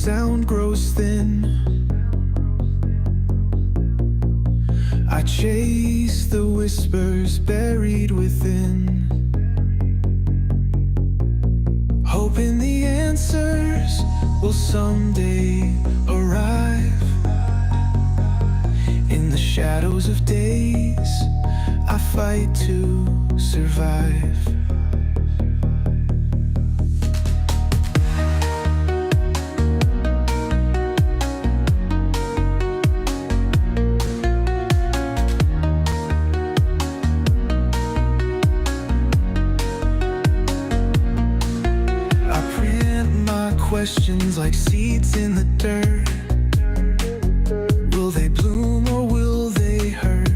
sound grows thin. I chase the whispers buried within, hoping the answers will someday arrive. In the shadows of days, I fight to survive. Questions like seeds in the dirt. Will they bloom or will they hurt?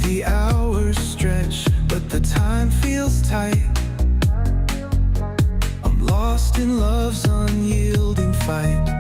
The hours stretch, but the time feels tight. I'm lost in love's unyielding fight.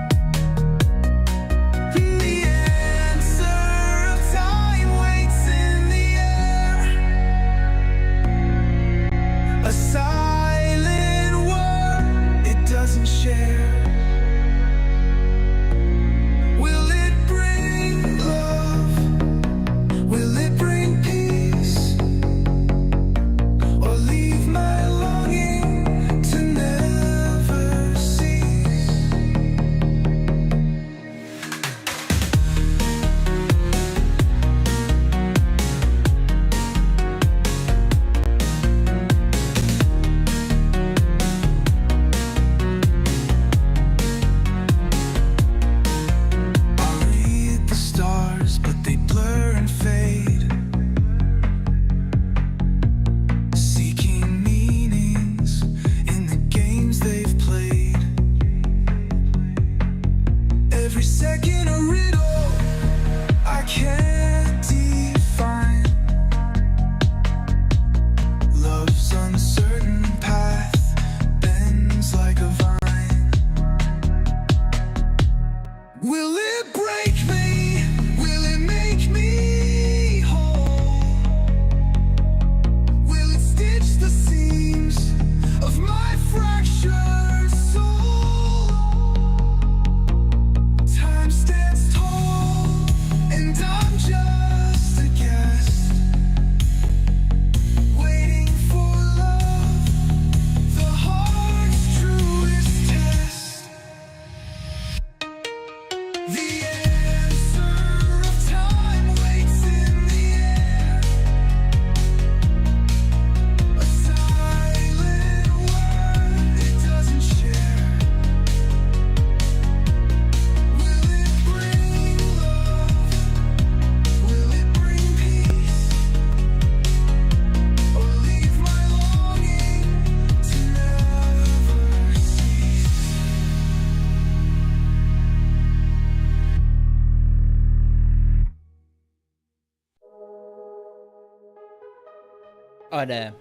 Ora,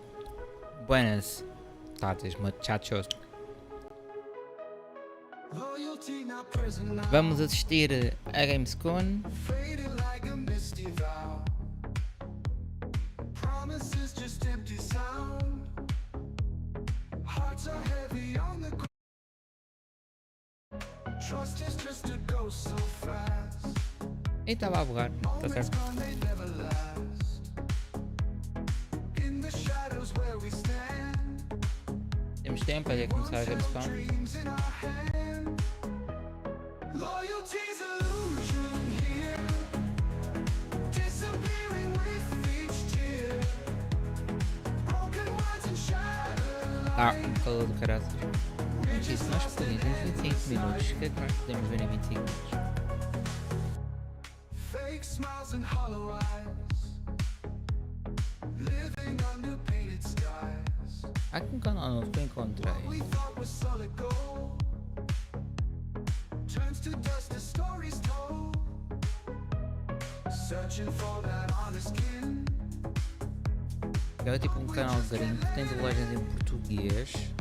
buenas tardes, muchachos. Vamos assistir a Gamescom. E estava a bugar, tá certo. Temos tempo para começar a Gamescom. Um calor do caraças. Mas isso, nós podemos em 25 minutos. O que é que nós podemos ver em 25 minutos? Há aqui um canal novo que eu encontrei. É tipo um canal gringo que tem dublagens em português.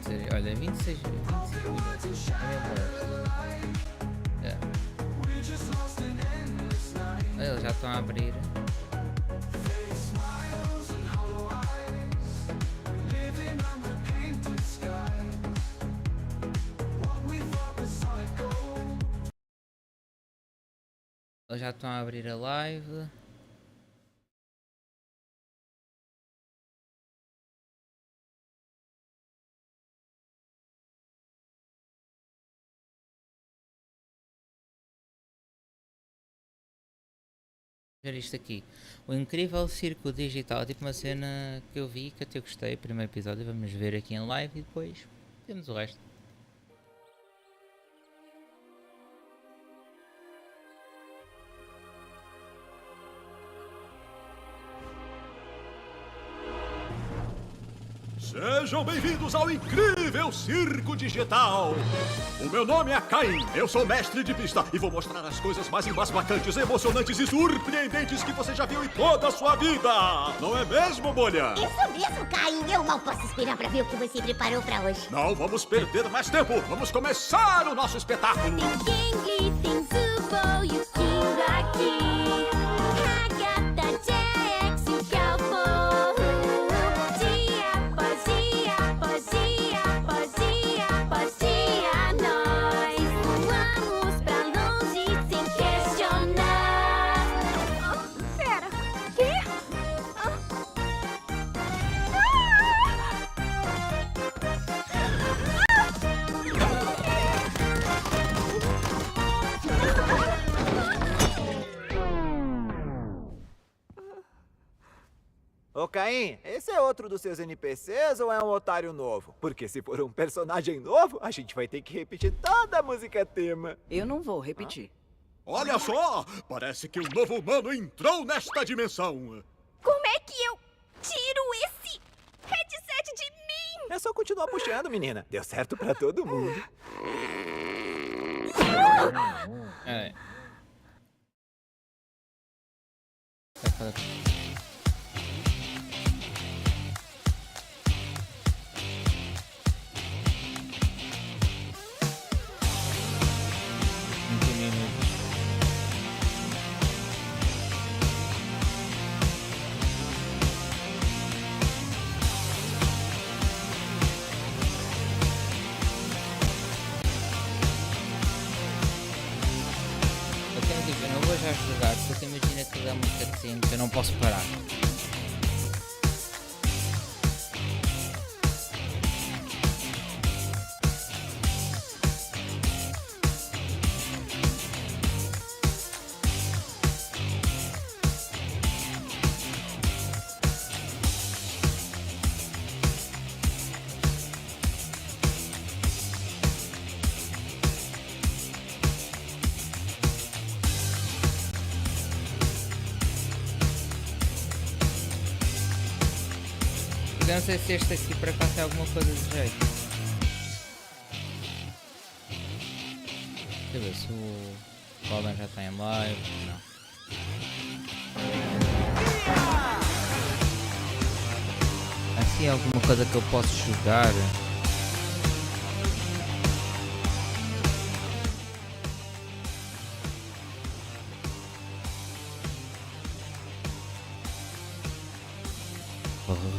dizer, olha, 26, 25 minutos. É mesmo bom. É. Olha, eles já estão a abrir. Eles já estão a abrir a live. Ver isto aqui. O incrível circo digital. Tipo uma cena que eu vi que até gostei. Primeiro episódio. Vamos ver aqui em live e depois temos o resto. Sejam bem-vindos ao incrível circo digital! O meu nome é Caim, eu sou mestre de pista e vou mostrar as coisas mais embasbacantes, emocionantes e surpreendentes que você já viu em toda a sua vida! Não é mesmo, bolha? Isso mesmo, Caim! Eu mal posso esperar pra ver o que você preparou pra hoje. Não vamos perder mais tempo! Vamos começar o nosso espetáculo! Ô Caim, esse é outro dos seus NPCs ou é um otário novo? Porque se for um personagem novo, a gente vai ter que repetir toda a música tema. Eu não vou repetir. Olha só! Parece que um novo humano entrou nesta dimensão! Como é que eu tiro esse headset de mim? É só continuar puxando, menina. Deu certo pra todo mundo. É. Eu não vou já jogar, porque imagina que dá uma cutscene que eu não posso parar. Eu não sei se este aqui para cá tem alguma coisa de jeito. Deixa eu ver se o Golden já está em live. Não. Assim alguma coisa que eu posso jogar.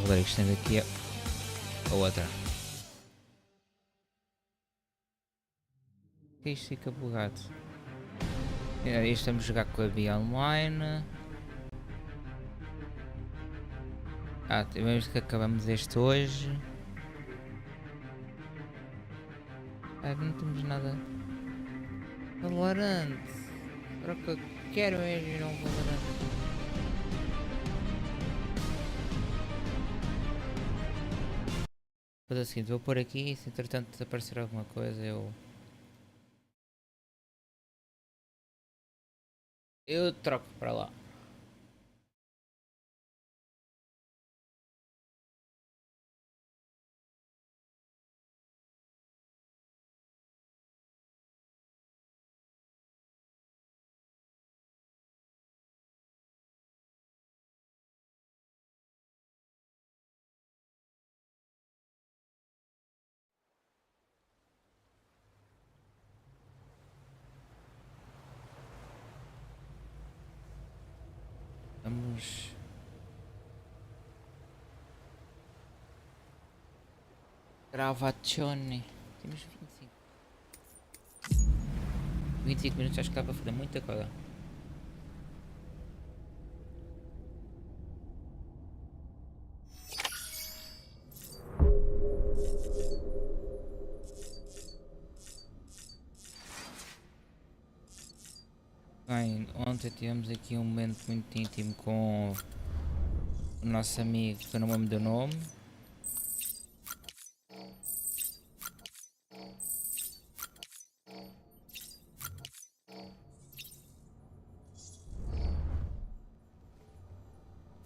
Rodrigues, tendo aqui a outra. Isto fica bugado. Estamos a jogar com a Bia Online. Tivemos que acabamos este hoje. Não temos nada valorante. Será que eu quero mesmo ir a um valorante? Vou fazer o seguinte, vou pôr aqui e se entretanto aparecer alguma coisa eu troco para lá. temos... Gravazione. Temos 25 minutos, acho que dá para fazer muita coisa. Bem, ontem tivemos aqui um momento muito íntimo com o nosso amigo que eu não me lembro do nome.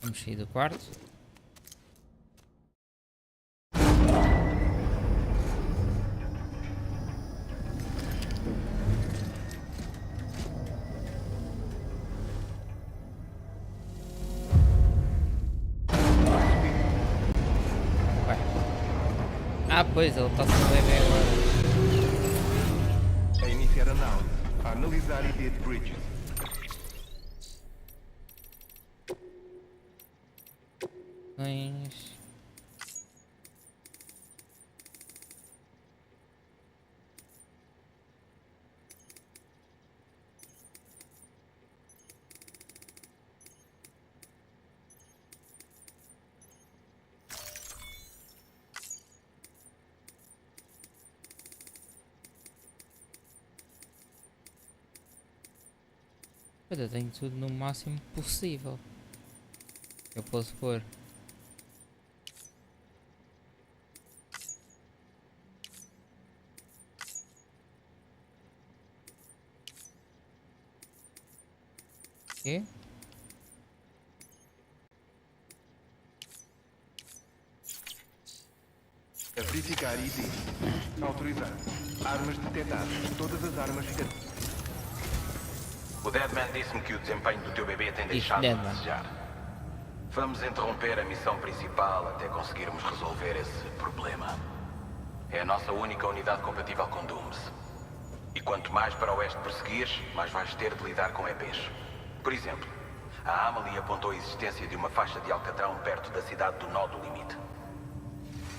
Vamos sair do quarto. Ah, pois, ele está sem bebê agora. A iniciar a análise. A analisar e bridges. Mas... eu tenho tudo no máximo possível. Eu posso pôr. Quê? A verificar itens. Autorizar. Armas detectadas. Todas as armas ficam... O Deadman disse-me que o desempenho do teu bebê tem deixado a desejar. Vamos interromper a missão principal até conseguirmos resolver esse problema. É a nossa única unidade compatível com Dooms. E quanto mais para oeste perseguires, mais vais ter de lidar com EPs. Por exemplo, a Amelie apontou a existência de uma faixa de alcatrão perto da cidade do Nó do Limite.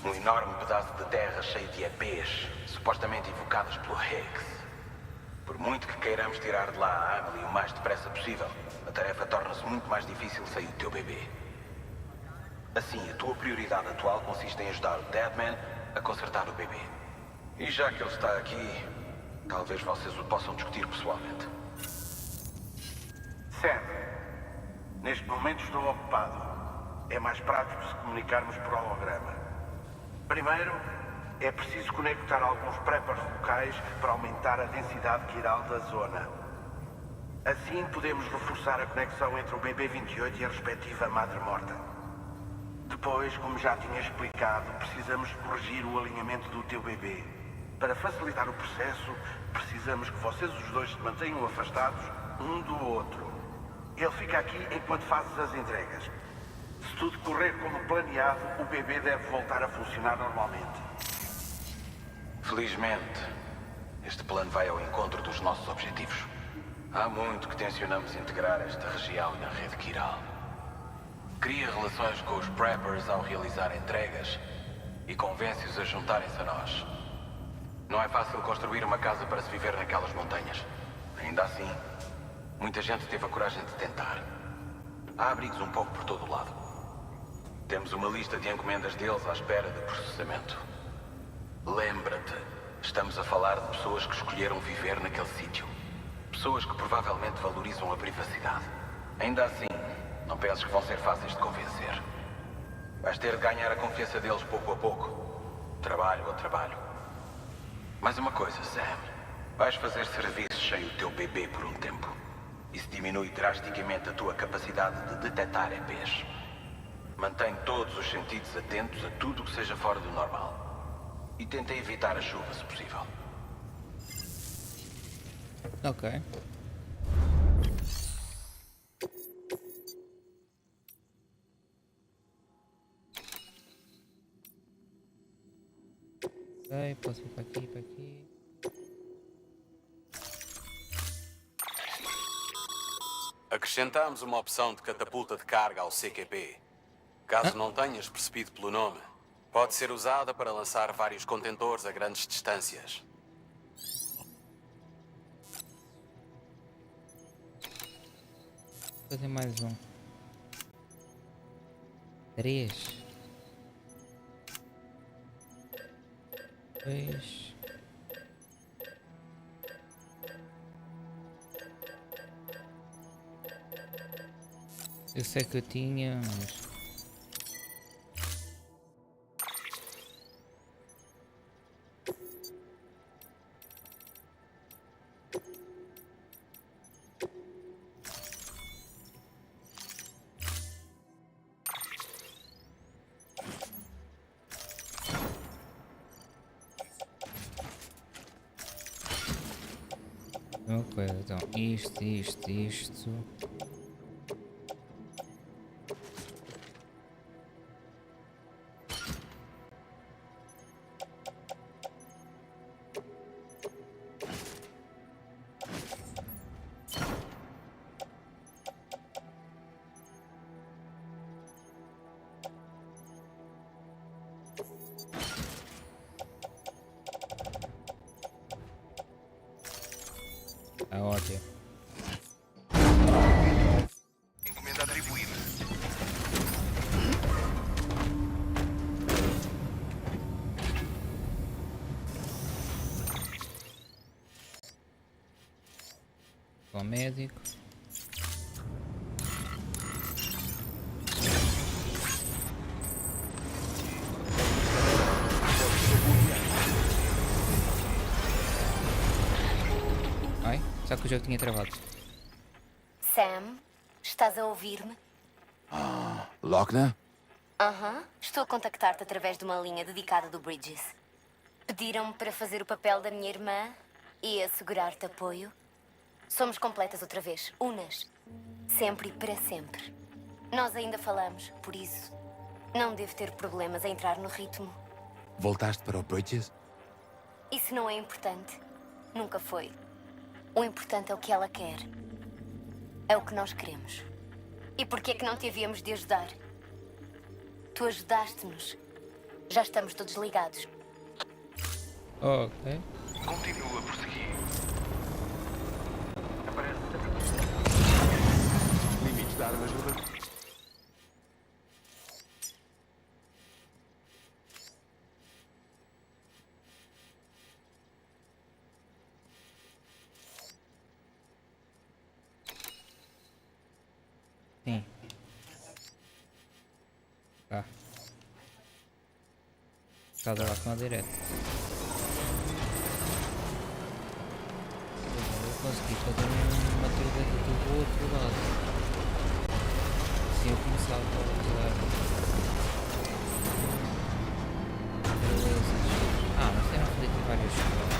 Um enorme pedaço de terra cheio de EPs, supostamente invocadas pelo Higgs. Por muito que queiramos tirar de lá a Amelie o mais depressa possível, a tarefa torna-se muito mais difícil sem o teu bebê. Assim, a tua prioridade atual consiste em ajudar o Deadman a consertar o bebê. E já que ele está aqui, talvez vocês o possam discutir pessoalmente. Sam, neste momento estou ocupado. É mais prático se comunicarmos por holograma. Primeiro, é preciso conectar alguns preppers locais para aumentar a densidade quiral da zona. Assim podemos reforçar a conexão entre o BB-28 e a respectiva Madre Morta. Depois, como já tinha explicado, precisamos corrigir o alinhamento do teu bebê. Para facilitar o processo, precisamos que vocês os dois se mantenham afastados um do outro. Ele fica aqui enquanto fazes as entregas. Se tudo correr como planeado, o bebê deve voltar a funcionar normalmente. Felizmente, este plano vai ao encontro dos nossos objetivos. Há muito que tencionamos integrar esta região na rede quiral. Cria relações com os preppers ao realizar entregas e convence-os a juntarem-se a nós. Não é fácil construir uma casa para se viver naquelas montanhas. Ainda assim, muita gente teve a coragem de tentar. Há abrigos um pouco por todo o lado. Temos uma lista de encomendas deles à espera de processamento. Lembra-te, estamos a falar de pessoas que escolheram viver naquele sítio. Pessoas que provavelmente valorizam a privacidade. Ainda assim, não penses que vão ser fáceis de convencer. Vais ter de ganhar a confiança deles pouco a pouco. Trabalho a trabalho. Mais uma coisa, Sam. Vais fazer serviço sem o teu bebê por um tempo. Isso diminui drasticamente a tua capacidade de detectar EPs. Mantém todos os sentidos atentos a tudo o que seja fora do normal. E tenta evitar a chuva, se possível. Ok. Ok, posso ir para aqui, para aqui. Acrescentámos uma opção de catapulta de carga ao CQP. Caso não tenhas percebido pelo nome, pode ser usada para lançar vários contentores a grandes distâncias. Vou fazer mais um. 3. 2. Eu sei que eu tinha, mas... Ok, então isto. Tá ótimo. Encomenda atribuída. Ao médico. Ai, só que o jogo tinha travado. Sam, estás a ouvir-me? Lochner? Aham. Estou a contactar-te através de uma linha dedicada do Bridges. Pediram-me para fazer o papel da minha irmã e assegurar-te apoio. Somos completas outra vez, unas. Sempre e para sempre. Nós ainda falamos, por isso não devo ter problemas a entrar no ritmo. Voltaste para o Bridges? Isso não é importante. Nunca foi. O importante é o que ela quer. É o que nós queremos. E por que é que não te havíamos de ajudar? Tu ajudaste-nos. Já estamos todos ligados. Ok. Continua a prosseguir. Limites de armas no... Sim. Tá. Estás a lá com a direta. Eu consegui fazer uma trilha do outro lado. Assim eu começava a usar. Beleza. Mas tem uma fazer aqui várias coisas.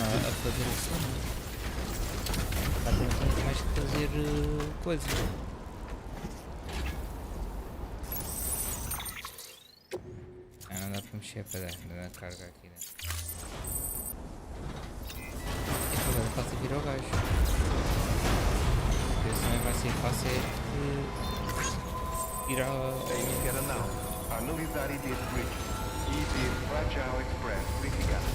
A fazer isso, não tem mais que fazer coisas. Não dá para mexer para dar carga aqui dentro. E agora faço vir ao gajo. Porque senão vai ser fácil ir ao... A iniciar a nave. A analisar ID de Bridges. ID Fragile Express verificado.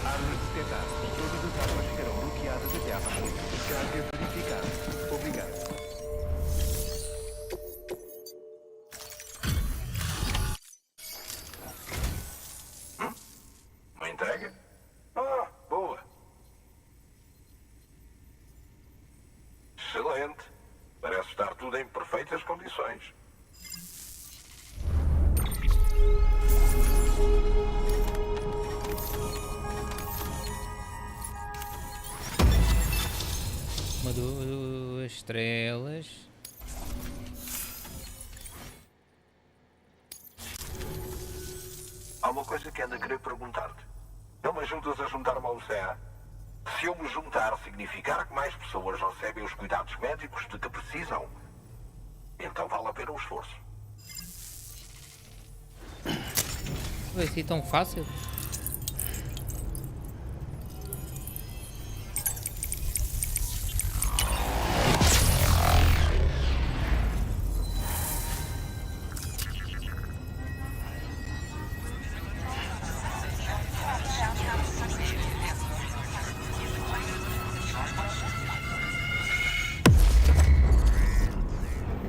Armas detectadas. Todas as armas ficarão bloqueadas até à partida. Carga verificada. Obrigado. Uma entrega? Ah, boa. Excelente. Parece estar tudo em perfeitas condições. Uma, duas estrelas. Há uma coisa que ando a querer perguntar-te. Não me ajudas a juntar-me ao CA? Se eu me juntar, significar que mais pessoas recebem os cuidados médicos de que precisam? Então vale a pena o esforço. Vai ser tão fácil?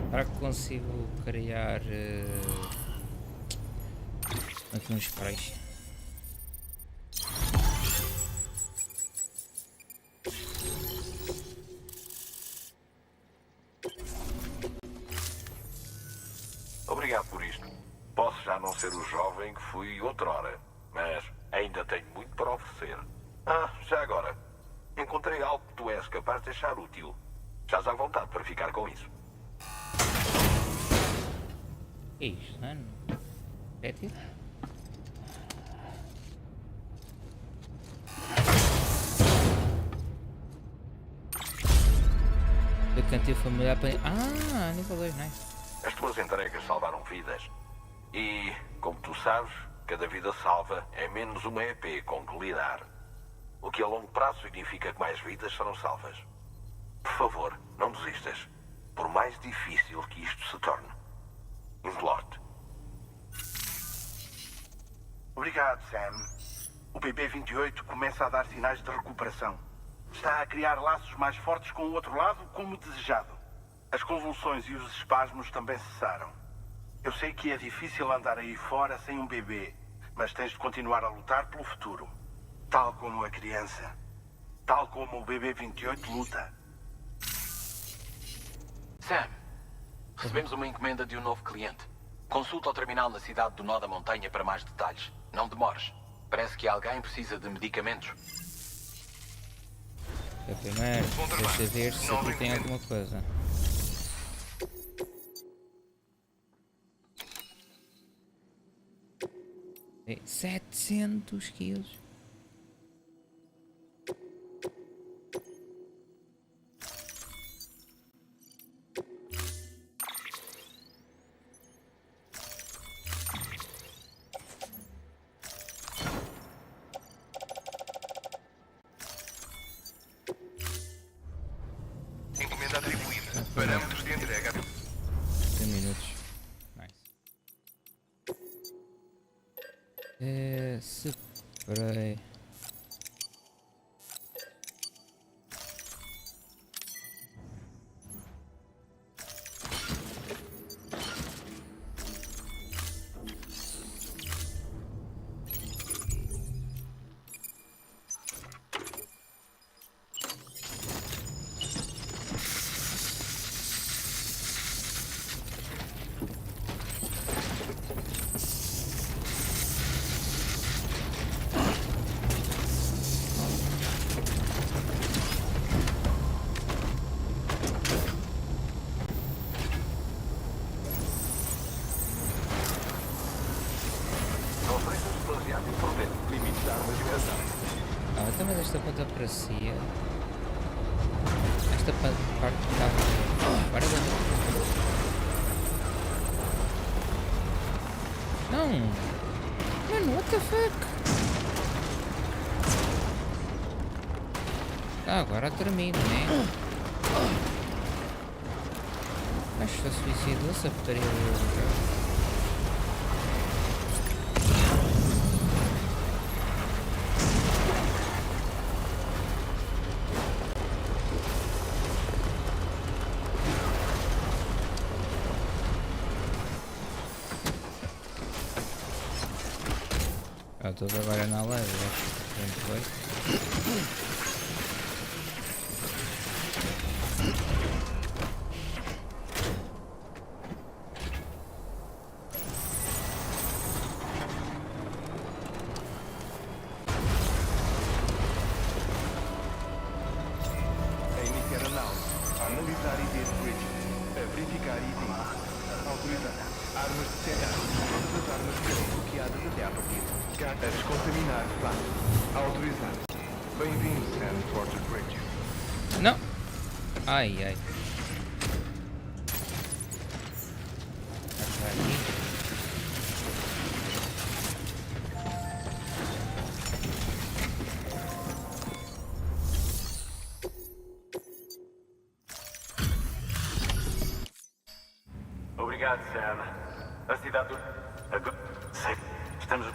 Será que consigo criar aqui uns sprays? Obrigado por isto. Posso já não ser o jovem que fui outrora, mas ainda tenho muito para oferecer. Ah, já agora. Encontrei algo que tu és capaz de achar útil. Estás à vontade para ficar com isso. Que é isto, mano? É tipo? O canteiro familiar para... Ah, nível 2, nice. As tuas entregas salvaram vidas. E, como tu sabes, cada vida salva é menos uma EP com que lidar. O que a longo prazo significa que mais vidas serão salvas. Por favor, não desistas. Por mais difícil que isto se torne. Imploro-te. Obrigado, Sam. O BB-28 começa a dar sinais de recuperação. Está a criar laços mais fortes com o outro lado, como desejado. As convulsões e os espasmos também cessaram. Eu sei que é difícil andar aí fora sem um bebê, mas tens de continuar a lutar pelo futuro. Tal como a criança. Tal como o BB-28 luta. Sam, recebemos uma encomenda de um novo cliente. Consulta o terminal na cidade do Nó da Montanha para mais detalhes. Não demores. Parece que alguém precisa de medicamentos. Eu primeiro, deixa eu ver se aqui tem alguma coisa. Tem 700 quilos. Encomenda atribuída. Parâmetros de entrega. 3 minutos. Nice. Spray. Ah, então mas esta ponta para si. Esta parte está. Agora não! Mano, what the fuck? Ah, agora termina, né? Acho que suicidou essa porcaria do Estou agora na live, muito bem. A iniciar análise, a analisar ideias bridges, a verificar itens, autorizar armas de Tentar, todas as armas serão bloqueadas até à partida. A descontaminar espaço, autorizar. Bem-vindo, Sam Porter Bridges. Não! Ai ai. Tá aqui. Obrigado, Sam. A cidade do... Sei. Estamos...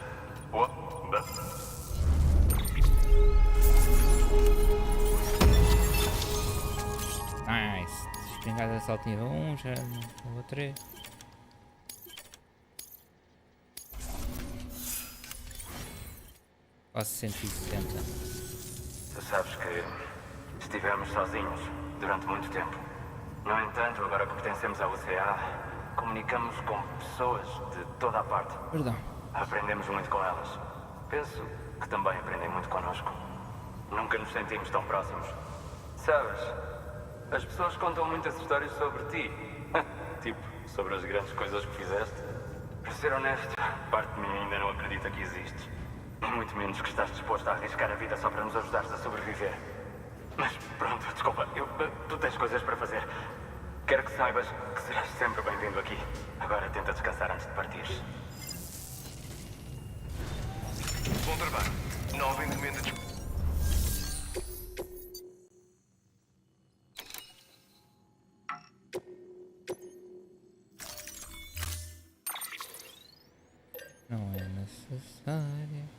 Nice. Espingarda de assalto nível 1, já nível 3. Quase 160. Tu sabes que estivemos sozinhos durante muito tempo. No entanto, agora que pertencemos à UCA, comunicamos com pessoas de toda a parte. Perdão. Aprendemos muito com elas. Penso que também aprendem muito connosco. Nunca nos sentimos tão próximos. Sabes, as pessoas contam muitas histórias sobre ti. Tipo, sobre as grandes coisas que fizeste. Para ser honesto, parte de mim ainda não acredita que existes. Muito menos que estás disposto a arriscar a vida só para nos ajudares a sobreviver. Mas pronto, desculpa, tu tens coisas para fazer. Quero que saibas que serás sempre bem-vindo aqui. Agora tenta descansar antes de partires. Bom trabalho. Nova encomenda de... Não é necessário.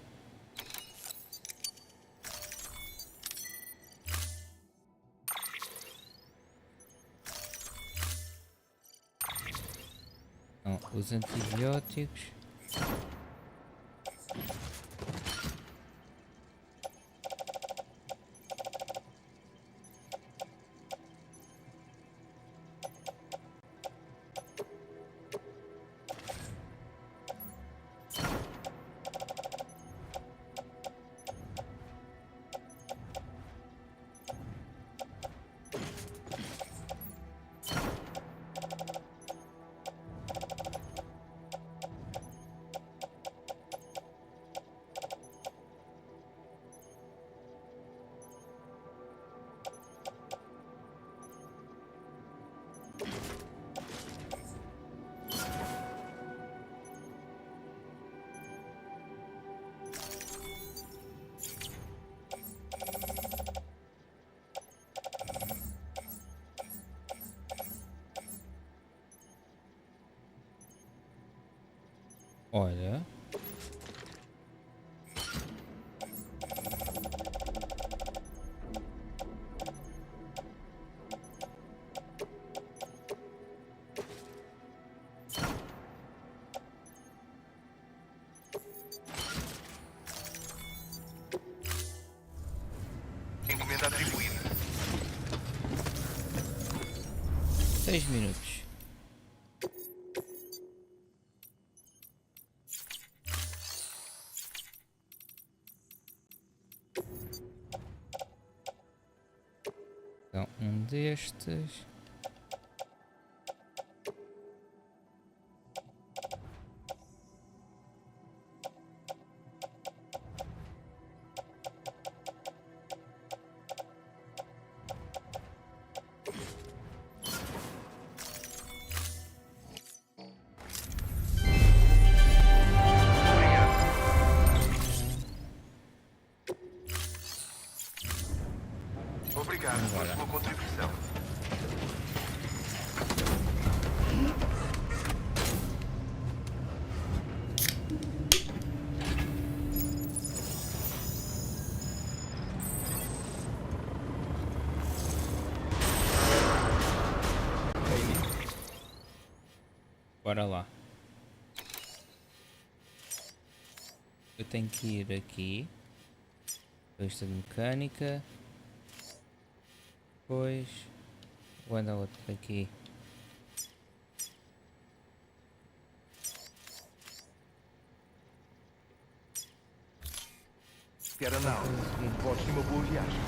Não, os antibióticos. Olha. Encomenda atribuída. 6 minutos. Então, um destes. Obrigado pela sua contribuição. Bora lá. Eu tenho que ir aqui. Pista de mecânica. Depois. Vou andar outro aqui. Quero não. Votos de uma boa viagem.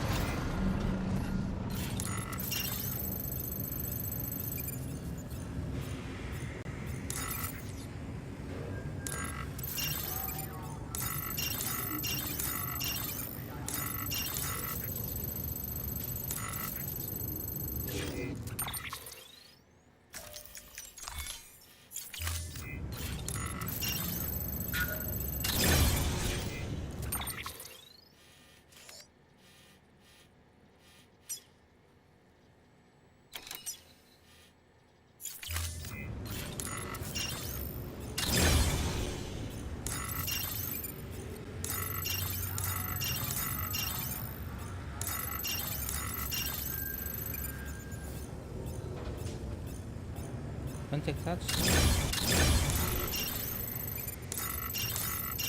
Contactados?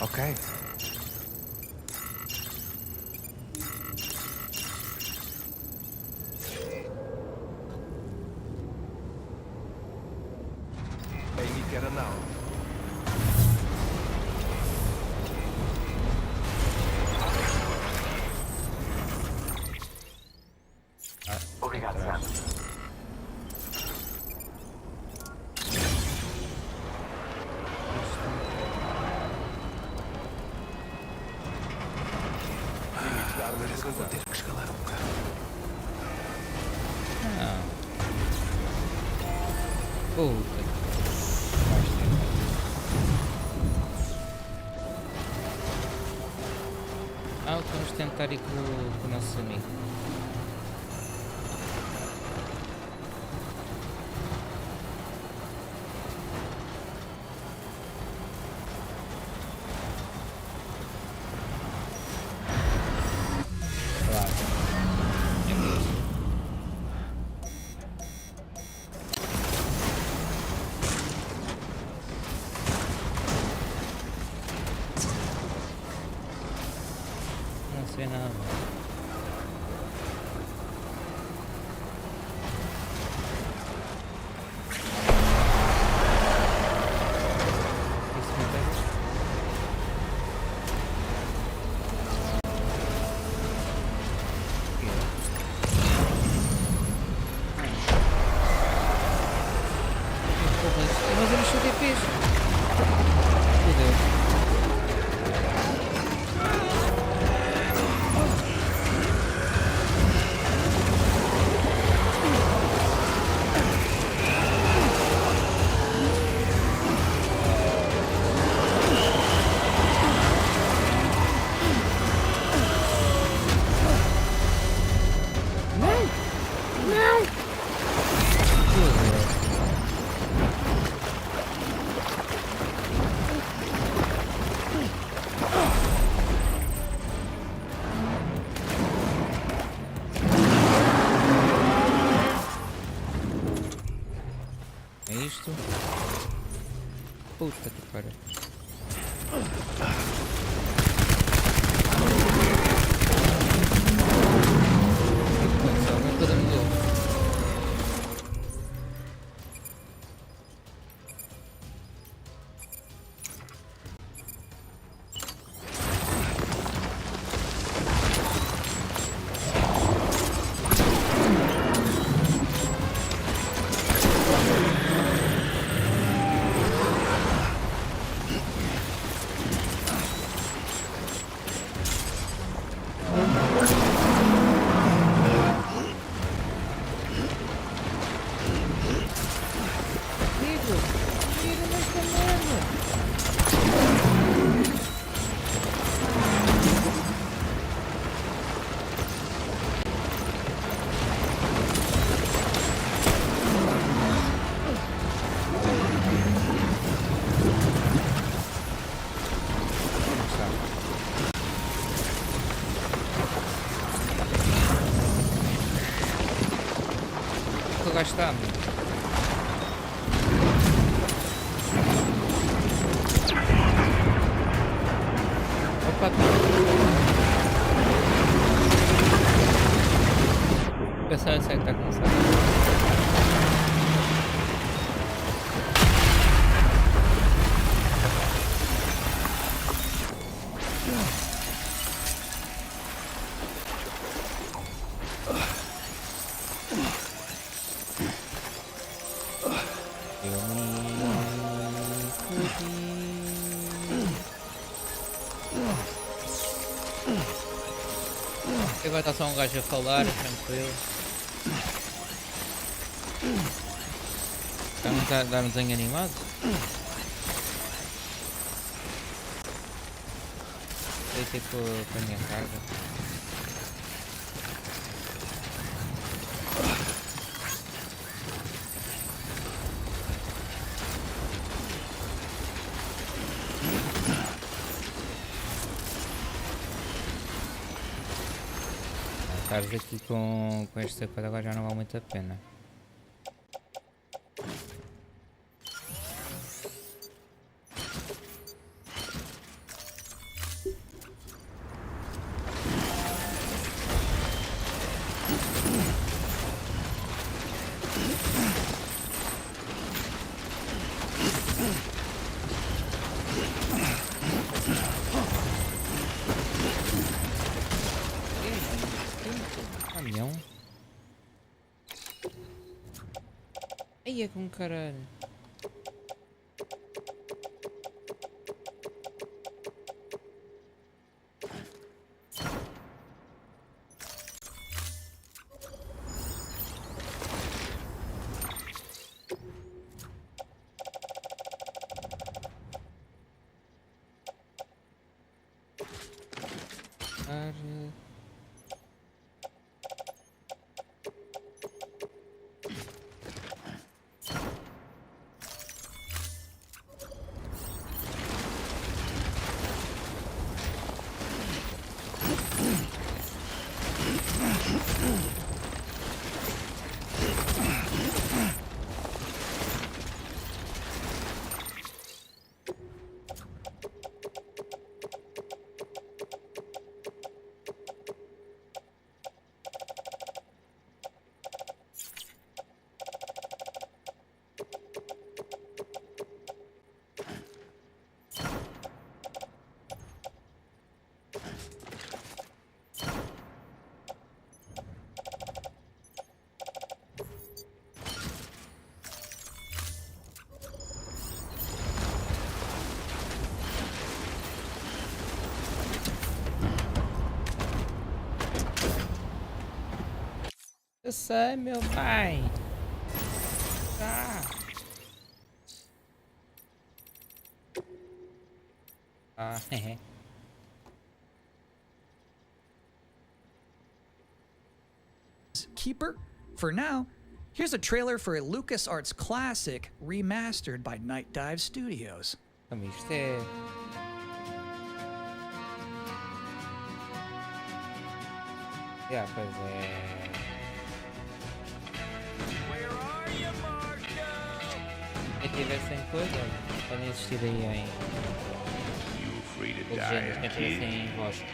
Ok. Amy quer não. Obrigado, Sam. Parece que vou ter que escalar um bocado. Puta. Vamos tentar ir com o nosso amigo. Não sei nada. Isso me pega. Mas eu mexi o DPs. Fudeu. É isto? Puta que pariu. Alguma coisa mudou. Gastamos. para cá. Pensar se é que está começando. Agora está só um gajo a falar, tranquilo. Estamos a dar um desenho animado? Sei que com a minha carga. Estares aqui com esta coisa agora já não vale muito a pena. Caminhão. Aí é com caralho. Eu sei, meu pai. Tá. Ah, hehe. Keeper? For now, here's a trailer for a LucasArts classic remastered by Night Dive Studios. Isto é... pois é... Se tivessem coisa, podem existir aí em... Legendas que aparecem em rocha.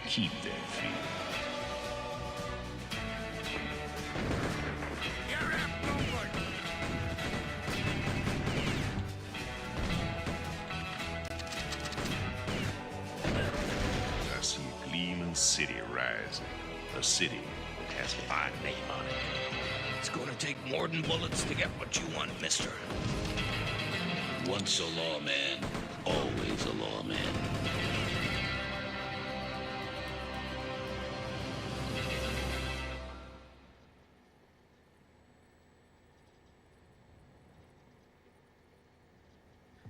Keep that feeling. I see a gleaming city rising. A city that has my name on it. It's gonna take more than bullets to get what you want, mister. Once a lawman, always a lawman.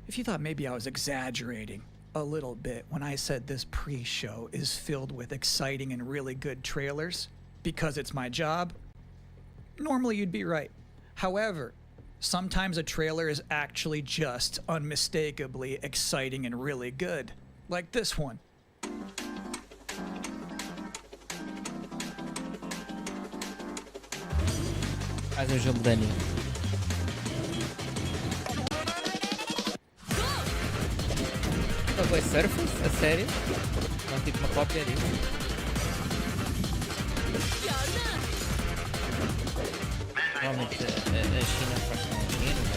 If you thought maybe I was exaggerating a little bit when I said this pre-show is filled with exciting and really good trailers because it's my job, normally you'd be right. However, sometimes a trailer is actually just unmistakably exciting and really good, like this one. Faz o jogo Dani. Subway Surfers? A sério? Não, tipo uma cópia disso. Realmente a China faz com dinheiro, né?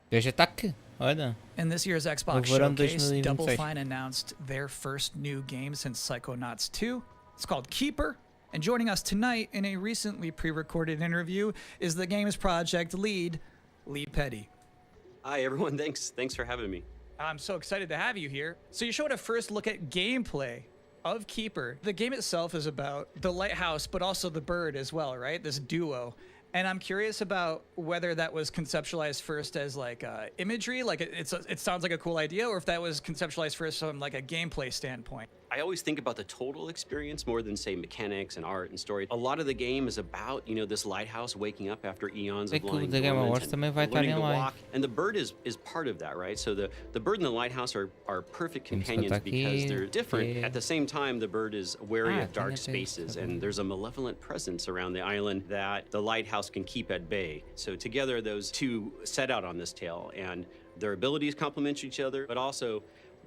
Veja ataque. Olha. In this year's Xbox verão showcase, 2026. Double Fine announced their first new game since Psychonauts 2. It's called Keeper. And joining us tonight in a recently pre-recorded interview is the game's project lead, Lee Petty. Hi everyone, thanks for having me. I'm so excited to have you here. So you showed a first look at gameplay of Keeper. The game itself is about the lighthouse, but also the bird as well, right? This duo. And I'm curious about whether that was conceptualized first as like imagery, like it sounds like a cool idea, or if that was conceptualized first from like a gameplay standpoint. I always think about the total experience more than say mechanics and art and story. A lot of the game is about, this lighthouse waking up after eons of lying dormant and learning to walk. And the bird is part of that, right? So the bird and the lighthouse are perfect companions because they're different. At the same time, the bird is wary of dark spaces, and there's a malevolent presence around the island that the lighthouse can keep at bay. So together, those two set out on this tale, and their abilities complement each other, but also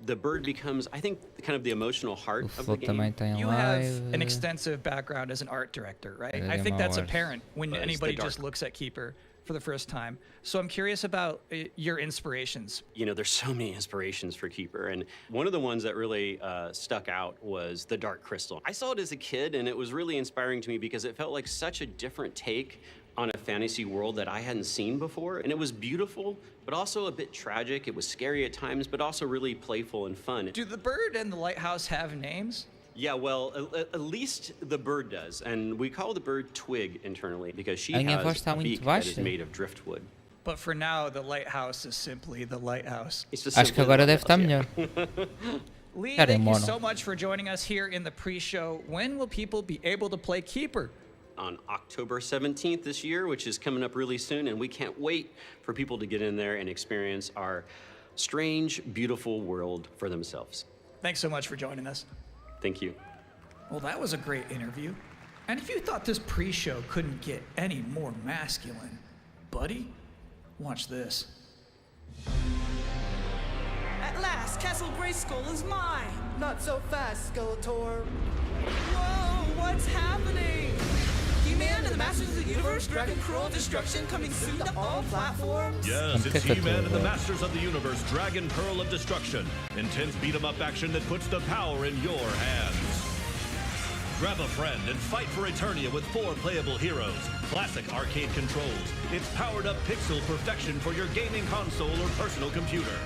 the bird becomes, I think, kind of the emotional heart of the game. You have an extensive background as an art director, right? I think that's apparent when anybody just looks at Keeper for the first time. So I'm curious about your inspirations. There's so many inspirations for Keeper, and one of the ones that really stuck out was the Dark Crystal. I saw it as a kid, and it was really inspiring to me because it felt like such a different take on a fantasy world that I hadn't seen before. And it was beautiful, but also a bit tragic. It was scary at times, but also really playful and fun. Do the bird and the lighthouse have names? Yeah, well, at least the bird does. And we call the bird Twig internally because she has a beak that is made of driftwood. But for now, the lighthouse is simply the lighthouse. Acho que agora deve estar melhor. Lee, thank you so much for joining us here in the pre-show. When will people be able to play Keeper? On October 17th this year, which is coming up really soon, and we can't wait for people to get in there and experience our strange, beautiful world for themselves. Thanks so much for joining us. Thank you. Well, that was a great interview. And if you thought this pre-show couldn't get any more masculine, buddy, watch this. At last, Castle Grayskull is mine! Not so fast, Skeletor. Whoa, what's happening? He-Man and the Masters of the Universe, Dragon Pearl of Destruction coming soon to all platforms? Yes, it's He-Man and the Masters of the Universe, Dragon Pearl of Destruction. Intense beat-em-up action that puts the power in your hands. Grab a friend and fight for Eternia with 4 playable heroes, classic arcade controls. It's powered-up pixel perfection for your gaming console or personal computer.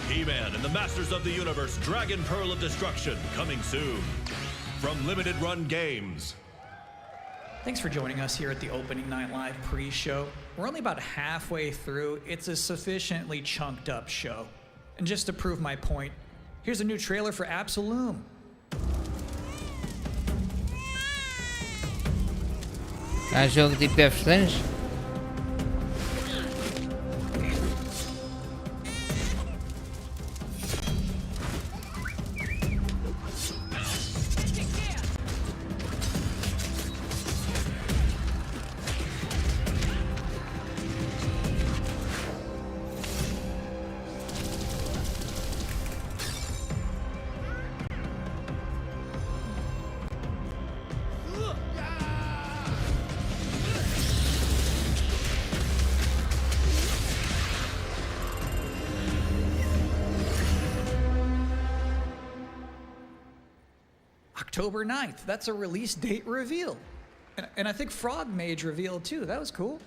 He-Man and the Masters of the Universe, Dragon Pearl of Destruction, coming soon. From Limited Run Games. Thanks for joining us here at the Opening Night Live pre-show. We're only about halfway through. It's a sufficiently chunked up show. And just to prove my point, here's a new trailer for Absolum. Jogo tipo Death October 9th. That's a release date reveal. And I think Frog Mage revealed too. That was cool.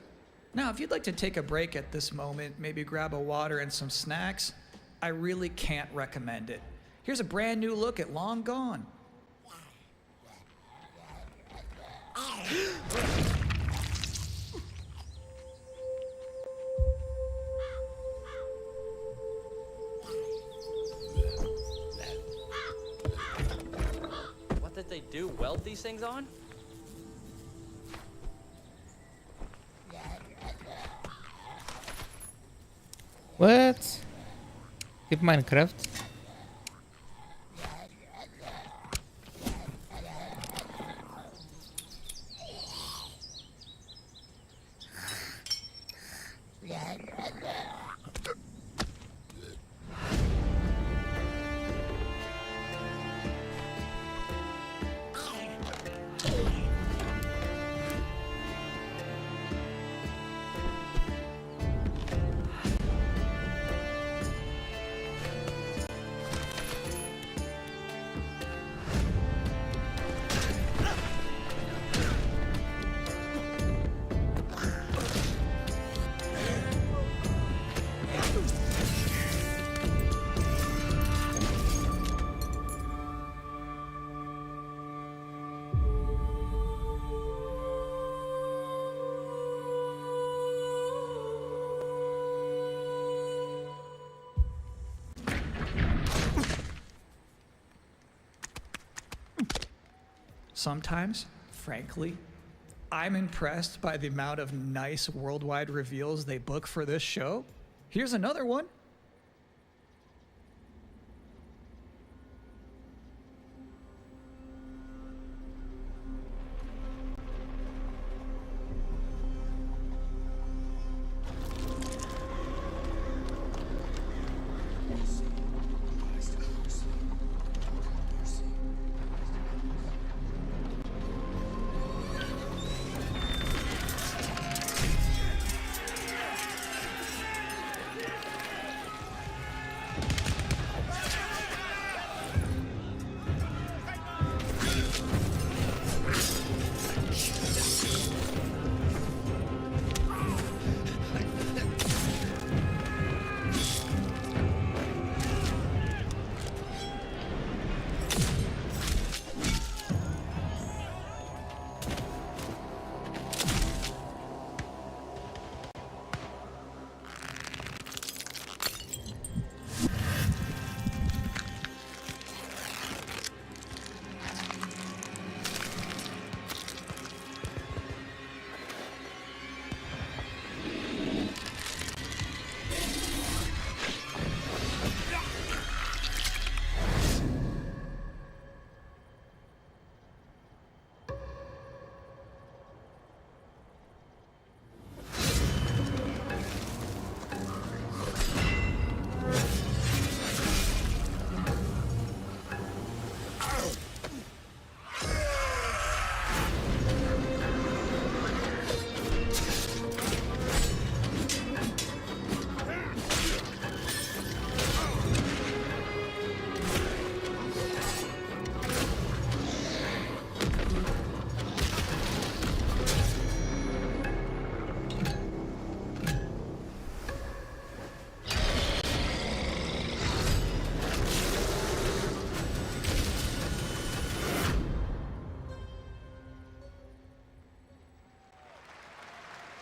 Now, if you'd like to take a break at this moment, maybe grab a water and some snacks, I really can't recommend it. Here's a brand new look at Long Gone. weld these things on? What? Tipo Minecraft? Sometimes, frankly, I'm impressed by the amount of nice worldwide reveals they book for this show. Here's another one.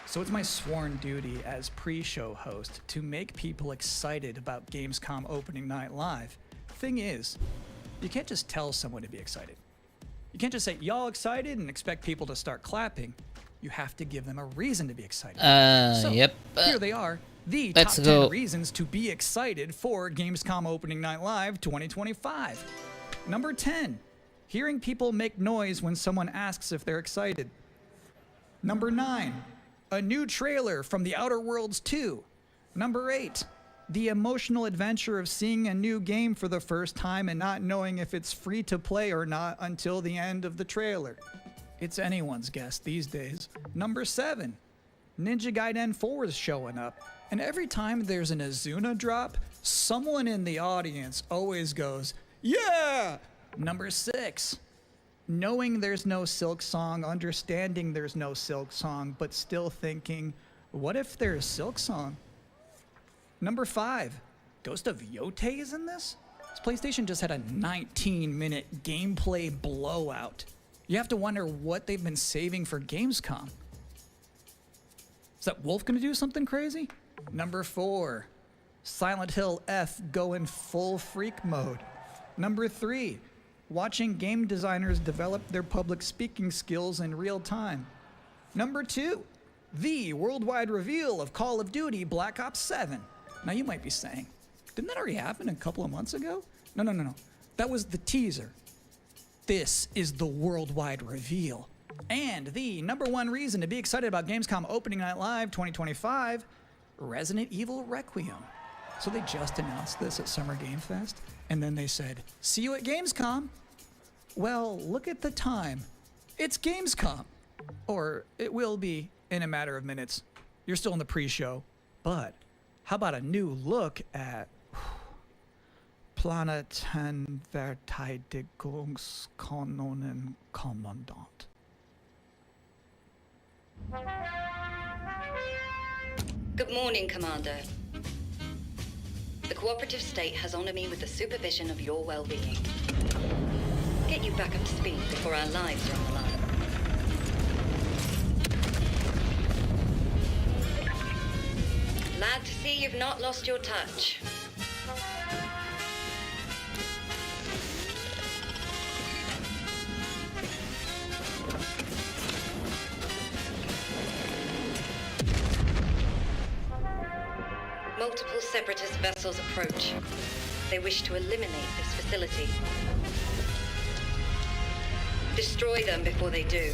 So it's my sworn duty as pre-show host to make people excited about Gamescom opening night live. Thing is, you can't just tell someone to be excited. You can't just say, y'all excited, and expect people to start clapping. You have to give them a reason to be excited. Yep. Here they are, the top 10 reasons to be excited for Gamescom opening night live 2025. Number 10, hearing people make noise when someone asks if they're excited. Number 9, a new trailer from The Outer Worlds 2. Number 8, the emotional adventure of seeing a new game for the first time and not knowing if it's free to play or not until the end of the trailer. It's anyone's guess these days. Number 7, Ninja Gaiden 4 is showing up, and every time there's an Azuna drop, someone in the audience always goes, yeah! Number 6, knowing there's no Silk Song, understanding there's no Silk Song, but still thinking, what if there's Silk Song? Number 5, Ghost of Yotei is in this? This PlayStation just had a 19-minute gameplay blowout. You have to wonder what they've been saving for Gamescom. Is that Wolf gonna do something crazy? Number 4, Silent Hill F going full freak mode. Number 3, watching game designers develop their public speaking skills in real time. Number 2, the worldwide reveal of Call of Duty Black Ops 7. Now you might be saying, didn't that already happen a couple of months ago? No. That was the teaser. This is the worldwide reveal. And the number 1 reason to be excited about Gamescom Opening Night Live 2025, Resident Evil Requiem. So they just announced this at Summer Game Fest, and then they said, see you at Gamescom. Well, look at the time. It's Gamescom. Or it will be in a matter of minutes. You're still in the pre-show. But how about a new look at Planetenverteidigungskanonen-Kommandant? Good morning, Commander. The cooperative state has honored me with the supervision of your well-being. Get you back up to speed before our lives are on the line. Glad to see you've not lost your touch. Multiple separatist vessels approach. They wish to eliminate this facility. Destroy them before they do.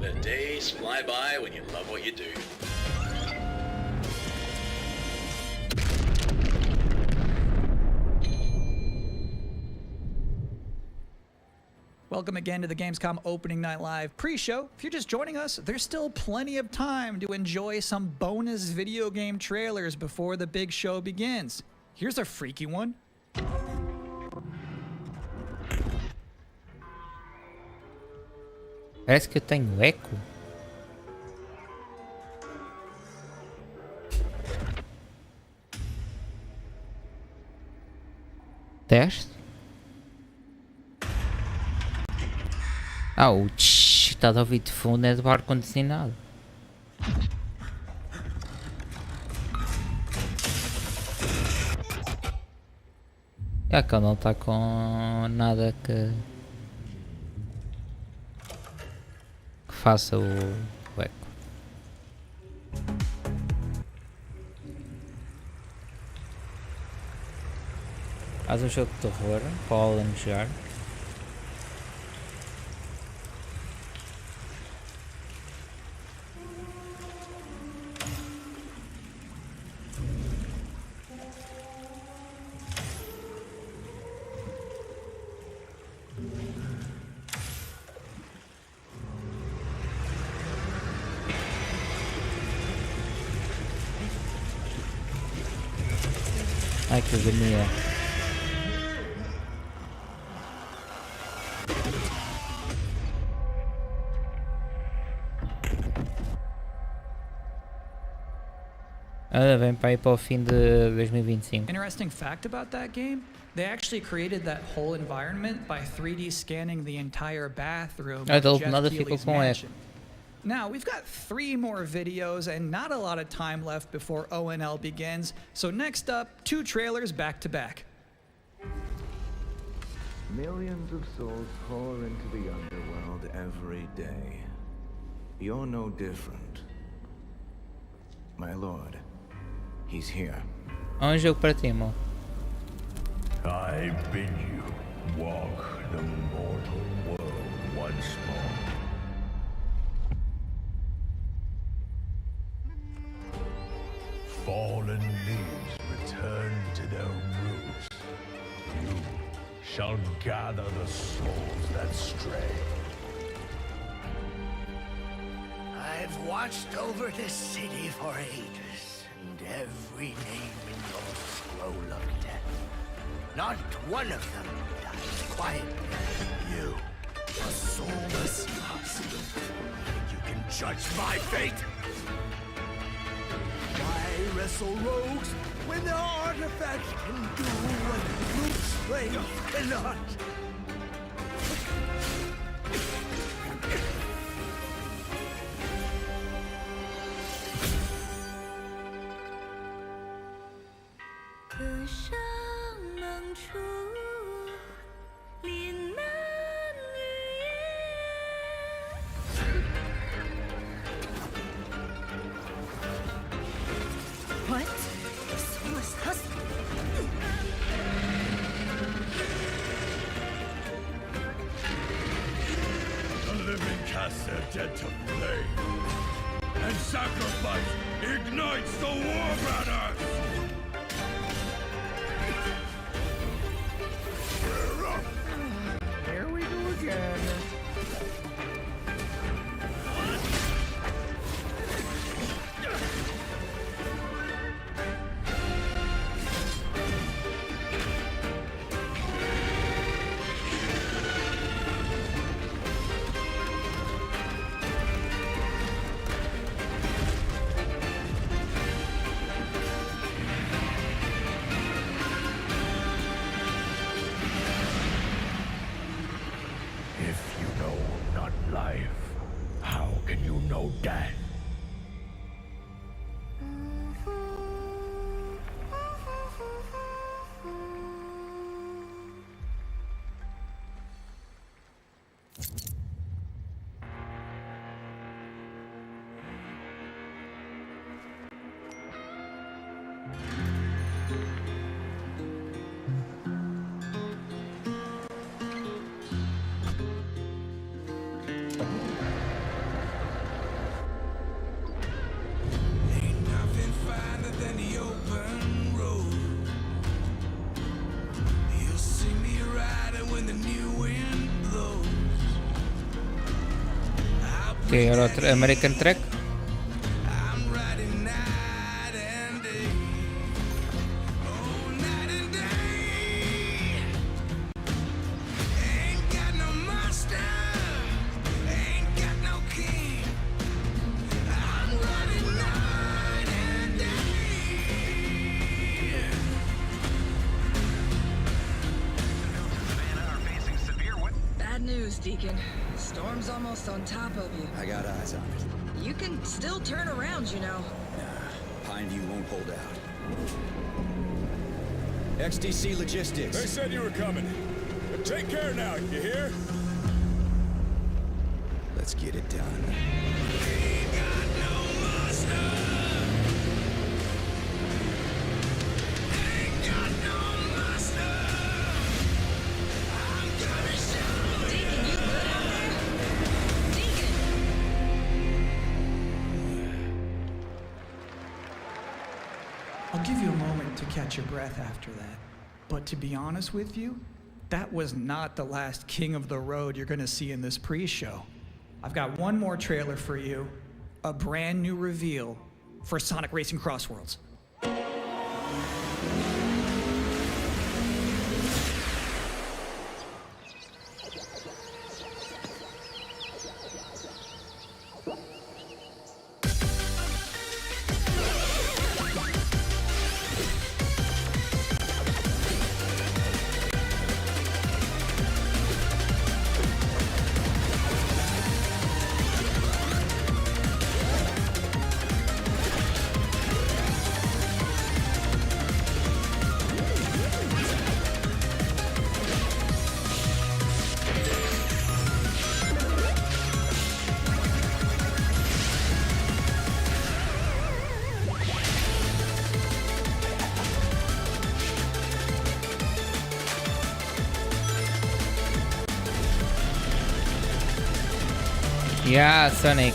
The days fly by when you love what you do. Welcome again to the Gamescom Opening Night Live pre-show. If you're just joining us, there's still plenty of time to enjoy some bonus video game trailers before the big show begins. Here's a freaky one. Parece que eu tenho eco. Teste? Ah, o tsh, está a ouvir de fundo é do ar-condicionado. É que ele não está com nada que faça o eco. Faz um jogo de terror para o Alan jogar. Ai, que agonia. Vem para aí para o fim de 2025. Interesting fact about that game, they actually created that whole environment by 3D scanning the entire bathroom of Jeff Keighley's mansion. Now, we've got 3 more videos and not a lot of time left before ONL begins, so next up, 2 trailers back to back. Millions of souls pour into the underworld every day. You're no different. My lord, he's here. Jogo para ti, irmão. I bid you walk the mortal world once more. Fallen leaves return to their roots. You shall gather the souls that stray. I've watched over this city for ages, and every name in your scroll of death. Not one of them dies quietly. You, a soulless husk. You can judge my fate. Why wrestle rogues when their artifacts can do what brute strength cannot? dead to flame. And sacrifice ignites the war banners! Here we go again. If you know not life, how can you know death? Okay, otro American Track. Bad news, Deacon. Storm's almost on top of you. I got eyes on it. You can still turn around, you know. Nah, Pineview won't hold out. XTC Logistics. They said you were coming. But take care now, you hear? Let's get it done. I'll give you a moment to catch your breath after that. But to be honest with you, that was not the last king of the road you're gonna see in this pre-show. I've got one more trailer for you, a brand new reveal for Sonic Racing Crossworlds. Yeah, Sonic.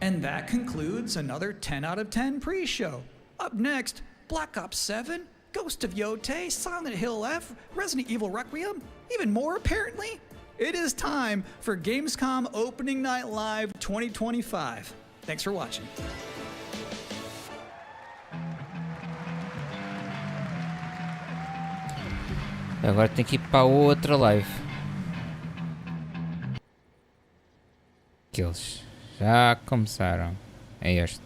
And that concludes another 10 out of 10 pre-show. Up next, Black Ops 7, Ghost of Yotei, Silent Hill F, Resident Evil Requiem, even more apparently. It is time for Gamescom Opening Night Live 2025. Thanks for watching. Agora tem que ir para outra live. Que eles já começaram. É este.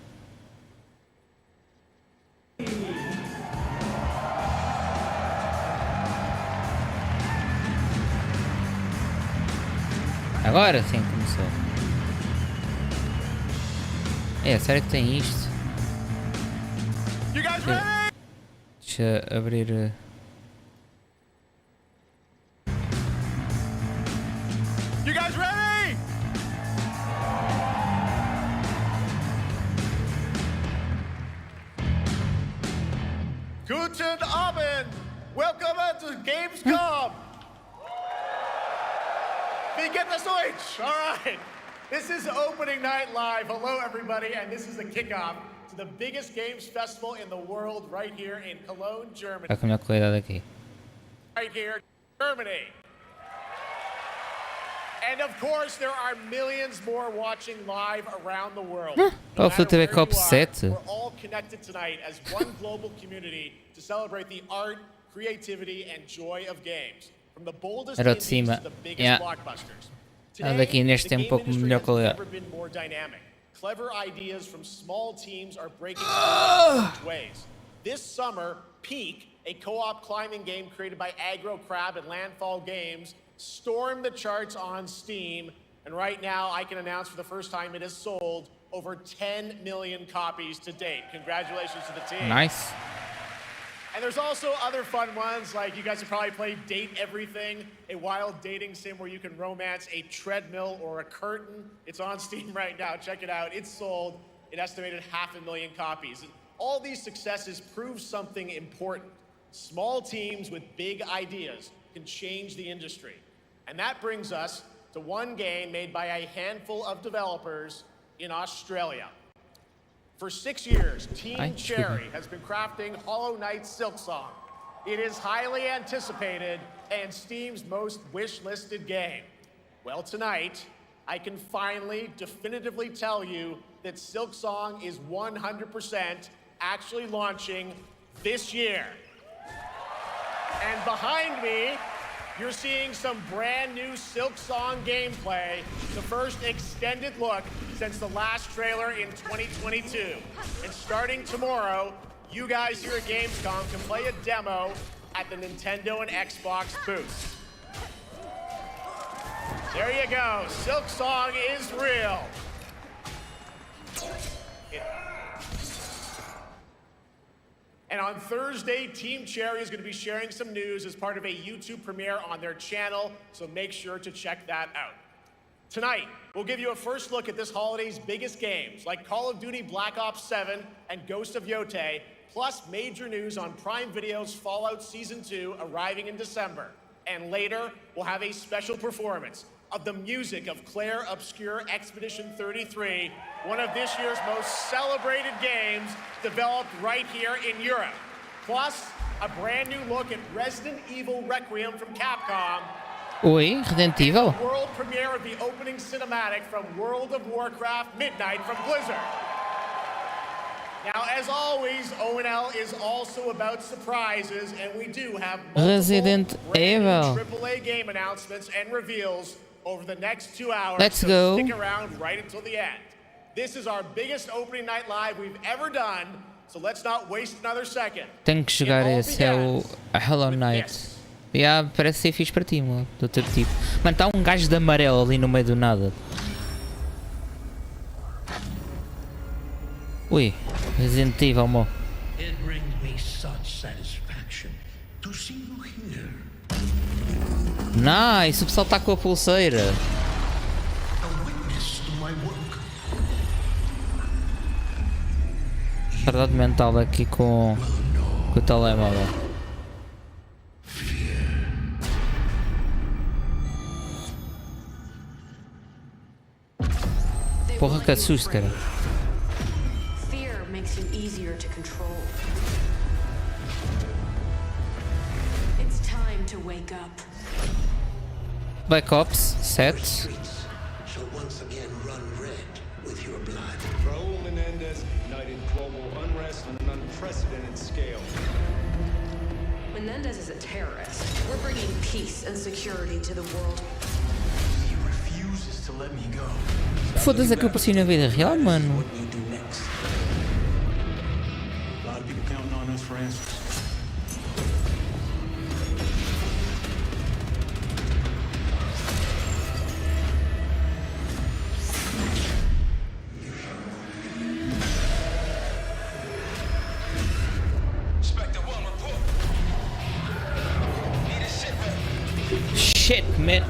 Agora sim começou. É, sério que tem isto? Deixa abrir. You guys ready? Guten Abend! Welcome to Gamescom! you get the switch? All right. This is opening night live. Hello, everybody, and this is the kickoff to the biggest games festival in the world right here in Cologne, Germany. Está com a melhor qualidade aqui. Right here, Germany. And of course, there are millions more watching live around the world. Qual foi a TV Cop 7? We're all connected tonight as one global community to celebrate the art, creativity, and joy of games. From the boldest Era de indies cima. to the biggest Yeah. blockbusters. Daqui neste tem um pouco melhor qualidade. Never been more dynamic. Clever ideas from small teams are breaking new ways. This summer, Peak, a co-op climbing game created by Aggro Crab and Landfall Games, stormed the charts on Steam, and right now I can announce for the first time it has sold over 10 million copies to date. Congratulations to the team. Nice. And there's also other fun ones, like you guys have probably played Date Everything, a wild dating sim where you can romance a treadmill or a curtain. It's on Steam right now. Check it out. It's sold an estimated 500,000 copies. And all these successes prove something important. Small teams with big ideas can change the industry. And that brings us to one game made by a handful of developers in Australia. For 6 years, Team Cherry has been crafting Hollow Knight Silksong. It is highly anticipated and Steam's most wish-listed game. Well, tonight, I can finally definitively tell you that Silksong is 100% actually launching this year. And behind me, you're seeing some brand new Silksong gameplay, the first extended look since the last trailer in 2022. And starting tomorrow, you guys here at Gamescom can play a demo at the Nintendo and Xbox booths. There you go, Silksong is real. And on Thursday, Team Cherry is going to be sharing some news as part of a YouTube premiere on their channel, so make sure to check that out. Tonight, we'll give you a first look at this holiday's biggest games, like Call of Duty Black Ops 7 and Ghost of Yotei, plus major news on Prime Video's Fallout Season 2 arriving in December. And later, we'll have a special performance of the music of Claire Obscure Expedition 33, one of this year's most celebrated games developed right here in Europe. Plus, a brand new look at Resident Evil Requiem from Capcom. Oi, Resident Evil. The world premiere of the opening cinematic from World of Warcraft Midnight from Blizzard. Now, as always, ONL is also about surprises, and we do have Resident Evil. AAA game announcements and reveals over the next 2 hours. Let's so go. Stick around right until the end. This is our biggest opening night live we've ever done, so let's not waste another second. Tenho que jogar esse, é o Hollow Knight. Parece ser fixe para ti, mano, do teu tipo. Mano, está um gajo de amarelo ali no meio do nada. Ui, Resident Evil, mo. It brings me such satisfaction to see you here. Nice, o pessoal está com a pulseira. A witness to my work. Verdade mental aqui com o telemóvel. Porra que assusto, cara. Fear makes you easier to control. It's time to wake up. Black Ops 7. Shall once again run red with your blood. Raul Menendez ignited global unrest on an unprecedented scale. Menendez is a terrorist. We're bringing peace and security to the world. He refuses to let me go. Foda-se, é que eu passei na vida real, mano. What you do next? A lot of people counting on us for answers. Shit, man.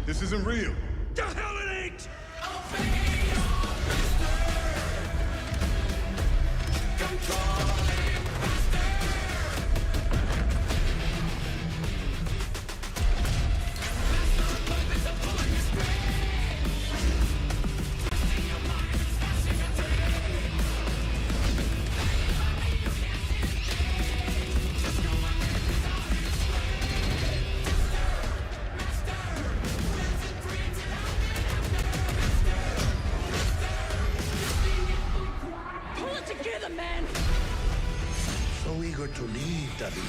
This isn't real. The hell it ain't! stubby.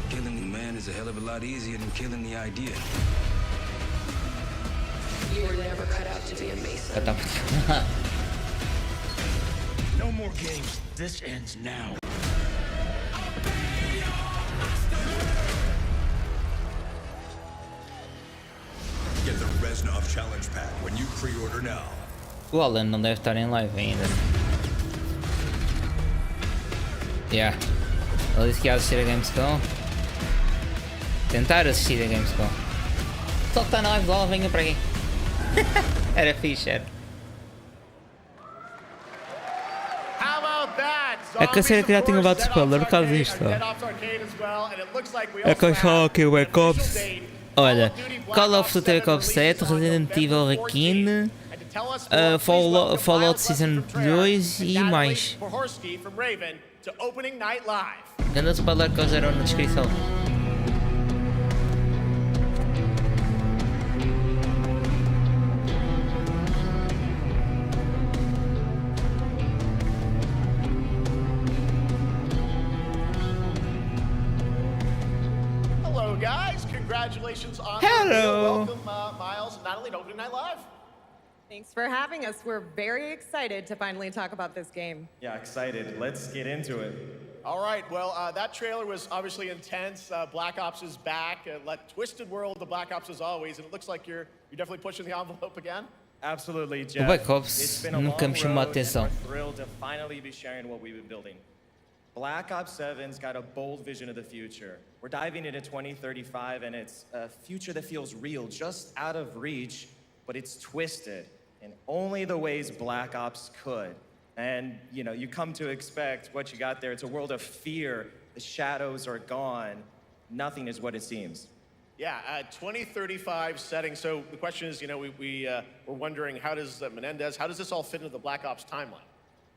Killing the man is a hell of a lot easier than killing the idea. You were never cut out to be a Mason. No more games. This ends now. Get the Reznov Challenge Pack when you pre-order now. O Alan não deve estar em live ainda. Yeah. Ele disse que ia assistir a Gamescom. Tentar assistir a Gamescom. Só que está na live dela, venha para aqui. Era fixe, era. É que a série que já tinha levado spoiler por causa disto. É que eu achava que o Black Ops. Olha, Call of Duty Black Ops 7, Resident Evil Requiem, Fallout Season 2 e mais. Grande spoiler que eles deram na descrição. Hello, guys. Congratulations on Hello. welcome, Miles, not only to Opening Night Live. Thanks for having us. We're very excited to finally talk about this game. Yeah, excited. Let's get into it. All right, well, that trailer was obviously intense. Black Ops is back. Twisted world of Black Ops as always, and it looks like you're definitely pushing the envelope again. Absolutely, Jeff. Black Ops It's been a long nunca me chamou a road, and atenção. we're thrilled to finally be sharing what we've been building. Black Ops 7's got a bold vision of the future. We're diving into 2035, and it's a future that feels real, just out of reach, but it's twisted in only the ways Black Ops could. And, you know, you come to expect what you got there. It's a world of fear. The shadows are gone. Nothing is what it seems. Yeah, 2035 setting. So the question is, you know, we're wondering, how does Menendez, how does this all fit into the Black Ops timeline?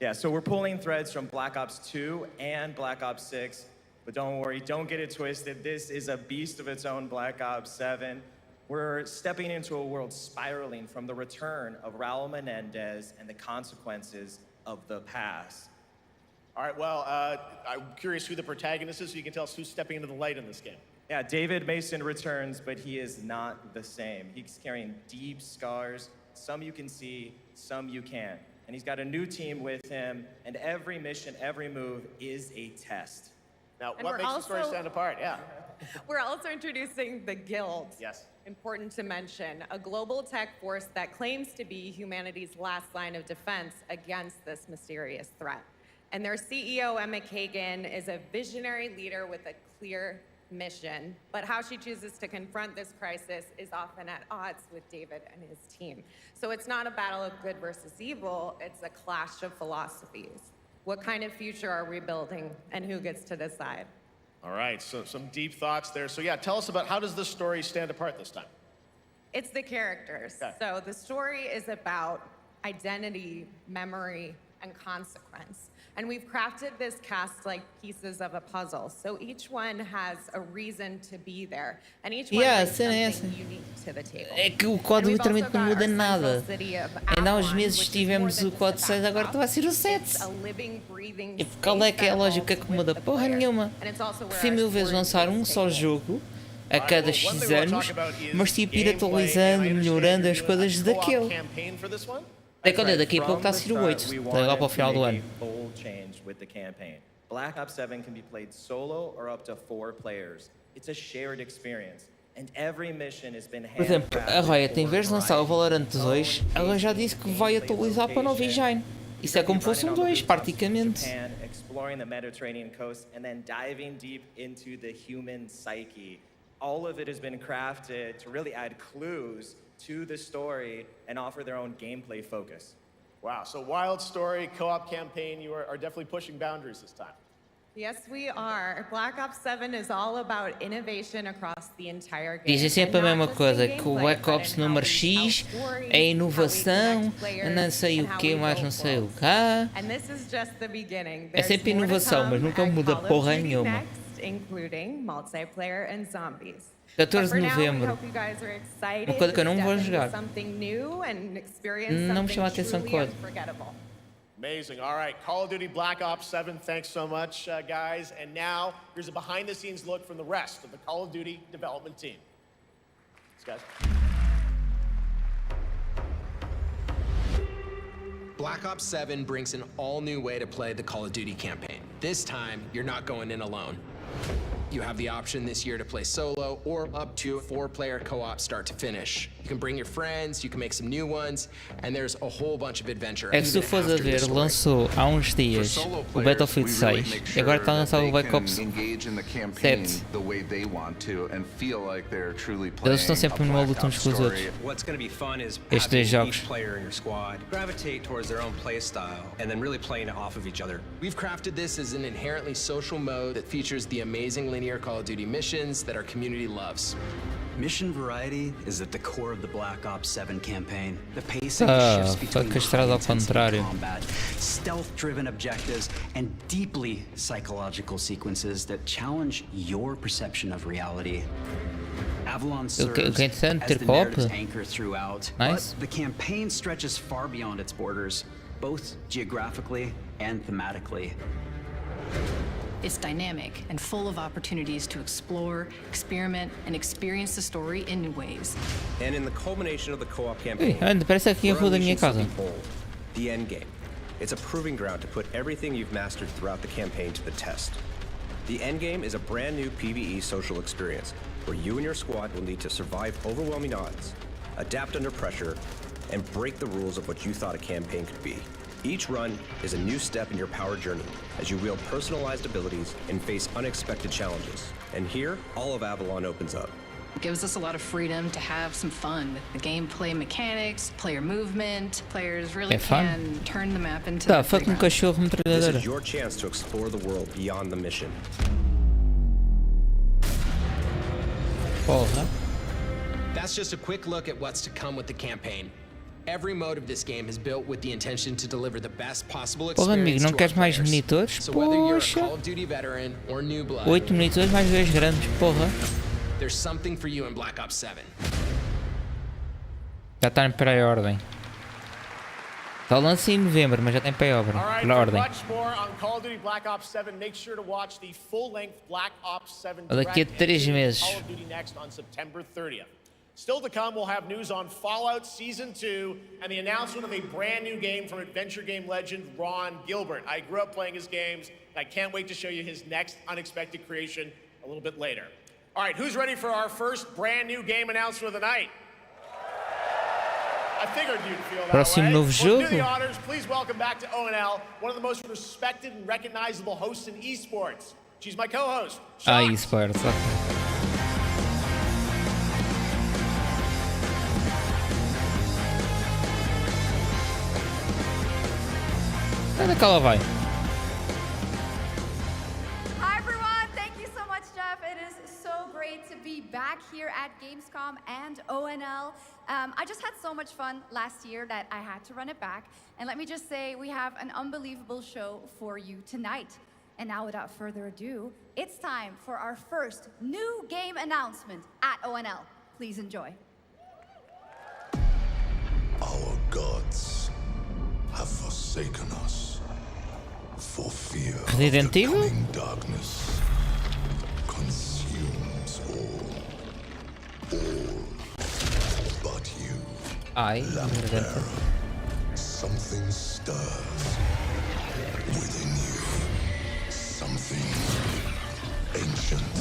Yeah, so we're pulling threads from Black Ops 2 and Black Ops 6. But don't worry, don't get it twisted. This is a beast of its own, Black Ops 7. We're stepping into a world spiraling from the return of Raul Menendez and the consequences of the past. All right, well, I'm curious who the protagonist is, so you can tell us who's stepping into the light in this game. Yeah, David Mason returns, but he is not the same. He's carrying deep scars. Some you can see, some you can't. And he's got a new team with him, and every mission, every move is a test. Now, And what we're makes the story also- stand apart? Yeah. We're also introducing the Guild. Yes. Important to mention, a global tech force that claims to be humanity's last line of defense against this mysterious threat. And their CEO, Emma Kagan, is a visionary leader with a clear mission, but how she chooses to confront this crisis is often at odds with David and his team. So it's not a battle of good versus evil, it's a clash of philosophies. What kind of future are we building, and who gets to decide? All right, so some deep thoughts there. So yeah, tell us about, how does this story stand apart this time? It's the characters. Okay. So the story is about identity, memory, and consequence. And we've crafted this cast like pieces of a puzzle. So each one has a reason to be there. And each one Yeah, brings cena é something essa. unique to the table. É que o And código we've also literalmente não got muda our nada. central city of Ainda há uns Avalon, meses which is tivemos more o than código just a 6, agora backdrop. está a ser o 7. It's a living, breathing E qual é que é a space lógica that que muda? evolves with Porra the player. nenhuma. And it's also where Prefiro our mil vezes story lançar takes um só place. jogo a cada X One thing we wanna anos, talk about is mas tipo ir gameplay, atualizando, and I understand melhorando you're as doing coisas a co-op daquele. campaign for this one? É que olha, That's daqui a right. pouco está a From ser o the 8, start, we está lá para o wanted final to do make ano. a bold change with the campaign. Black Ops 7 can be played solo or up to 4 players. It's a shared experience, and every mission has been Por exemplo, a Riot, em vez de lançar o Valorant 2, ela já disse que vai atualizar para o novo engine. Isso é como fosse um 2, praticamente. Japan, exploring the Mediterranean coast and then diving deep into the human psyche. All of it has been crafted to really add clues to the story and offer their own gameplay focus. Wow, so wild story, co-op campaign, you are definitely pushing boundaries this time. Yes, we are. Black Ops 7 is all about innovation across the entire game. Dizem sempre a And not mesma just coisa, in que o gameplay, Black but Ops in how número we X tell stories, é how we inovação, connect players, não sei and o how que, we mais build não sei o worlds. cá. And this is just the beginning. É sempre There's more to inovação, come mas nunca at muda Call of porra Duty nenhuma. Next, including multiplayer and zombies. 14 But for de now, we novembro. hope you guys are excited Uma coisa que eu to não vou step into jogar. something new and experience Não me something chama a atenção truly código. unforgettable. Amazing. All right, Call of Duty Black Ops 7, thanks so much, guys. And now, here's a behind-the-scenes look from the rest of the Call of Duty development team. Thanks, guys. Black Ops 7 brings an all-new way to play the Call of Duty campaign. This time, you're not going in alone. You have the option this year to play solo or up to 4-player co-op start to finish. You can bring your friends, you can make some new ones, and there's a whole bunch of adventure. É que se tu fores a ver, lançou há uns dias o Battlefield 6 e agora está a lançar o Black Ops 7. Eles estão sempre numa luta uns com os outros. Estes dois jogos. Gravitate towards their own play style and then really playing off of each other. We've crafted this as an inherently social mode that features the amazing linear Call of Duty missions that our community loves. Mission variety is at the core of the Black Ops 7 campaign. The pacing shifts between high-intensity combat, stealth-driven objectives, and deeply psychological sequences that challenge your perception of reality. Avalon serves as the narrative's anchor throughout, but the campaign stretches far beyond its borders, both geographically and thematically. It's dynamic and full of opportunities to explore, experiment, and experience the story in new ways. And in the culmination of the co-op campaign, parece aqui a rua da minha casa. The end game. It's a proving ground to put everything you've mastered throughout the campaign to the test. The end game is a brand new PvE social experience where you and your squad will need to survive overwhelming odds, adapt under pressure, and break the rules of what you thought a campaign could be. Each run is a new step in your power journey as you wield personalized abilities and face unexpected challenges. And here, all of Avalon opens up. It gives us a lot of freedom to have some fun with the gameplay mechanics, player movement. Players really can turn the map into a playground. This is your chance to explore the world beyond the mission. That's just a quick look at what's to come with the campaign. Every mode of this game is built with the intention to deliver the best possible experience to our players. So whether you're a Call of Duty veteran or new blood, 8 monitores mais 2 grandes, porra. There's something for you in Black Ops 7. Já está em pré-ordem. Só lança em novembro, mas já tem pré-ordem. Much more on Call of Duty Black Ops 7. Make sure to watch the full-length Black Ops 7 daqui a 3 meses. Call of Duty next on September 30th. Still to come, we'll have news on Fallout Season 2 and the announcement of a brand new game from adventure game legend Ron Gilbert. I grew up playing his games, and I can't wait to show you his next unexpected creation a little bit later. All right, who's ready for our first brand new game announcement of the night? I figured you'd feel that way. Novo jogo. Do the honors. Please welcome back to ONL, one of the most respected and recognizable hosts in esports. She's my co-host. Esports. Onde é que ela vai? Hi everyone, thank you so much, Jeff. It is so great to be back here at Gamescom and ONL. I just had so much fun last year that I had to run it back. And let me just say, we have an unbelievable show for you tonight. And now without further ado, it's time for our first new game announcement at ONL. Please enjoy. Our gods have forsaken us for fear of the coming darkness consumes all but you. Lamper, something stirs within you, something ancient,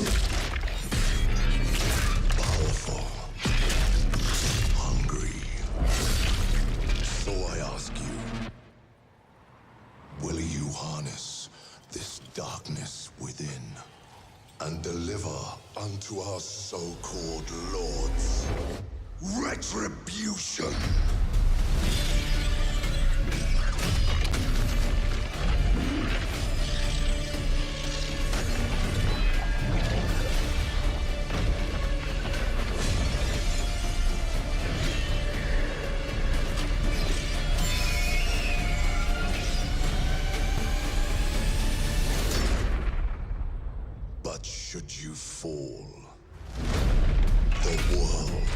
powerful, hungry. So I ask you, will you harness this darkness within and deliver unto our so-called lords retribution? Should you fall, the world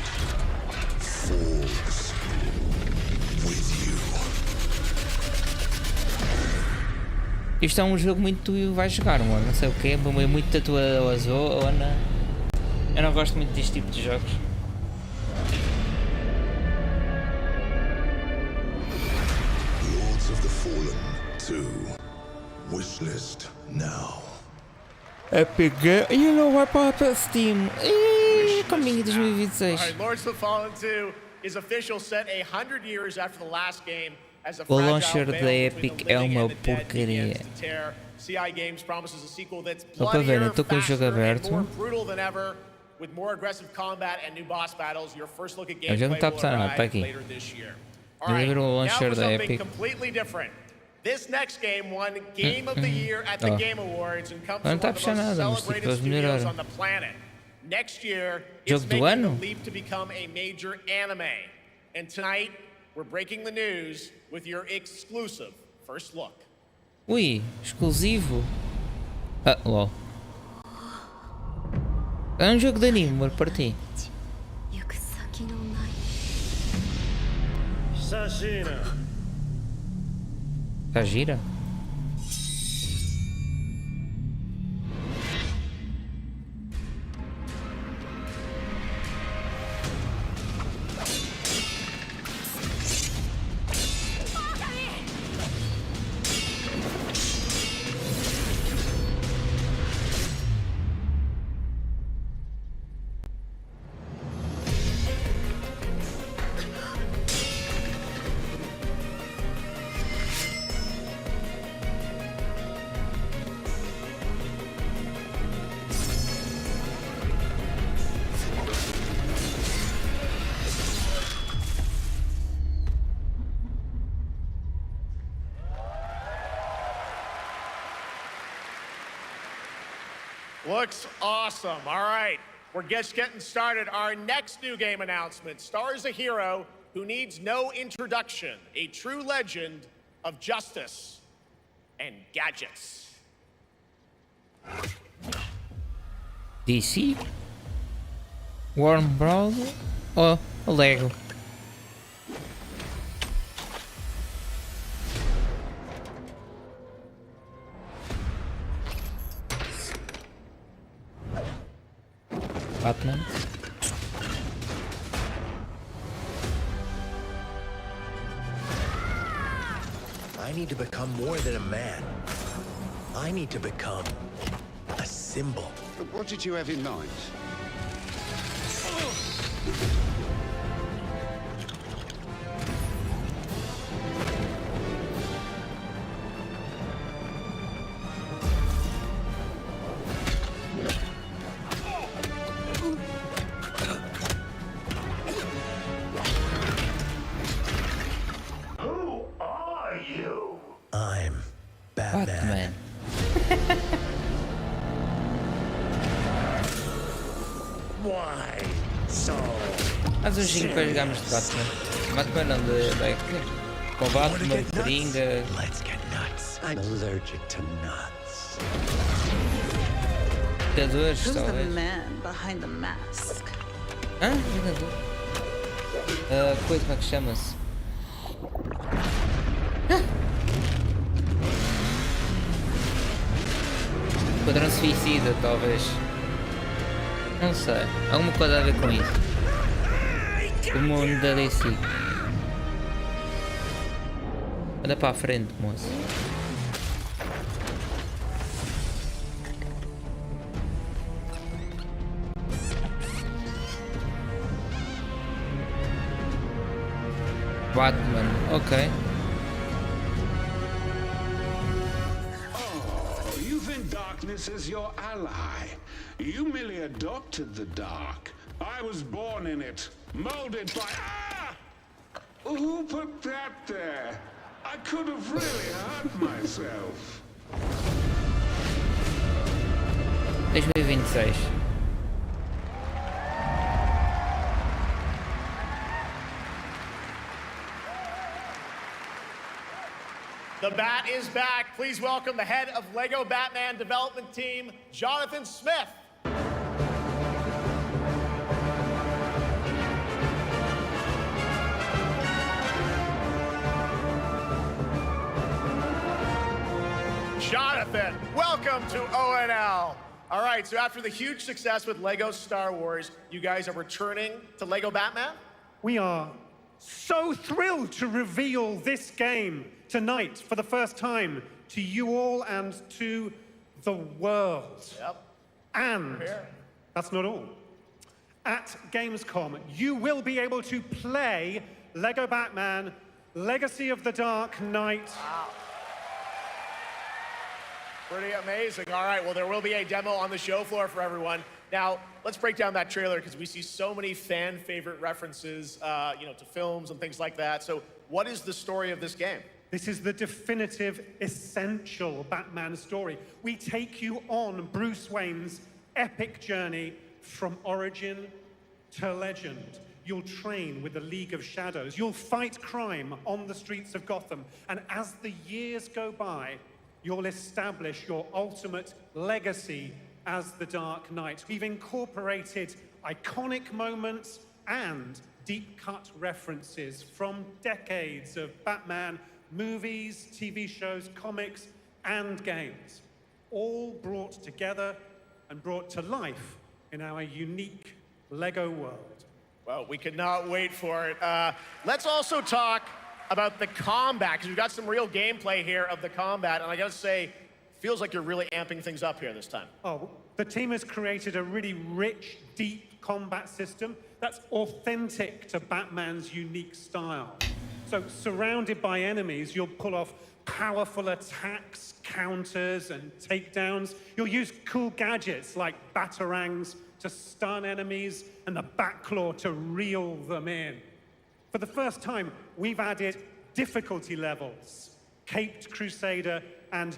falls with you. Isto é um jogo muito tu vais jogar, mano. Não sei o que é muito da tua zona. Eu não gosto muito deste tipo de jogos. Lords of the Fallen 2. Wishlist now. Epic Game. E não vai para Steam. Ih, comigo 2026. All right, Lords of the Fallen 2 is official, set 100 years after the last game. O launcher da Epic é uma porcaria. CI Games promises a sequel that's Só para verem, estou com o jogo faster and aberto. more brutal than ever, with more aggressive combat and new boss battles. Your first look at O jogo não gameplay está a will passar nada, está arrive aqui. later this year. All Vou right, ver o now launcher for da something Epic. completely different. This next game won Game of the Year at the Oh. Game Awards and comes Não from está a one of the puxar most nada, mas tipo, celebrated eles studios melhoraram. on the planet. Next year, Jogo it's do making ano? the leap to become a major anime. And tonight, we're breaking the news with your exclusive first look. Ui, exclusivo. Ah, lol. É um jogo de anime, vou partir. Tá gira? Looks awesome. All right, we're just getting started. Our next new game announcement stars a hero who needs no introduction, a true legend of justice and gadgets. DC? Warner Bros. Ou Lego? Batman? I need to become more than a man. I need to become a symbol. What did you have in mind? Who are you? I'm Batman. Batman. Why so? Mas um joguinho para jogarmos de Batman. Batman não, de com Batman, Coringa. Let's get nuts. I'm allergic to nuts. Jogadores, Who's the talvez. man behind the mask? Hã? Jogador? Coisa, como é que chama-se? Padrão suicida, talvez. Não sei. Alguma coisa a ver com isso. O mundo da DC. Anda para a frente, moço. Batman, ok. Oh, you think darkness is your ally. You merely adopted the dark. I was born in it, molded by... Ah! Who put that there? I could have really hurt myself. 2026. The Bat is back. Please welcome the head of Lego Batman development team, Jonathan Smith. welcome to ONL. All right, so after the huge success with Lego Star Wars, you guys are returning to Lego Batman? We are so thrilled to reveal this game tonight for the first time to you all and to the world. Yep. And that's not all. At Gamescom, you will be able to play Lego Batman Legacy of the Dark Knight. Wow. Pretty amazing. All right, well, there will be a demo on the show floor for everyone. Now, let's break down that trailer because we see so many fan favorite references, to films and things like that. So what is the story of this game? This is the definitive, essential Batman story. We take you on Bruce Wayne's epic journey from origin to legend. You'll train with the League of Shadows. You'll fight crime on the streets of Gotham. And as the years go by, you'll establish your ultimate legacy as the Dark Knight. We've incorporated iconic moments and deep-cut references from decades of Batman movies, TV shows, comics, and games, all brought together and brought to life in our unique Lego world. Well, we could not wait for it. Let's also talk about the combat, because we've got some real gameplay here of the combat, and I gotta say, feels like you're really amping things up here this time. Oh, the team has created a really rich, deep combat system that's authentic to Batman's unique style. So, surrounded by enemies, you'll pull off powerful attacks, counters, and takedowns. You'll use cool gadgets like batarangs to stun enemies and the Batclaw to reel them in. For the first time, we've added difficulty levels, Caped Crusader and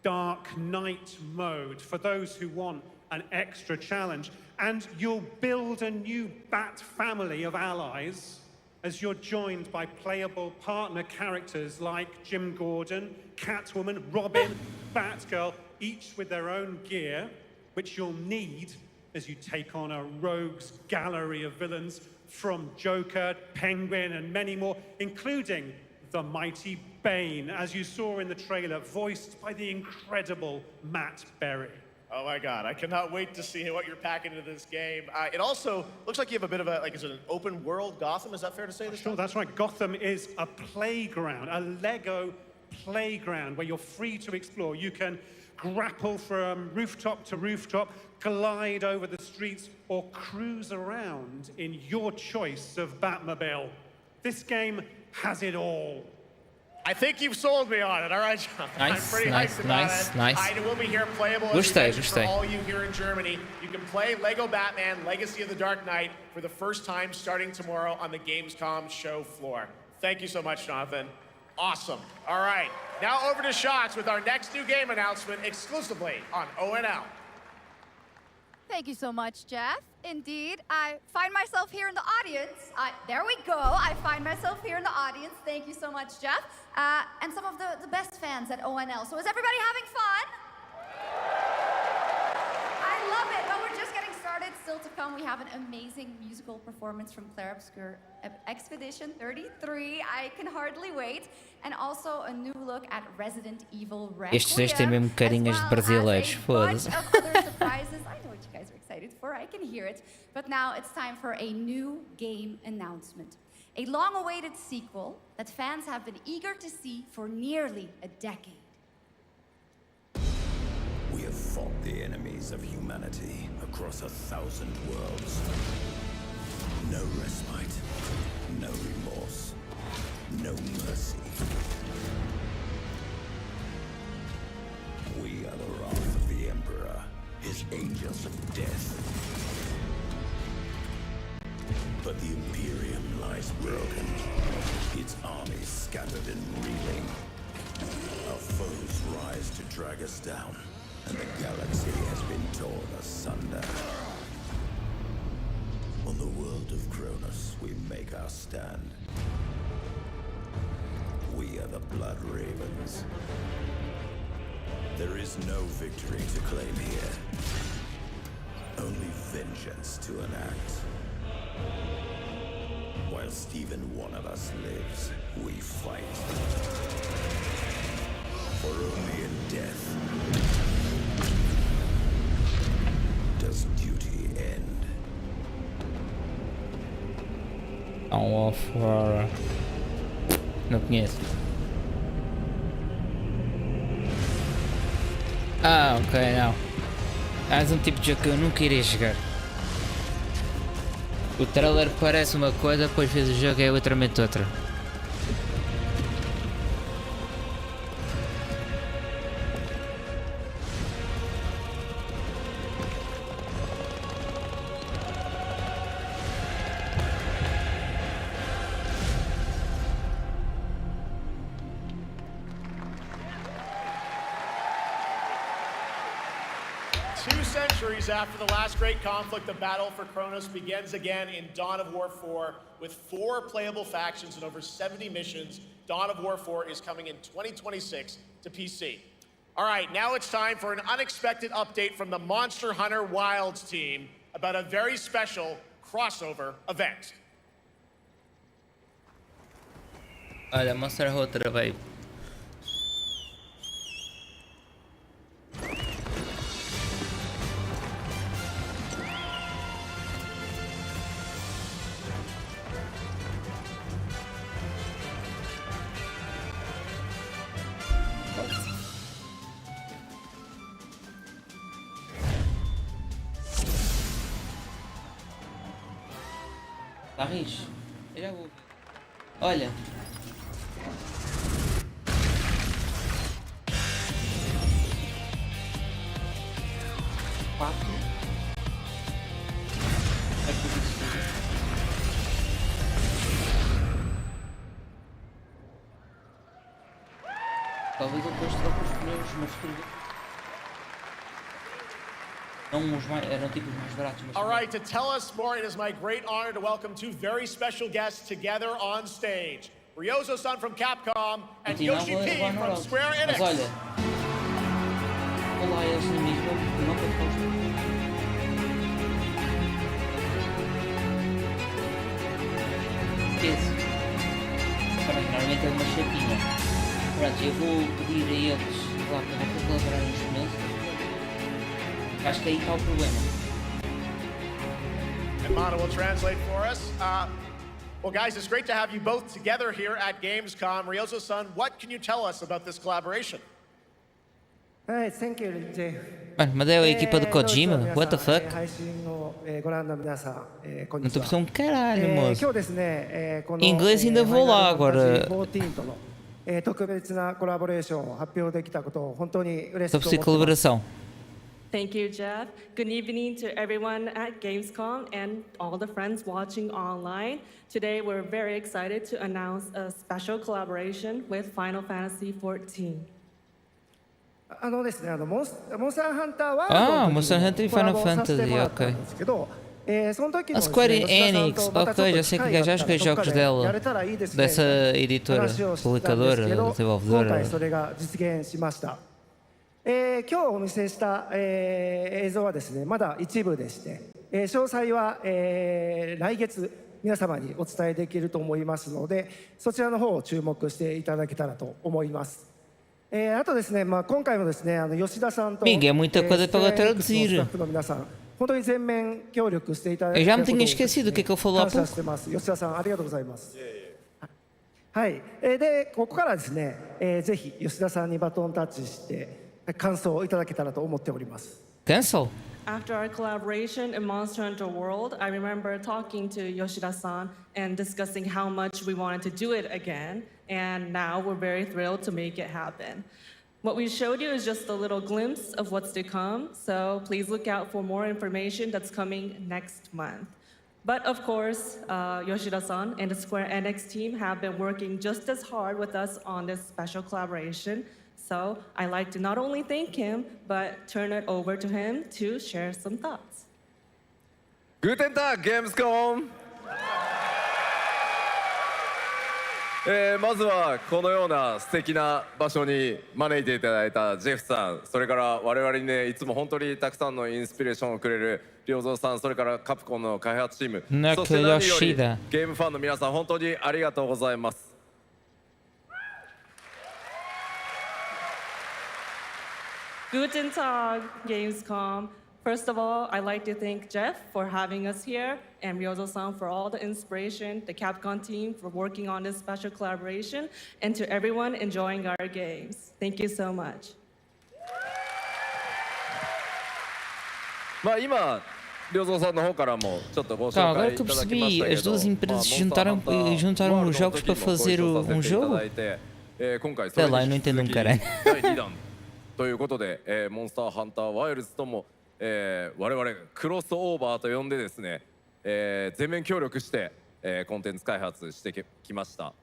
Dark Knight mode for those who want an extra challenge. And you'll build a new Bat family of allies as you're joined by playable partner characters like Jim Gordon, Catwoman, Robin, Batgirl, each with their own gear, which you'll need as you take on a rogues gallery of villains from Joker, Penguin, and many more, including the mighty Bane, as you saw in the trailer, voiced by the incredible Matt Berry. Oh my God, I cannot wait to see what you're packing into this game. It also looks like you have a bit of is it an open world Gotham? Is that fair to say this time? Sure, that's right. Gotham is a playground, a Lego playground where you're free to explore. You can grapple from rooftop to rooftop, glide over the streets, or cruise around in your choice of Batmobile. This game has it all. I think you've sold me on it, all right, John. Nice, I'm pretty hyped about it. nice. It will be here playable for all you here in Germany. You can play Lego Batman Legacy of the Dark Knight for the first time starting tomorrow on the Gamescom show floor. Thank you so much, Jonathan. Awesome. All right, now over to Shots with our next new game announcement exclusively on ONL. Thank you so much, Jeff. Indeed, I find myself here in the audience. There we go. I find myself here in the audience. Thank you so much, Jeff. And some of the best fans at ONL. So is everybody having fun? I love it. Well, we're just getting started. Still to come, we have an amazing musical performance from Claire Obscure Expedition 33. I can hardly wait. And also a new look at Resident Evil Requiem. Estes têm mesmo carinhas de brasileiros, foda-se. Other surprises. I know what you guys are excited for. I can hear it. But now it's time for a new game announcement. A long-awaited sequel that fans have been eager to see for nearly a decade. We have fought the enemies of humanity across 1,000 worlds. No respite, no remorse, no mercy. We are the wrath of the Emperor, his angels of death. But the Imperium lies broken, its armies scattered and reeling. Our foes rise to drag us down, and the galaxy has been torn asunder. On the world of Cronus, we make our stand. We are the Blood Ravens. There is no victory to claim here. Only vengeance to enact. Whilst even one of us lives, we fight. For only in death Dawn of War. Não conheço. Ah, ok, não. Mais um tipo de jogo que eu nunca irei jogar. O trailer parece uma coisa, depois vês o jogo é outramente outra. After the last great conflict, the battle for Kronos begins again in Dawn of War 4 with 4 playable factions and over 70 missions. Dawn of War 4 is coming in 2026 to PC. All right, now it's time for an unexpected update from the Monster Hunter Wilds team about a very special crossover event. Olha, mostra a outra, vai. Barris, eu já vou. Olha. Quatro. É por isso. Talvez eu depois troque os pneus, mas tudo. Eram tipos mais baratos. All right, to tell us more, it is my great honor to welcome 2 very special guests together on stage. Ryozo-san from Capcom and Yoshi P from Square Enix. Mas olha, olá, eles mesmo não proposto. Esse. Normalmente é uma chapinha. Pronto, eu vou pedir a eles lá para colaborar nos meus. Acho que aí está o problema. And Mana will translate for us. Well, guys, it's great to have you both together here at Gamescom. Ryozo-san, what can you tell us about this collaboration? Thank you, Jay. Mano, mas é a equipa do Kojima? What the fuck? こんにちは。Não estou a perceber um caralho, moço. 今日ですね、この Em inglês ainda vou lá agora. 14との特別なコラボレーションを発表できたことを本当に嬉しく思っています。Estou a perceber colaboração. Thank you, Jeff. Good evening to everyone at Gamescom and all the friends watching online. Today, we're very excited to announce a special collaboration with Final Fantasy XIV. ですね、モンスターハンターはMonster Hunter e Final Fantasy, ok. その時 A Square Enix, ok, já sei que já joguei jogos dela, dessa editora, publicadora, 今 desenvolvedora. 回それが実現しました。今日お見せした、映像はですね、まだ一部でして、詳細は、来月皆様にお伝えできると思いますので、そちらの方を注目していただけたらと思います。あとですね、今回もですね、吉田さんと、Miguel, muita coisa para traduzir. スタッフの皆さん、本当に全面協力していただいて、Eu já me tinha esquecido o que é que eu falou há 感謝 pouco. してます。吉田さん、ありがとうございます。はい、で、ここからですね、ぜひ吉田さんにバトンタッチして。感想をいただけたらと思っております。Cancel. After our collaboration in Monster Hunter World, I remember talking to Yoshida-san and discussing how much we wanted to do it again, and now we're very thrilled to make it happen. What we showed you is just a little glimpse of what's to come, so please look out for more information that's coming next month. But of course, Yoshida-san and the Square Enix team have been working just as hard with us on this special collaboration. So I'd like to not only thank him, but turn it over to him to share some thoughts. Guten Tag, Gamescom! まずはこのような素敵な場所に招いていただいたジェフさん、それから我々にね、いつも本当にたくさんのインスピレーションをくれる良三さん、それからカプコンの開発チーム、そして何よりゲームファンの皆さん、本当にありがとうございます。Guten Tag, Gamescom. First of all, I'd like to thank Jeff for having us here and Ryozo-san for all the inspiration, the Capcom team for working on this special collaboration, and to everyone enjoying our games. Thank you so much. まあ今良三さんの方からもちょっとご紹 Calma, 介 agora い que eu ただきまし percebi, たけ as ど、 duas empresas まあ juntaram, モンスターハンター juntaram ワール os ドの jogos 時 para もご一 fazer 緒させ um ていた jogo? だいて、今回そ Sei れ lá, eu に não 引き entendo 続 um き caralho. 第2弾ということで、モンスターハンターワイルズとも、我々クロスオーバーと呼んでですね、全面協力して、コンテンツ開発してきました。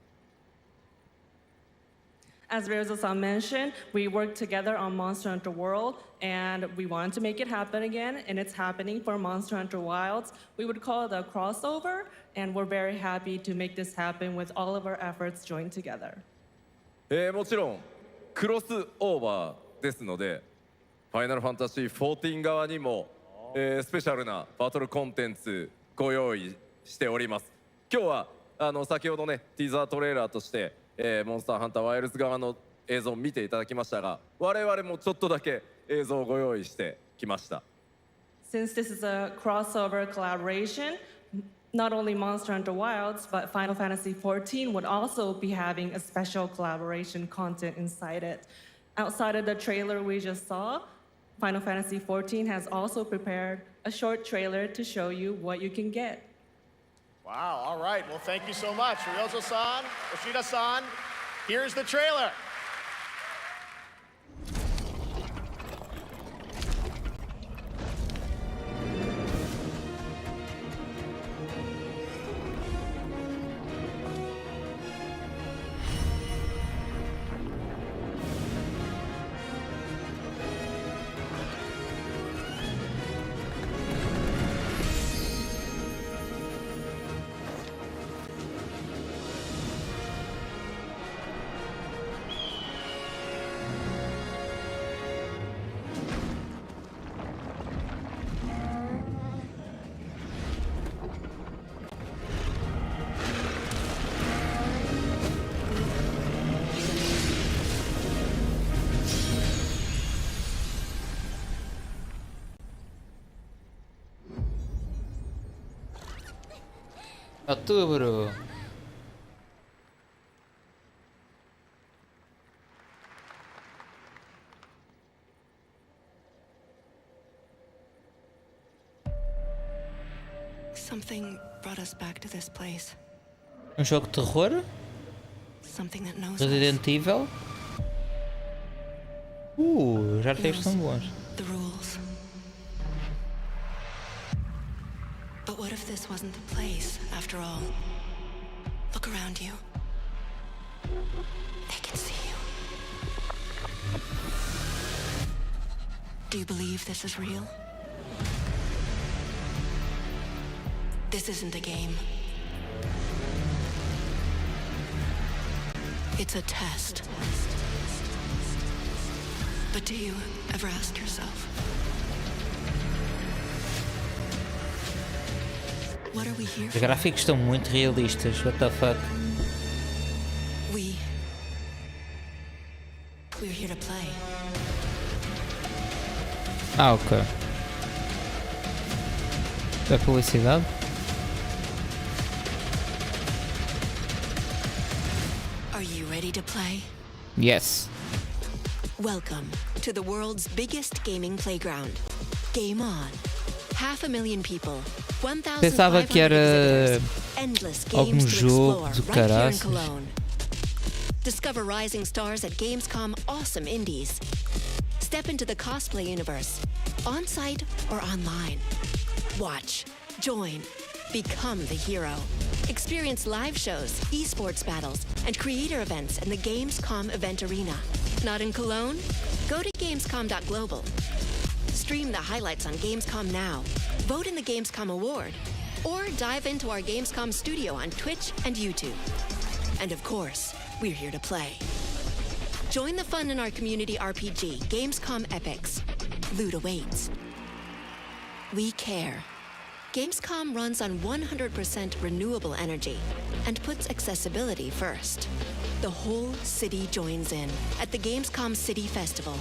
As Ryozo-san mentioned, we worked together on Monster Hunter World, and we wanted to make it happen again, and it's happening for Monster Hunter Wilds. We would call it a crossover, and we're very happy to make this happen with all of our efforts joined together. もちろんクロスオーバーですので、ファイナルファンタジー14側にも、スペシャルなバトルコンテンツご用意しております。今日は先ほどねティザートレーラーとして、モンスターハンターワイルズ側の映像を見ていただきましたが、我々もちょっとだけ映像をご用意してきました。 Since this is a crossover collaboration, not only Monster Hunter Wilds, but Final Fantasy XIV would also be having a special collaboration content inside it. Outside of the trailer we just saw, Final Fantasy XIV has also prepared a short trailer to show you what you can get. Wow, all right. Well, thank you so much. Ryozo-san, Yoshida-san, here's the trailer. Outubro. Something brought us back to this place. Jogo de terror? Something that knows Resident Evil? Já teve tão bons. the rules. But what if this wasn't the place, after all? Look around you. They can see you. Do you believe this is real? This isn't a game. It's a test. But do you ever ask yourself, what are we here Os for? gráficos estão muito realistas, what the fuck? We're here to play. Ok. É publicidade? Are you ready to play? Yes. Welcome to the world's biggest gaming playground. Game On. 500,000 people. Pensava que era Endless algum games to jogo explore do right here in caraças. Cologne. Discover rising stars at Gamescom awesome indies. Step into the cosplay universe, on-site or online. Watch, join, become the hero. Experience live shows, esports battles, and creator events in the Gamescom event arena. Not in Cologne? Go to gamescom.global. Stream the highlights on Gamescom Now, vote in the Gamescom Award, or dive into our Gamescom studio on Twitch and YouTube. And of course, we're here to play. Join the fun in our community RPG, Gamescom Epics. Loot awaits. We care. Gamescom runs on 100% renewable energy and puts accessibility first. The whole city joins in at the Gamescom City Festival.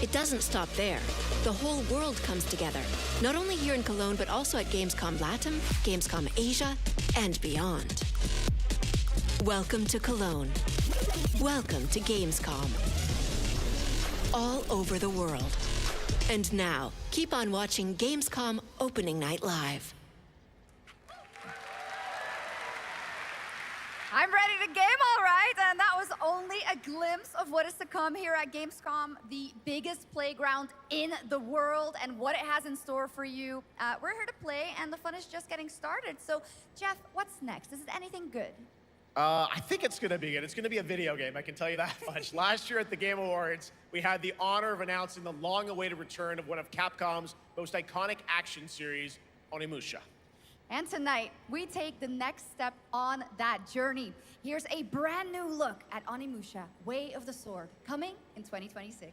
It doesn't stop there. The whole world comes together, not only here in Cologne, but also at Gamescom Latam, Gamescom Asia, and beyond. Welcome to Cologne. Welcome to Gamescom. All over the world. And now, keep on watching Gamescom Opening Night Live. I'm ready to game, all right, and that was only a glimpse of what is to come here at Gamescom, the biggest playground in the world, and what it has in store for you. We're here to play, and the fun is just getting started. So, Jeff, what's next? Is it anything good? I think it's going to be good. It's going to be a video game, I can tell you that much. Last year at the Game Awards, we had the honor of announcing the long-awaited return of one of Capcom's most iconic action series, Onimusha. And tonight, we take the next step on that journey. Here's a brand new look at Onimusha, Way of the Sword, coming in 2026.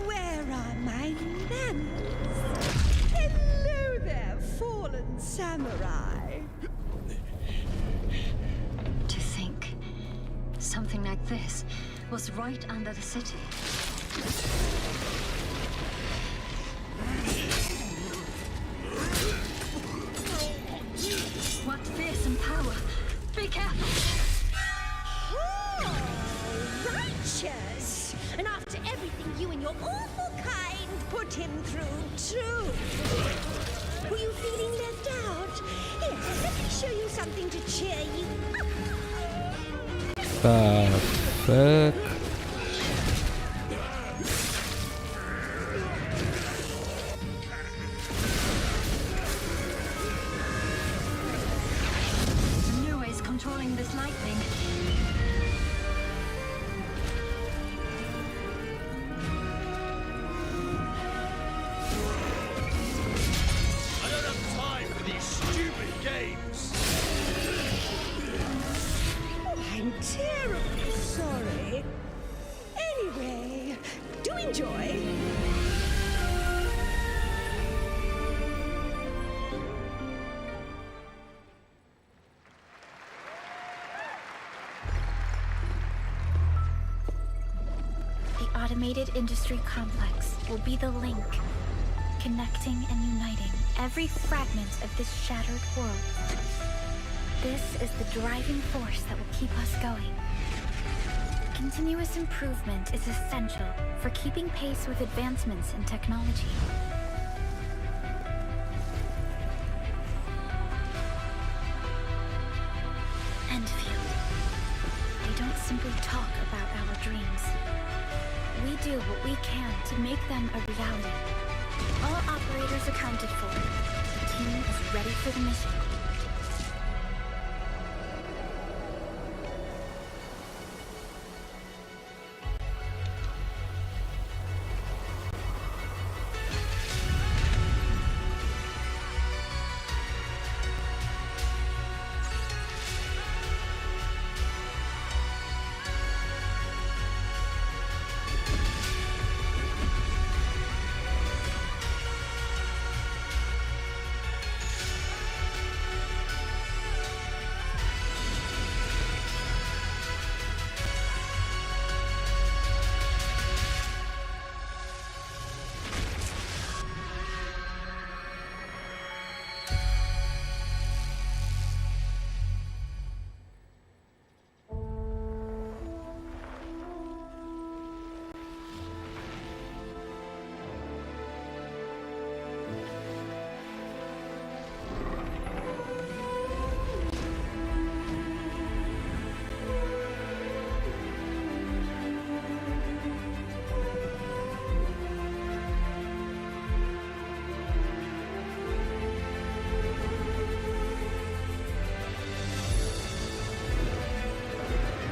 Where are my lamps? Hello there, fallen samurai. To think something like this was right under the city. What fearsome power! Be careful! Oh, righteous! And after everything you and your awful kind put him through, too. Were you feeling left out? Here, let me show you something to cheer you up. Fuck. Nua is controlling this lightning. I don't have time for these stupid games. I'm terribly sorry. Anyway, do enjoy. The automated industry complex will be the link, connecting and uniting every fragment of this shattered world. This is the driving force that will keep us going. Continuous improvement is essential for keeping pace with advancements in technology. Enfield. They don't simply talk about our dreams. We do what we can to make them a reality. All operators accounted for. The team is ready for the mission.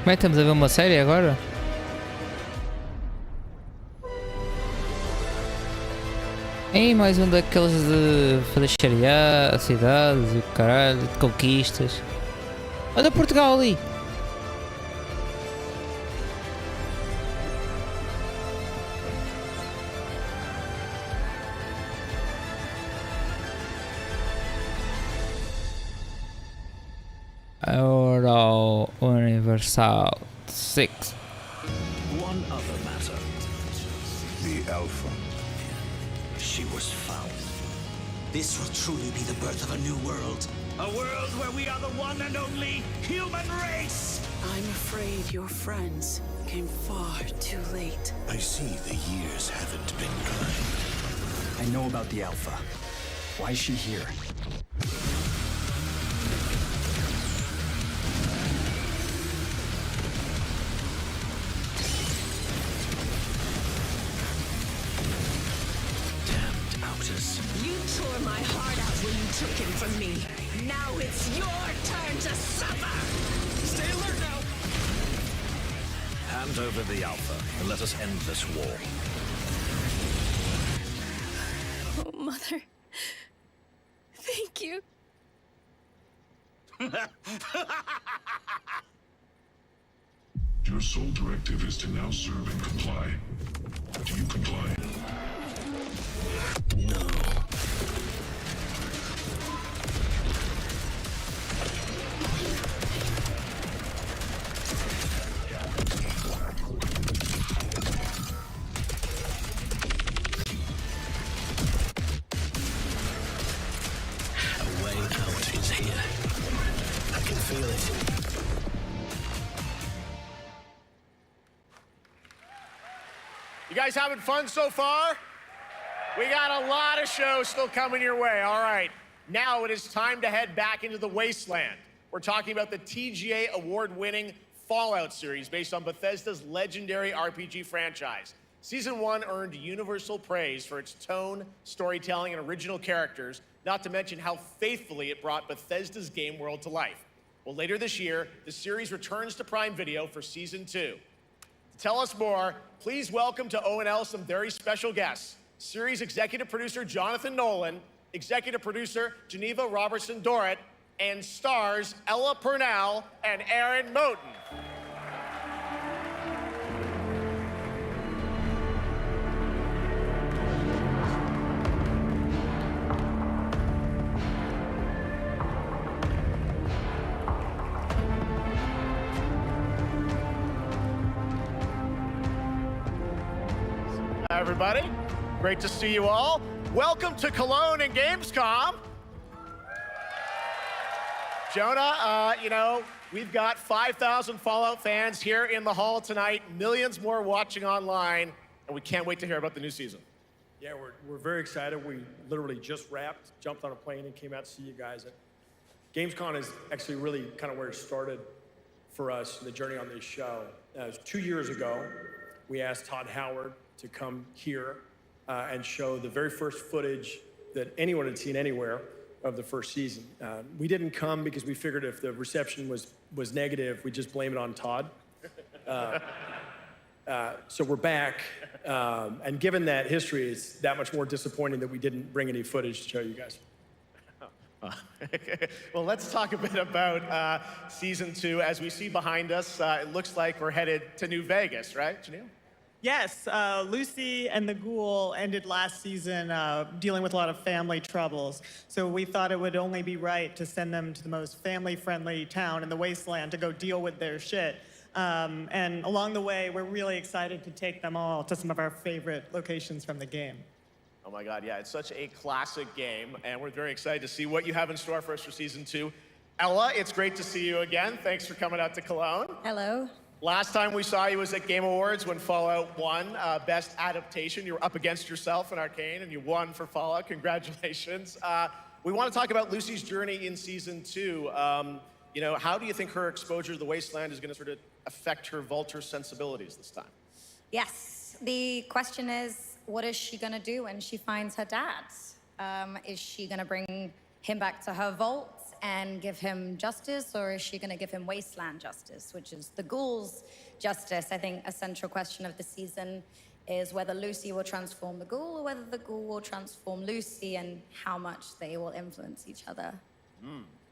Mas estamos a ver uma série agora? Ei, mais um daqueles de fazer xeriar cidades e o caralho, de conquistas. Olha Portugal ali! Euro Universal 6. One other matter. The Alpha. She was found. This will truly be the birth of a new world. A world where we are the one and only human race! I'm afraid your friends came far too late. I see the years haven't been kind. I know about the Alpha. Why is she here? You tore my heart out when you took him from me. Now it's your turn to suffer! Stay alert now! Hand over the Alpha and let us end this war. Oh, Mother. Thank you. Your sole directive is to now serve and comply. Do you comply? No. A way out is here. I can feel it. You guys having fun so far? We got a lot of shows still coming your way. All right, now it is time to head back into the wasteland. We're talking about the TGA award-winning Fallout series based on Bethesda's legendary RPG franchise. Season 1 earned universal praise for its tone, storytelling, and original characters, not to mention how faithfully it brought Bethesda's game world to life. Well, later this year, the series returns to Prime Video for Season 2. To tell us more, please welcome to ONL some very special guests. Series executive producer Jonathan Nolan, executive producer Geneva Robertson-Dorrit, and stars Ella Purnell and Aaron Moten. Hi, everybody. Great to see you all. Welcome to Cologne and Gamescom. Jonah, we've got 5,000 Fallout fans here in the hall tonight, millions more watching online, and we can't wait to hear about the new season. Yeah, we're very excited. We literally just wrapped, jumped on a plane, and came out to see you guys. Gamescom is actually really kind of where it started for us, the journey on this show. It was 2 years ago. We asked Todd Howard to come here and show the very first footage that anyone had seen anywhere of the first season. We didn't come because we figured if the reception was negative, we'd just blame it on Todd. So we're back, and given that history, it's that much more disappointing that we didn't bring any footage to show you guys. Well, let's talk a bit about Season 2. As we see behind us, it looks like we're headed to New Vegas, right, Janelle? Yes, Lucy and the Ghoul ended last season dealing with a lot of family troubles. So we thought it would only be right to send them to the most family-friendly town in the wasteland to go deal with their shit. And along the way, we're really excited to take them all to some of our favorite locations from the game. Oh my God, yeah, it's such a classic game, and we're very excited to see what you have in store for us for Season 2. Ella, it's great to see you again. Thanks for coming out to Cologne. Hello. Last time we saw you was at Game Awards when Fallout won Best Adaptation. You were up against yourself in Arcane, and you won for Fallout. Congratulations. We want to talk about Lucy's journey in Season 2. How do you think her exposure to the Wasteland is going to sort of affect her vulture sensibilities this time? Yes, the question is, what is she gonna do when she finds her dad? Is she gonna bring him back to her vault and give him justice, or is she gonna give him wasteland justice, which is the Ghoul's justice? I think a central question of the season is whether Lucy will transform the Ghoul or whether the Ghoul will transform Lucy, and how much they will influence each other.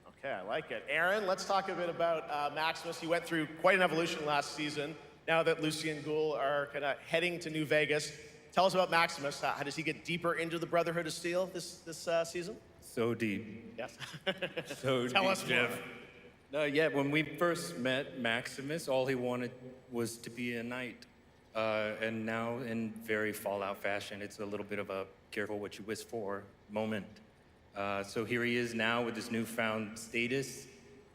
Okay, I like it. Aaron, let's talk a bit about Maximus. He went through quite an evolution last season. Now that Lucy and Ghoul are kind of heading to New Vegas, tell us about Maximus. How does he get deeper into the Brotherhood of Steel this season? So deep. Yes. So Tell deep, us more. Jeff. Yeah, when we first met Maximus, all he wanted was to be a knight. And now, in very Fallout fashion, it's a little bit of a careful what you wish for moment. So here he is now with his newfound status,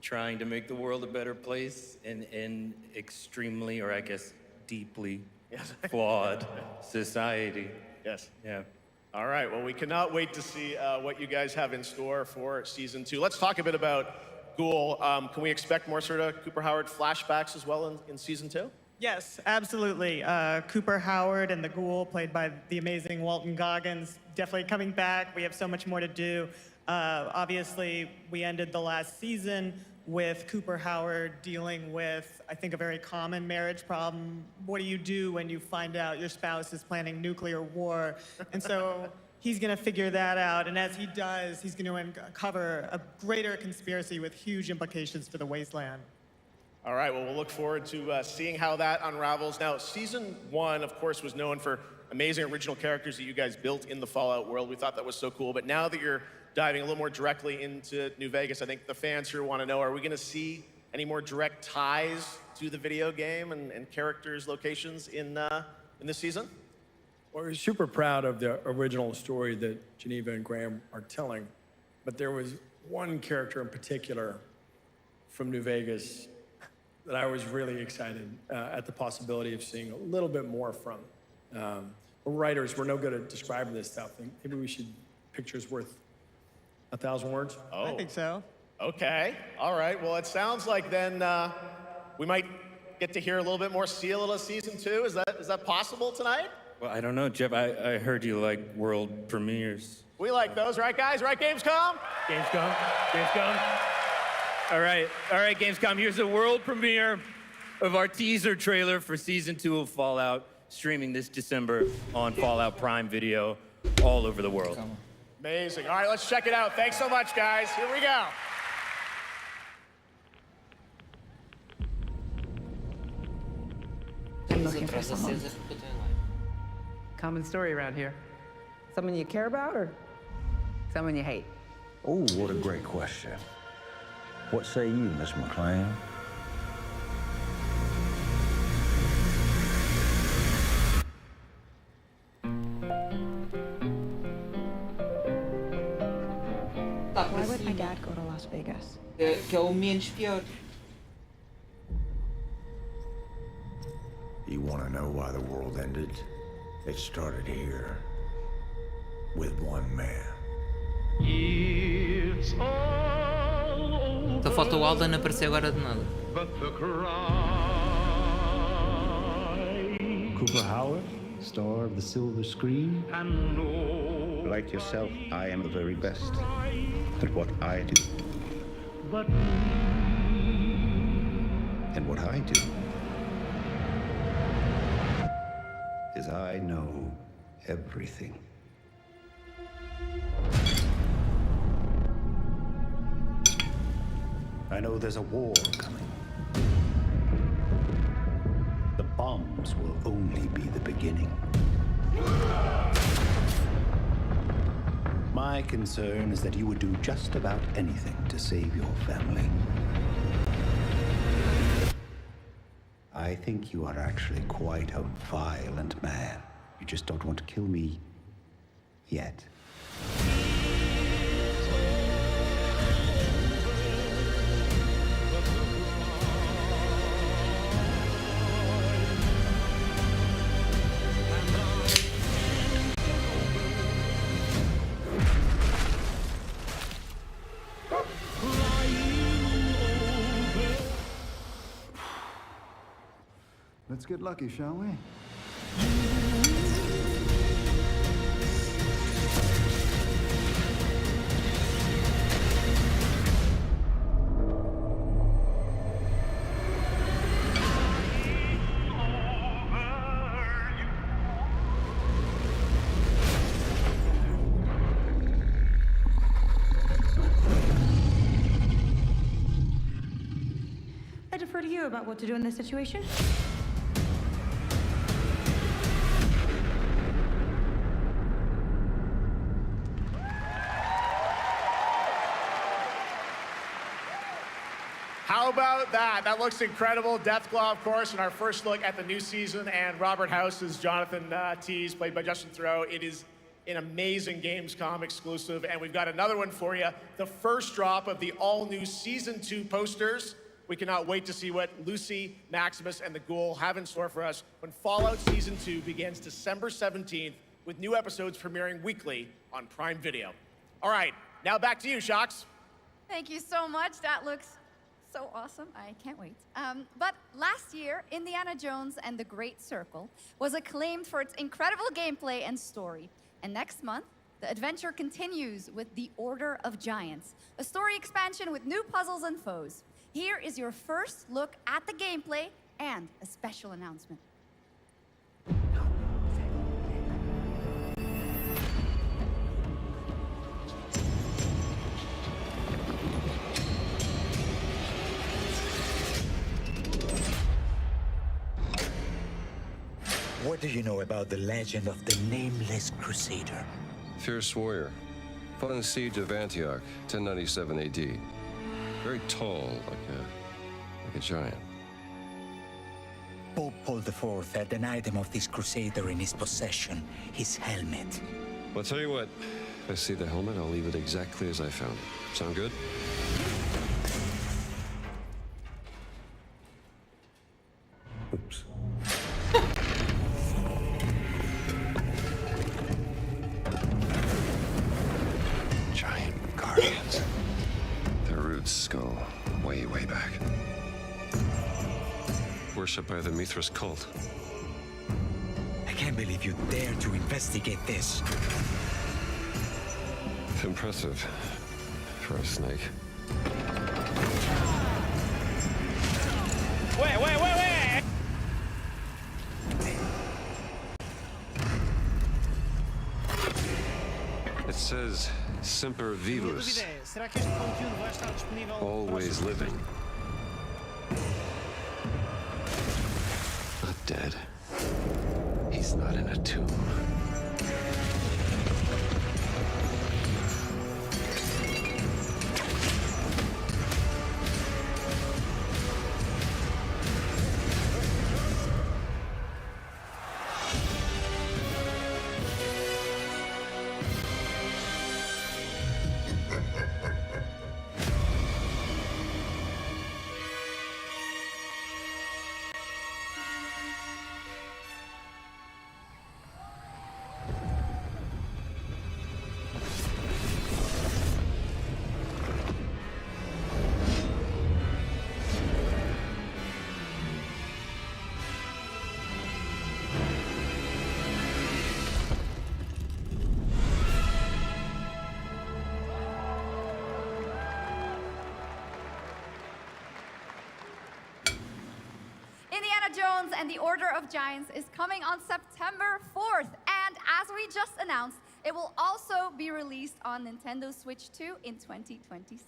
trying to make the world a better place in extremely, or I guess deeply, flawed society. Yes. Yeah. All right, well, we cannot wait to see what you guys have in store for Season 2. Let's talk a bit about Ghoul. Can we expect more sort of Cooper Howard flashbacks as well in Season 2? Yes, absolutely. Cooper Howard and the Ghoul, played by the amazing Walton Goggins, definitely coming back. We have so much more to do. Obviously, we ended the last season with Cooper Howard dealing with, I think, a very common marriage problem. What do you do when you find out your spouse is planning nuclear war? And so he's going to figure that out. And as he does, he's going to uncover a greater conspiracy with huge implications for the Wasteland. All right, well, we'll look forward to seeing how that unravels. Now, Season 1, of course, was known for amazing original characters that you guys built in the Fallout world. We thought that was so cool. But now that you're diving a little more directly into New Vegas, I think the fans here want to know, are we going to see any more direct ties to the video game and characters, locations in this season? Well, we're super proud of the original story that Geneva and Graham are telling. But there was one character in particular from New Vegas that I was really excited at the possibility of seeing a little bit more from. We're writers, we're no good at describing this stuff. Maybe we should, pictures worth 1,000 words? Oh. I think so. Okay, all right. Well, it sounds like then we might get to hear a little bit more Seal of Season 2. Is that possible tonight? Well, I don't know, Jeff. I heard you like world premieres. We like those, right, guys? Right, Gamescom? Gamescom. All right, Gamescom. Here's a world premiere of our teaser trailer for Season 2 of Fallout, streaming this December on Fallout Prime Video all over the world. Amazing. All right, let's check it out. Thanks so much, guys. Here we go. I'm looking for someone. Common story around here. Someone you care about or someone you hate? Oh, what a great question. What say you, Miss McClane? Why would my dad go to Las Vegas? Que é o menos pior. You want to know why the world ended? It started here with one man. Só falta o Alden aparecer agora de nada. Cooper Howard, star of the silver screen. Like yourself, I am the very best at what I do. And what I do is I know everything. I know there's a war coming. The bombs will only be the beginning. My concern is that you would do just about anything to save your family. I think you are actually quite a violent man. You just don't want to kill me yet. Let's get lucky, shall we? I defer to you about what to do in this situation. How about that? That looks incredible. Deathclaw, of course, in our first look at the new season, and Robert House is Jonathan Tease, played by Justin Theroux. It is an amazing Gamescom exclusive, and we've got another one for you. The first drop of the all-new Season 2 posters. We cannot wait to see what Lucy, Maximus, and the Ghoul have in store for us when Fallout Season 2 begins December 17th, with new episodes premiering weekly on Prime Video. All right, now back to you, Shox. Thank you so much. That looks so awesome. I can't wait. But last year, Indiana Jones and the Great Circle was acclaimed for its incredible gameplay and story. And next month, the adventure continues with The Order of Giants, a story expansion with new puzzles and foes. Here is your first look at the gameplay and a special announcement. What do you know about the legend of the Nameless Crusader? Fierce warrior. Fought in the siege of Antioch, 1097 AD. Very tall, like a giant. Pope Paul IV had an item of this crusader in his possession, his helmet. Well, I'll tell you what. If I see the helmet, I'll leave it exactly as I found it. Sound good? Oops. Giant guardians. Their roots go way, way back. Worshipped by the Mithras cult. I can't believe you dare to investigate this. Impressive for a snake. Wait! It says Semper Vivus. Always living. Not dead. He's not in a tomb. Jones and the Order of Giants is coming on September 4th. And as we just announced, it will also be released on Nintendo Switch 2 in 2026.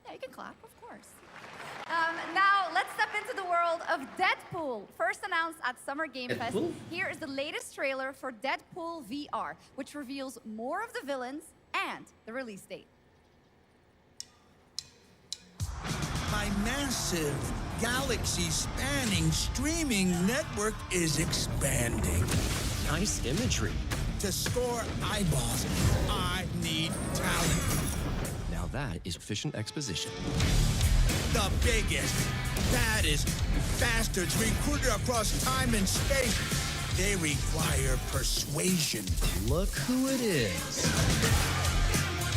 Yeah, you can clap, of course. Now, let's step into the world of Deadpool. First announced at Summer Game Fest, here is the latest trailer for Deadpool VR, which reveals more of the villains and the release date. My massive, galaxy-spanning streaming network is expanding. Nice imagery. To score eyeballs, I need talent. Now that is efficient exposition. The biggest, baddest bastards recruited across time and space. They require persuasion. Look who it is.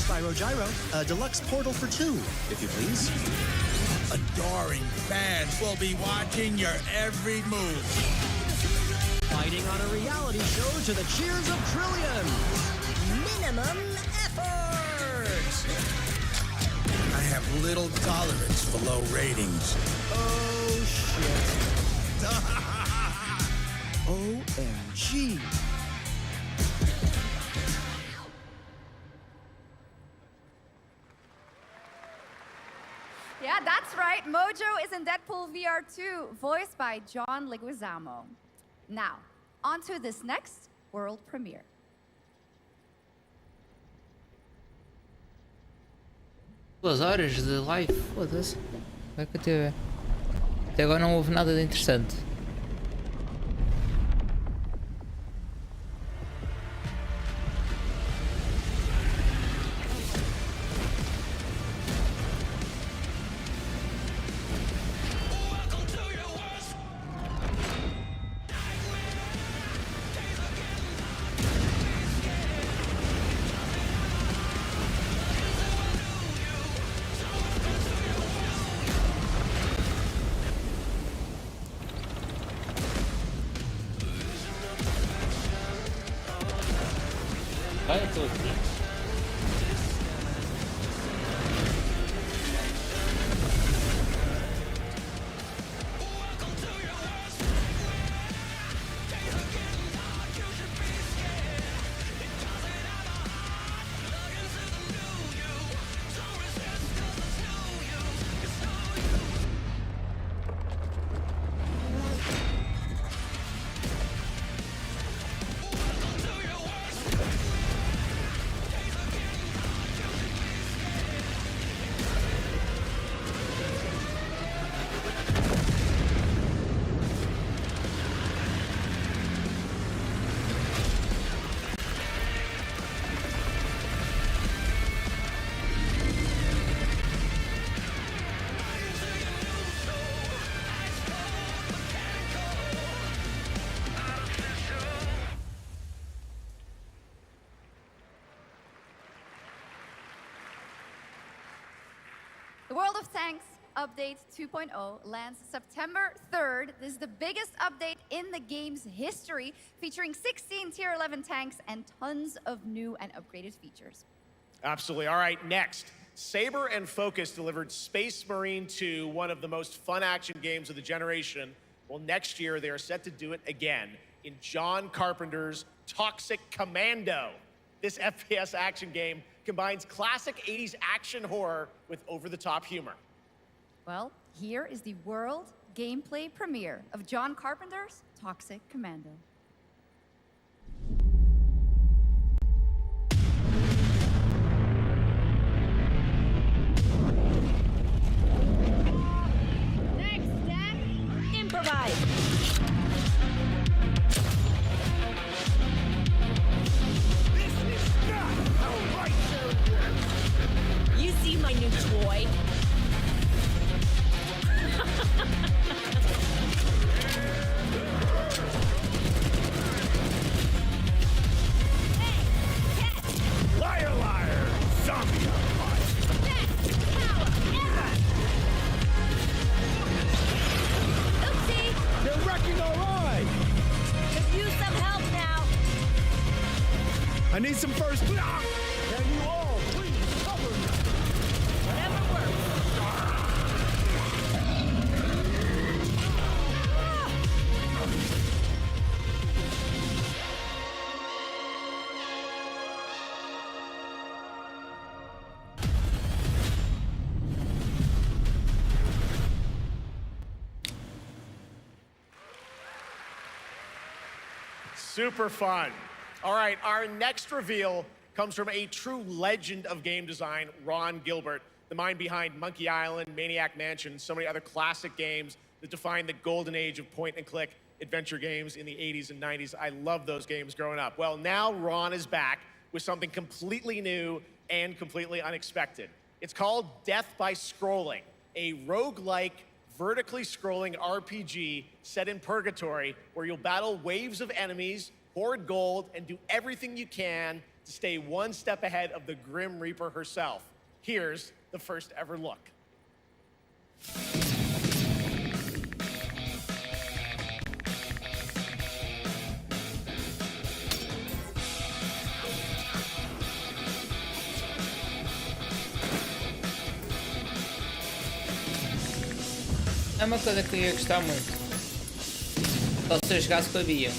Spyro Gyro, a deluxe portal for two, if you please. Adoring fans will be watching your every move. Fighting on a reality show to the cheers of trillions. Minimum effort. I have little tolerance for low ratings. Oh, shit. OMG. Yeah, that's right. Mojo is in Deadpool VR 2, voiced by John Leguizamo. Now, on to this next world premiere. Duas horas de live, foda-se. Vai que teve. Até agora não houve nada de interessante. Vai, eu tô aqui. The World of Tanks Update 2.0 lands September 3rd. This is the biggest update in the game's history, featuring 16 Tier 11 tanks and tons of new and upgraded features. Absolutely. All right, next. Saber and Focus delivered Space Marine 2, one of the most fun action games of the generation. Well, next year they are set to do it again in John Carpenter's Toxic Commando. This FPS action game combines classic 80s action horror with over-the-top humor. Well, here is the world gameplay premiere of John Carpenter's Toxic Commando. Next step, improvise. This is not how right there works. You see my new toy? Liar, liar, zombie on fire. Best power ever! Oopsie! They're wrecking our ride. Could use some help now. I need some first. Can you all please cover me? Whatever works. Super fun. All right, our next reveal comes from a true legend of game design, Ron Gilbert, the mind behind Monkey Island, Maniac Mansion, and so many other classic games that defined the golden age of point-and-click adventure games in the 80s and 90s. I loved those games growing up. Well, now Ron is back with something completely new and completely unexpected. It's called Death by Scrolling, a roguelike, vertically scrolling RPG set in purgatory where you'll battle waves of enemies, hoard gold, and do everything you can to stay one step ahead of the Grim Reaper herself. Here's the first ever look. É uma coisa que eu ia gostar muito. Só se eu jogasse com a Bia.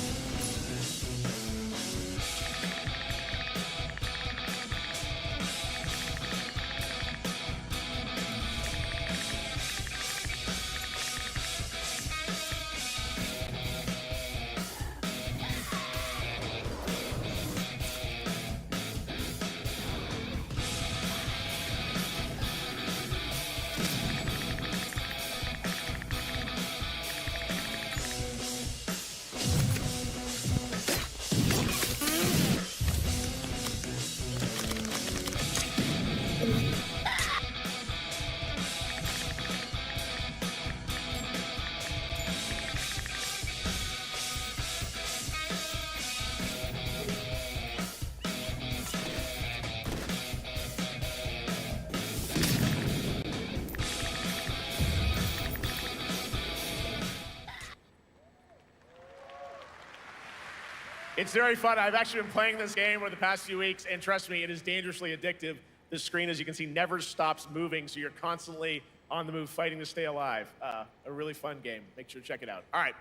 It's very fun. I've actually been playing this game over the past few weeks, and trust me, it is dangerously addictive. The screen, as you can see, never stops moving, so you're constantly on the move fighting to stay alive. A really fun game. Make sure to check it out. All right,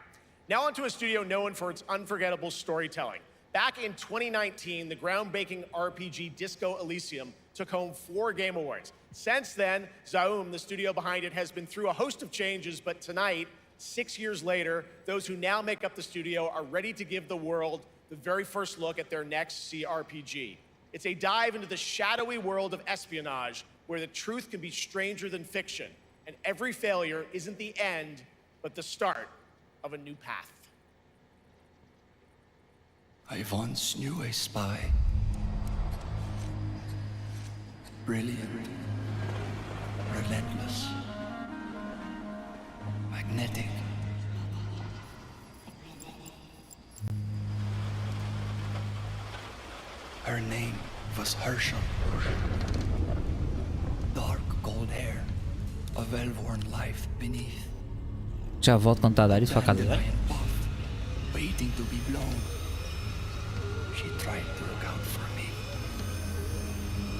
now onto a studio known for its unforgettable storytelling. Back in 2019, the groundbreaking RPG Disco Elysium took home 4 Game Awards. Since then, Zaum, the studio behind it, has been through a host of changes, but tonight, 6 years later, those who now make up the studio are ready to give the world the very first look at their next CRPG. It's a dive into the shadowy world of espionage, where the truth can be stranger than fiction, and every failure isn't the end, but the start of a new path. I once knew a spy. Brilliant, relentless, magnetic. Her name was Herschel. Dark gold hair, a well-worn life beneath. Já volto quando tá Dari facada. Waiting to be blown. She tried to look out for me.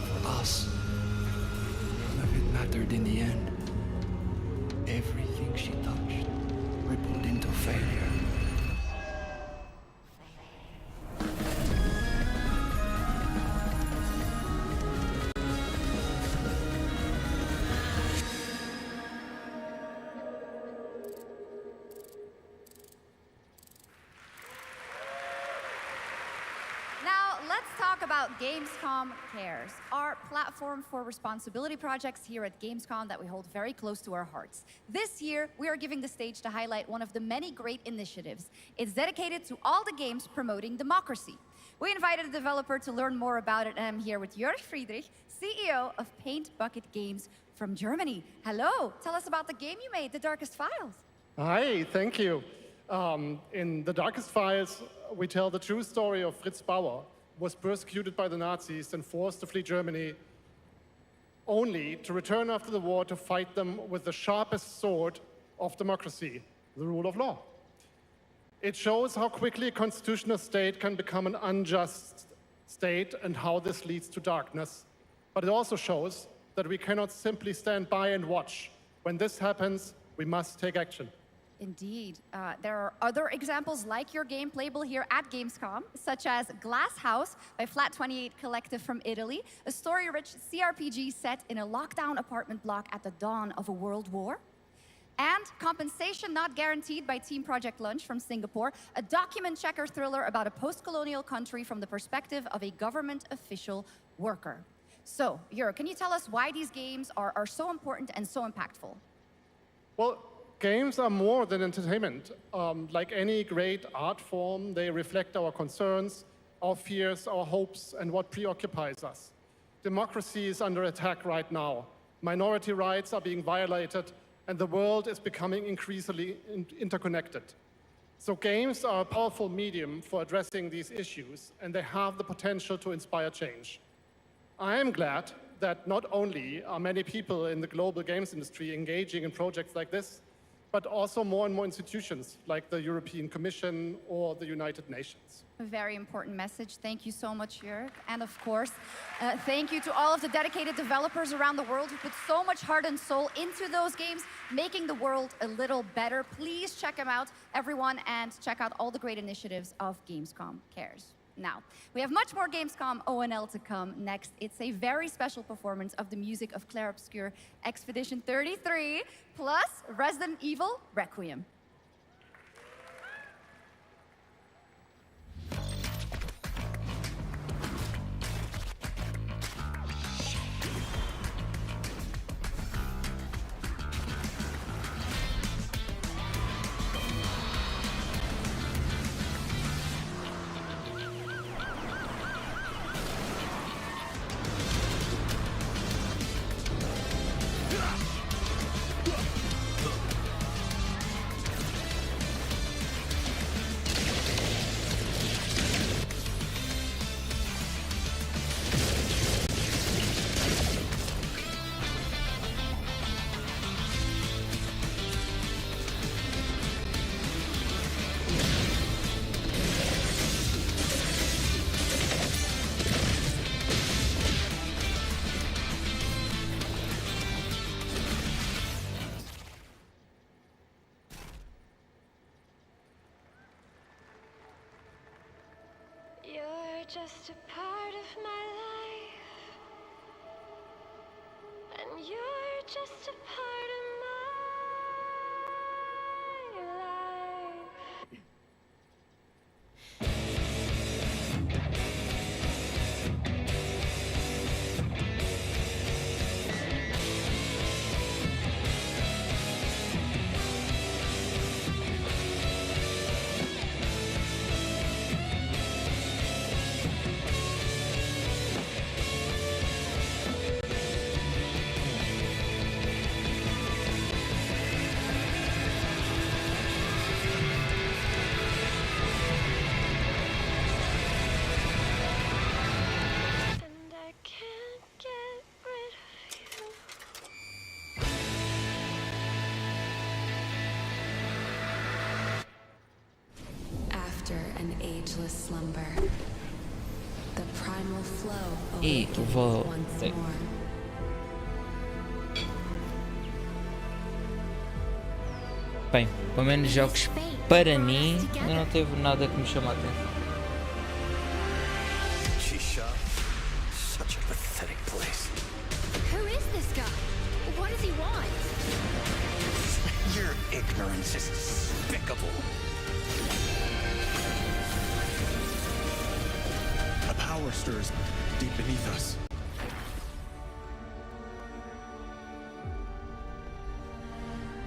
For us. But it mattered in the end. Everything she touched rippled into failure. Gamescom Cares, our platform for responsibility projects here at Gamescom that we hold very close to our hearts. This year, we are giving the stage to highlight one of the many great initiatives. It's dedicated to all the games promoting democracy. We invited a developer to learn more about it, and I'm here with Jörg Friedrich, CEO of Paint Bucket Games from Germany. Hello, tell us about the game you made, The Darkest Files. Hi, thank you. In The Darkest Files, we tell the true story of Fritz Bauer, was persecuted by the Nazis and forced to flee Germany, only to return after the war to fight them with the sharpest sword of democracy, the rule of law. It shows how quickly a constitutional state can become an unjust state and how this leads to darkness. But it also shows that we cannot simply stand by and watch. When this happens, we must take action. Indeed. There are other examples like your game playable here at Gamescom, such as Glass House by Flat 28 Collective from Italy, a story-rich CRPG set in a lockdown apartment block at the dawn of a world war. And Compensation Not Guaranteed by Team Project Lunch from Singapore, a document checker thriller about a post-colonial country from the perspective of a government official worker. So, Jörg, can you tell us why these games are so important and so impactful? Well, games are more than entertainment. Like any great art form, they reflect our concerns, our fears, our hopes, and what preoccupies us. Democracy is under attack right now. Minority rights are being violated, and the world is becoming increasingly interconnected. So games are a powerful medium for addressing these issues, and they have the potential to inspire change. I am glad that not only are many people in the global games industry engaging in projects like this, but also more and more institutions like the European Commission or the United Nations. A very important message. Thank you so much, Jörg. And of course, thank you to all of the dedicated developers around the world who put so much heart and soul into those games, making the world a little better. Please check them out, everyone, and check out all the great initiatives of Gamescom Cares. Now, we have much more Gamescom ONL to come next. It's a very special performance of the music of Clair Obscur Expedition 33, plus Resident Evil Requiem. just a part of my life, and you're just a part of my life. After an ageless slumber, the primal flow E awakens voltei. once more. Bem, pelo menos jogos para mim ainda não teve nada que me chamou a atenção. Such a pathetic place. Who is this guy? What does he want? Your ignorance is despicable. A power stirs deep beneath us.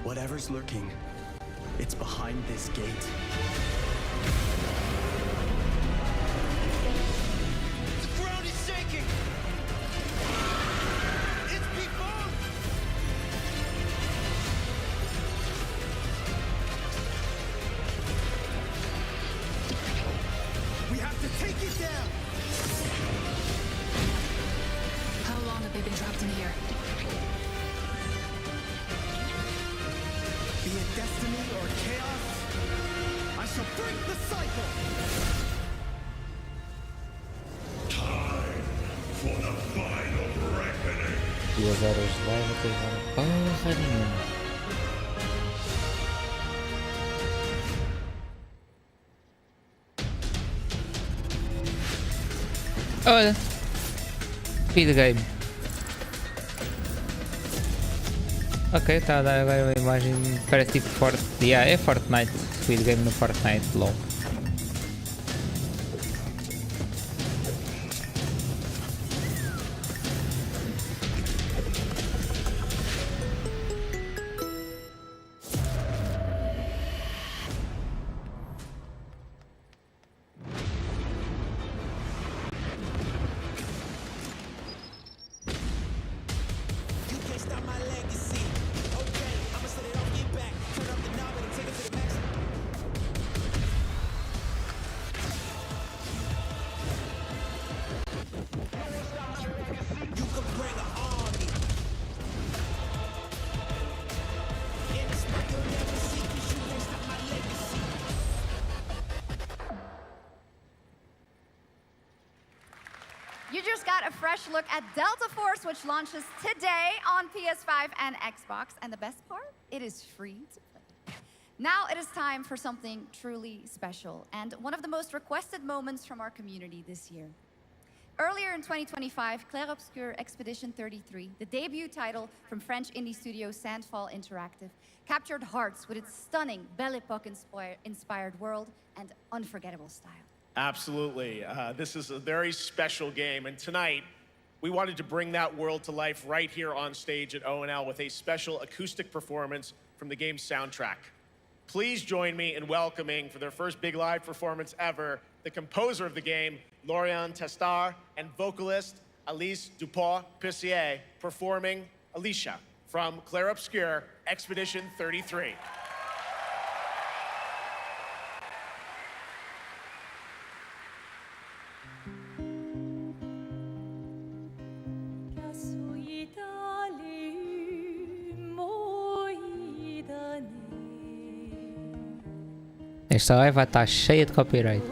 Whatever's lurking, it's behind this gate. The ground is shaking. It's people. We have to take it down. How long have they been trapped in here? Be it destiny or chaos, I shall break the cycle. Time for the final reckoning. 2 horas de live até agora. Porra nenhuma. Olha. Speed game. Ok, está a dar agora uma imagem. Parece tipo Fortnite. Yeah, é Fortnite. Speed game no Fortnite. LOL. You just got a fresh look at Delta Force, which launches today on PS5 and Xbox. And the best part, it is free to play. Now it is time for something truly special and one of the most requested moments from our community this year. Earlier in 2025, Clair Obscur Expedition 33, the debut title from French indie studio Sandfall Interactive, captured hearts with its stunning Belle Epoque-inspired world and unforgettable style. Absolutely. This is a very special game, and tonight we wanted to bring that world to life right here on stage at ONL with a special acoustic performance from the game's soundtrack. Please join me in welcoming, for their first big live performance ever, the composer of the game, Laurent Tentar, and vocalist Alice Dupont-Pussier, performing Alicia from Clair Obscur Expedition 33. Esta live vai estar cheia de copyright.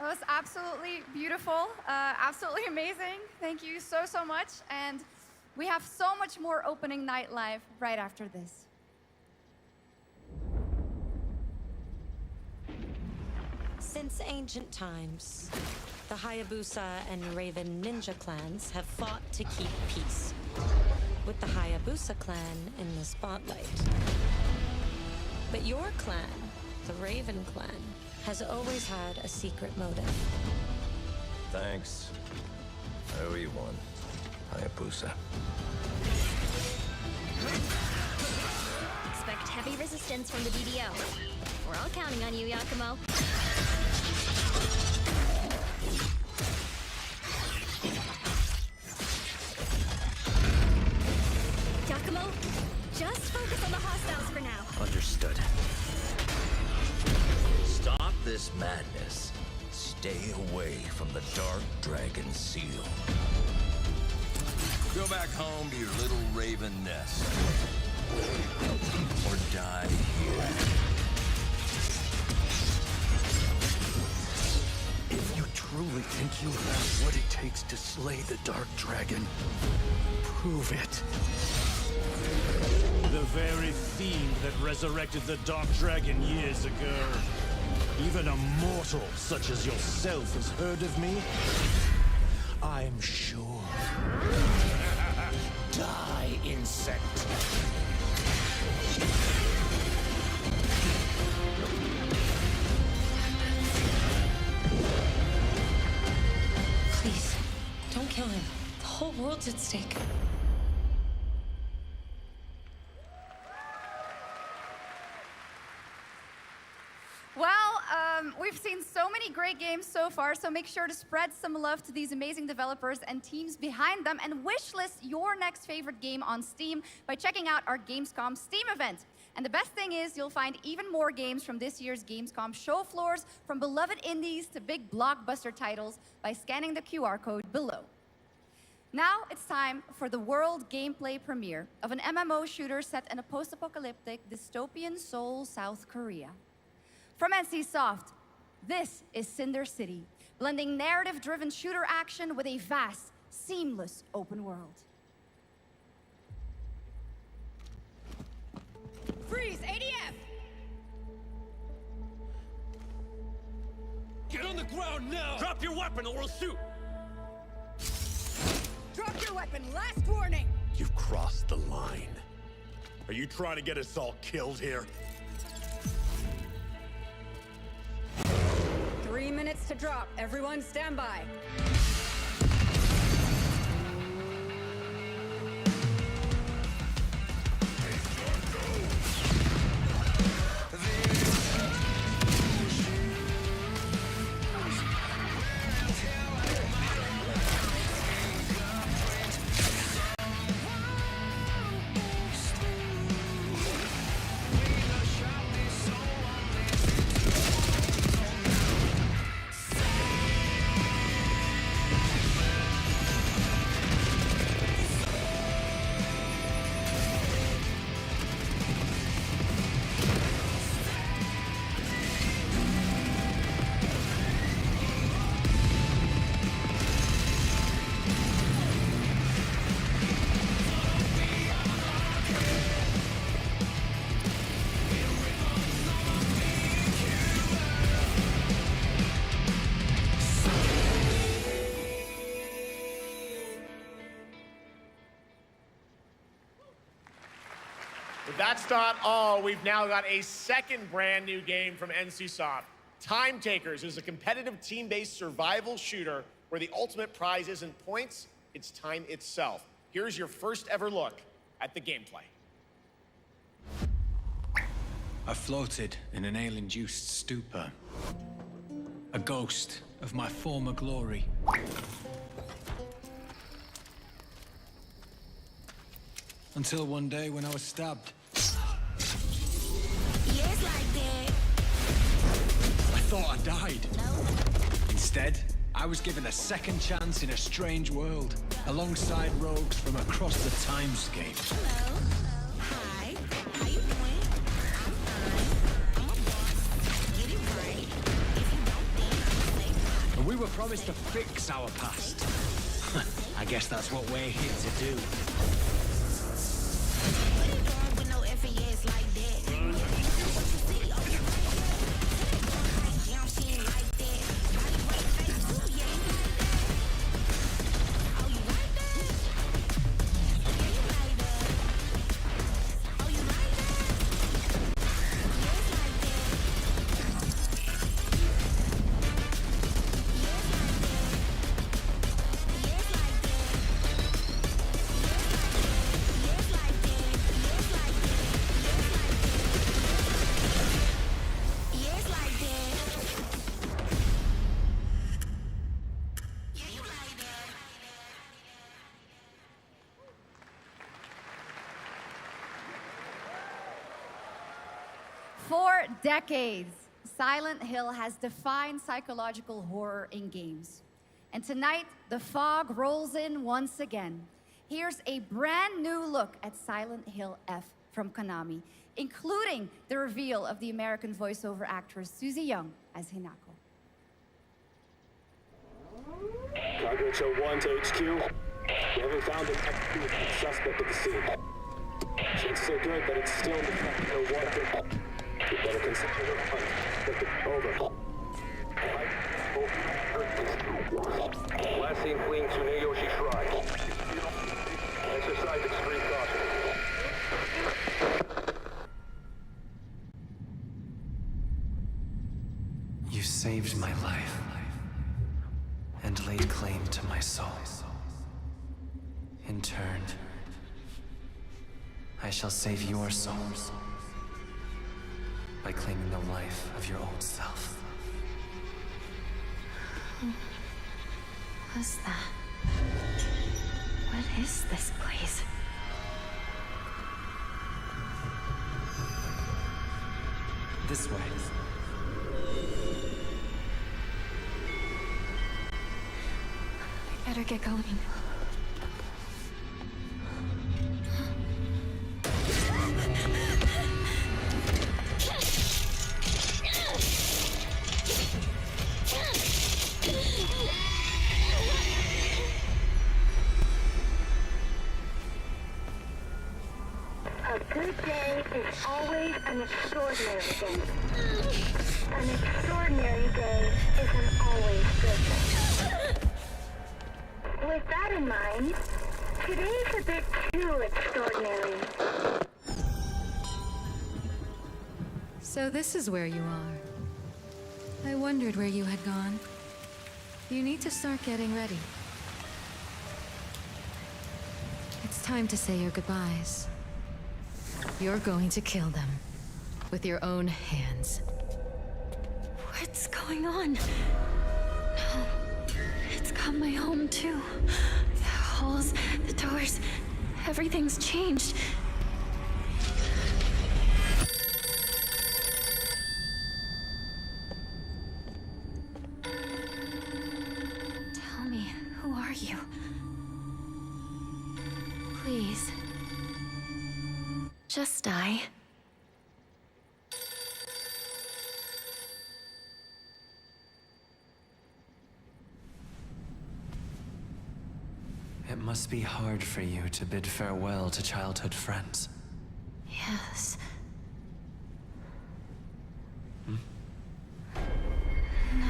That was absolutely beautiful, absolutely amazing. Thank you so, so much. And we have so much more opening night live right after this. Since ancient times, the Hayabusa and Raven ninja clans have fought to keep peace, with the Hayabusa clan in the spotlight. But your clan, the Raven clan, has always had a secret motive. Thanks. I owe you one, Hayabusa. Expect heavy resistance from the DDO. We're all counting on you, Yakumo. Yakumo, just focus on the hostiles for now. Understood. Stop this madness. Stay away from the Dark Dragon Seal. Go back home to your little raven nest. Or die here. If you truly think you have what it takes to slay the Dark Dragon, prove it. The very fiend that resurrected the Dark Dragon years ago. Even a mortal such as yourself has heard of me? I'm sure. Die, insect. Please, don't kill him. The whole world's at stake. Well, we've seen so many great games so far, so make sure to spread some love to these amazing developers and teams behind them, and wishlist your next favorite game on Steam by checking out our Gamescom Steam event. And the best thing is you'll find even more games from this year's Gamescom show floors, from beloved indies to big blockbuster titles, by scanning the QR code below. Now it's time for the world gameplay premiere of an MMO shooter set in a post-apocalyptic dystopian Seoul, South Korea. From NCSoft, this is Cinder City, blending narrative-driven shooter action with a vast, seamless open world. Freeze! ADF! Get on the ground now! Drop your weapon or we'll shoot! Drop your weapon, last warning! You've crossed the line. Are you trying to get us all killed here? 3 minutes to drop. Everyone stand by. But that's not all. We've now got a second brand new game from NCSoft. Time Takers is a competitive team-based survival shooter where the ultimate prize isn't points, it's time itself. Here's your first ever look at the gameplay. I floated in an ale-induced stupor, a ghost of my former glory. Until one day when I was stabbed. Yes, like that. I thought I died. Instead, I was given a second chance in a strange world, alongside rogues from across the timescape. Hello. Hi. How you doing? I'm fine. I'm a boss. Get it right. If you don't, then I'll say hi. promised to fix our past. I guess that's what we're here to do. For decades, Silent Hill has defined psychological horror in games. And tonight, the fog rolls in once again. Here's a brand new look at Silent Hill F from Konami, including the reveal of the American voiceover actress Susie Young as Hinako. Cargo 1 to HQ. We haven't found an active suspect at the scene. Chances are good, but it's still in the Cargo 1. We better consider the hunt. Over. Last seen fleeing Tsuneyoshi Shrine. Exercise extreme caution. You saved my life and laid claim to my soul. In turn, I shall save your souls by claiming the life of your old self. Who was that? What is this place? This way. I better get going. A good day is always an extraordinary day. An extraordinary day isn't always good day. With that in mind, today's a bit too extraordinary. So this is where you are. I wondered where you had gone. You need to start getting ready. It's time to say your goodbyes. You're going to kill them with your own hands. What's going on? No. It's got my home too. The halls, the doors, everything's changed. Tell me, who are you? Please. Just die. It must be hard for you to bid farewell to childhood friends. Yes. Hmm? No.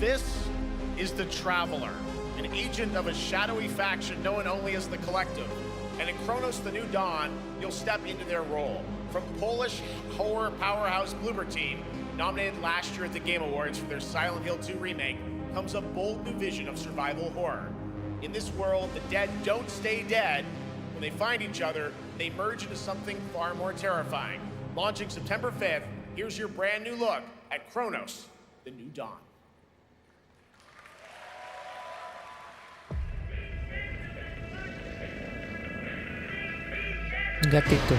This is the Traveler, an agent of a shadowy faction known only as the Collective. And in Chronos: The New Dawn, you'll step into their role. From Polish horror powerhouse Bloober Team, nominated last year at the Game Awards for their Silent Hill 2 remake, comes a bold new vision of survival horror. In this world, the dead don't stay dead. When they find each other, they merge into something far more terrifying. Launching September 5th, here's your brand new look at Chronos: The New Dawn. Gatito.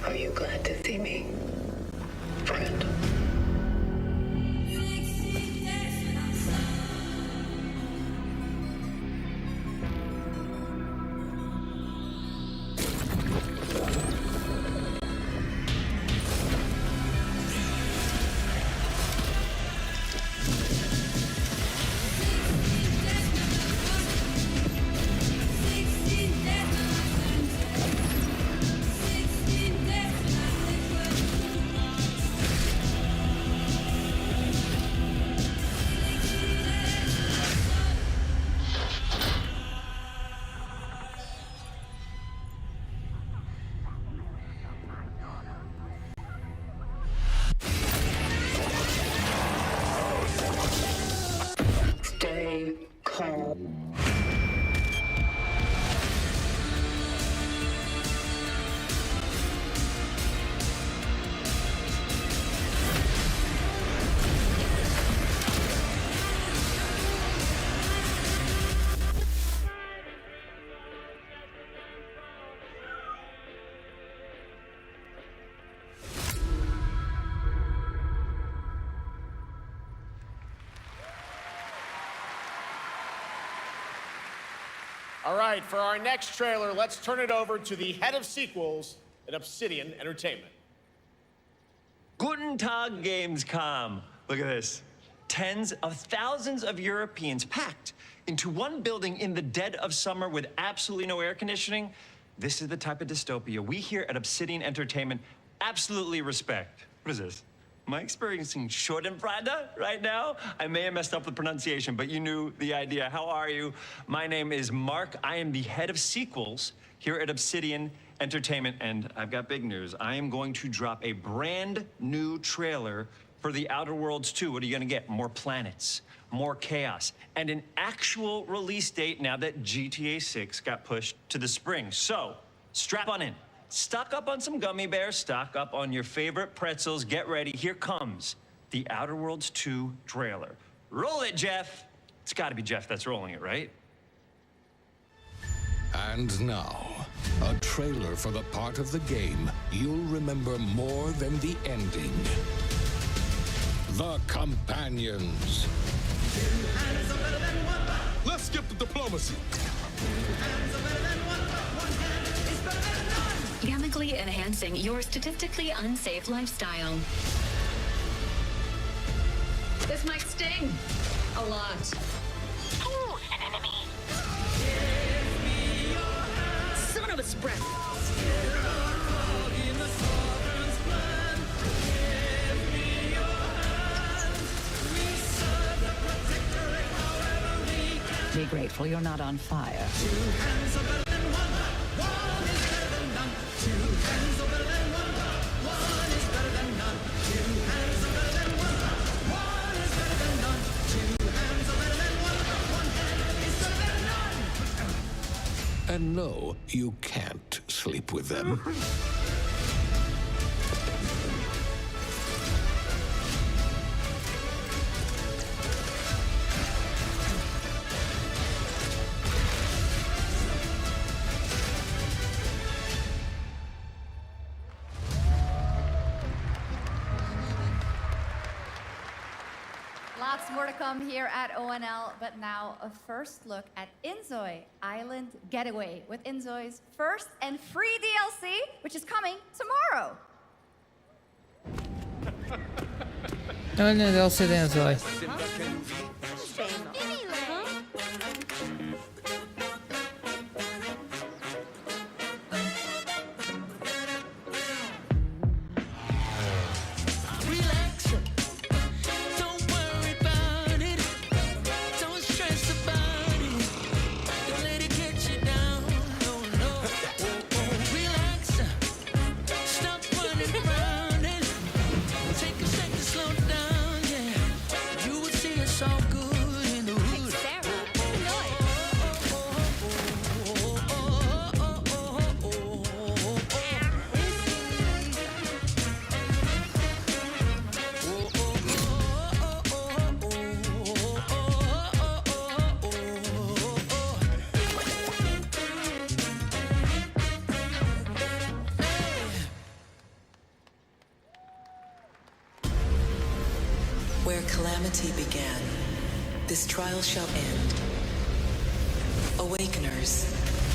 Are you glad to see me, friend? Stay calm. All right, for our next trailer, let's turn it over to the head of sequels at Obsidian Entertainment. Guten Tag, Gamescom. Look at this. Tens of thousands of Europeans packed into one building in the dead of summer with absolutely no air conditioning. This is the type of dystopia we here at Obsidian Entertainment absolutely respect. What is this? Am I experiencing Schadenfreude right now? I may have messed up the pronunciation, but you knew the idea. How are you? My name is Mark. I am the head of sequels here at Obsidian Entertainment, and I've got big news. I am going to drop a brand new trailer for The Outer Worlds 2. What are you gonna get? More planets, more chaos, and an actual release date now that GTA 6 got pushed to the spring. So, strap on in. Stock up on some gummy bears, stock up on your favorite pretzels, get ready. Here comes The Outer Worlds 2 trailer. Roll it, Jeff. It's gotta be Jeff that's rolling it, right? And now, a trailer for the part of the game you'll remember more than the ending. The Companions. Let's skip the diplomacy. Chemically enhancing your statistically unsafe lifestyle. This might sting. A lot. Ooh, an enemy. Son of a spread. Be grateful you're not on fire. And no, you can't sleep with them. Lots more to come here at ONL, but now a first look at Inzoi Island Getaway with Inzoi's first and free DLC, which is coming tomorrow. Olha, DLC de Inzoi. Where calamity began, this trial shall end. Awakeners,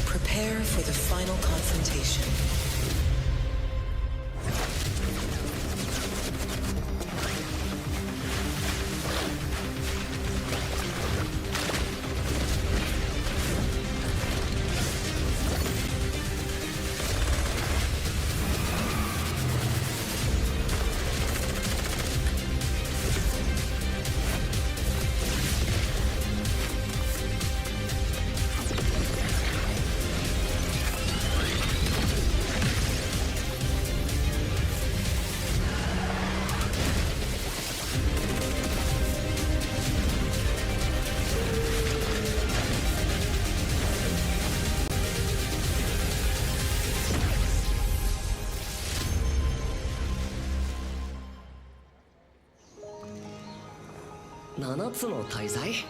prepare for the final confrontation.7つの大罪？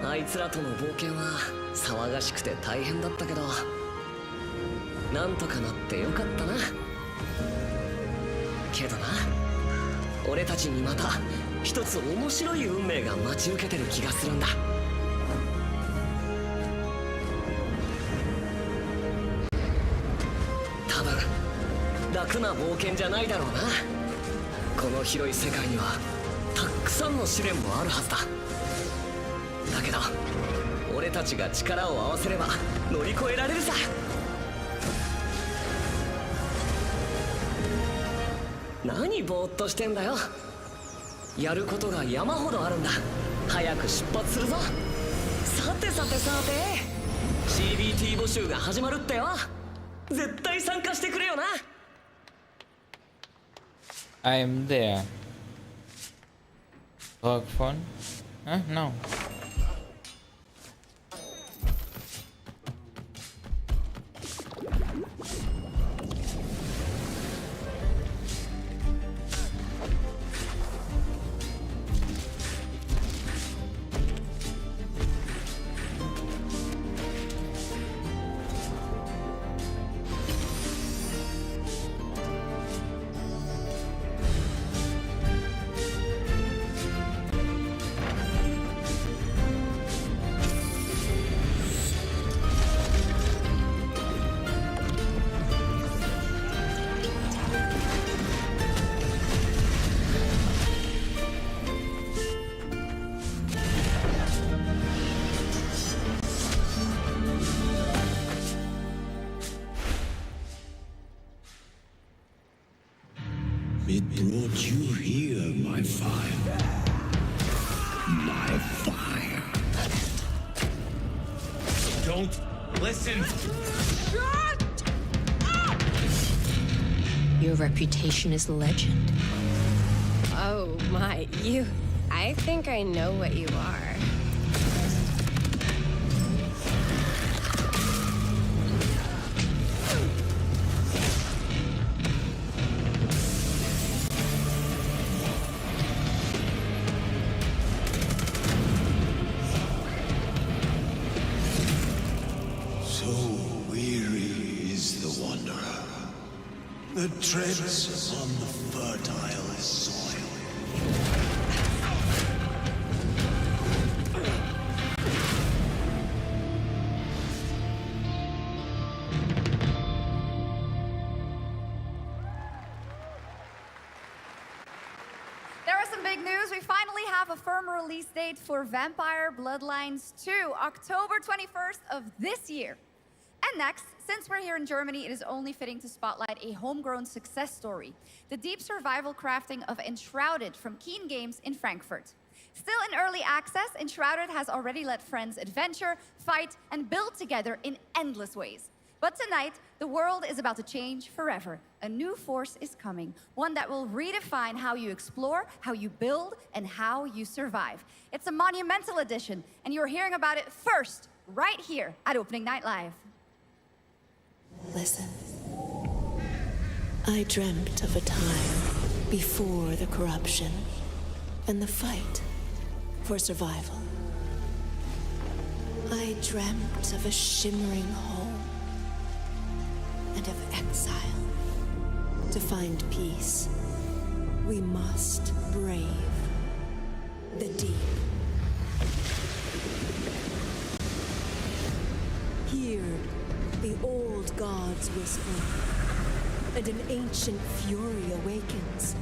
あいつらとの冒険は騒がしくて大変だったけど、なんとかなってよかったな。けどな、俺たちにまた一つ面白い運命が待ち受けてる気がするんだ。多分楽な冒険じゃないだろうな。この広い世界にはたくさんの試練もあるはずだ。だけど俺たちが力を合わせれば乗り越えられるさ。何ぼーっとしてんだよ。やることが山ほどあるんだ。早く出発するぞ。さてさてさて、 CBT 募集が始まるってよ。絶対参加してくれよな。I'm there. Rock phone? Huh? No. It brought you here, my fire. My fire. Don't listen. Shut up! Your reputation is legend. Oh my, you... I think I know what you are. that treads on the fertile soil. There is some big news. We finally have a firm release date for Vampire Bloodlines 2, October 21st of this year. And next, since we're here in Germany, it is only fitting to spotlight a homegrown success story, the deep survival crafting of Enshrouded from Keen Games in Frankfurt. Still in early access, Enshrouded has already let friends adventure, fight, and build together in endless ways. But tonight, the world is about to change forever. A new force is coming, one that will redefine how you explore, how you build, and how you survive. It's a monumental edition, and you're hearing about it first, right here at Opening Night Live. Listen. I dreamt of a time before the corruption and the fight for survival. I dreamt of a shimmering home and of exile. To find peace, we must brave the deep. Hear the old gods whisper, and an ancient fury awakens.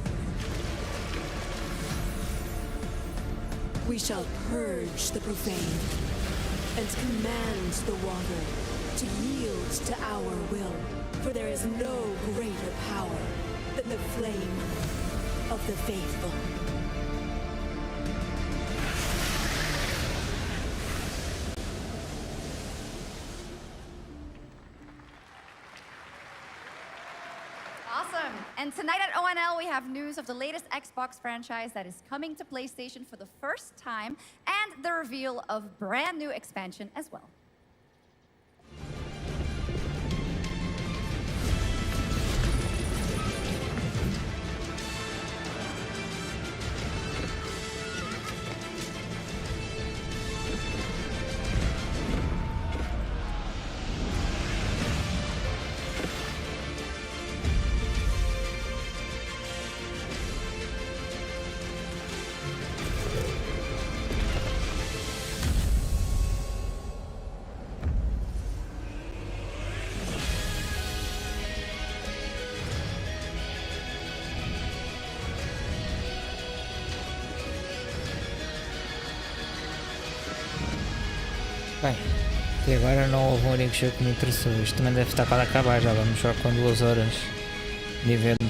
We shall purge the profane and command the water to yield to our will, for there is no greater power than the flame of the faithful. Awesome. And tonight at ONL, we have news of the latest Xbox franchise that is coming to PlayStation for the first time, and the reveal of brand new expansion as well. Bem, até agora não houve um único jogo que me interessou. Isto também deve estar para acabar, já vamos jogar com 2 horas de evento.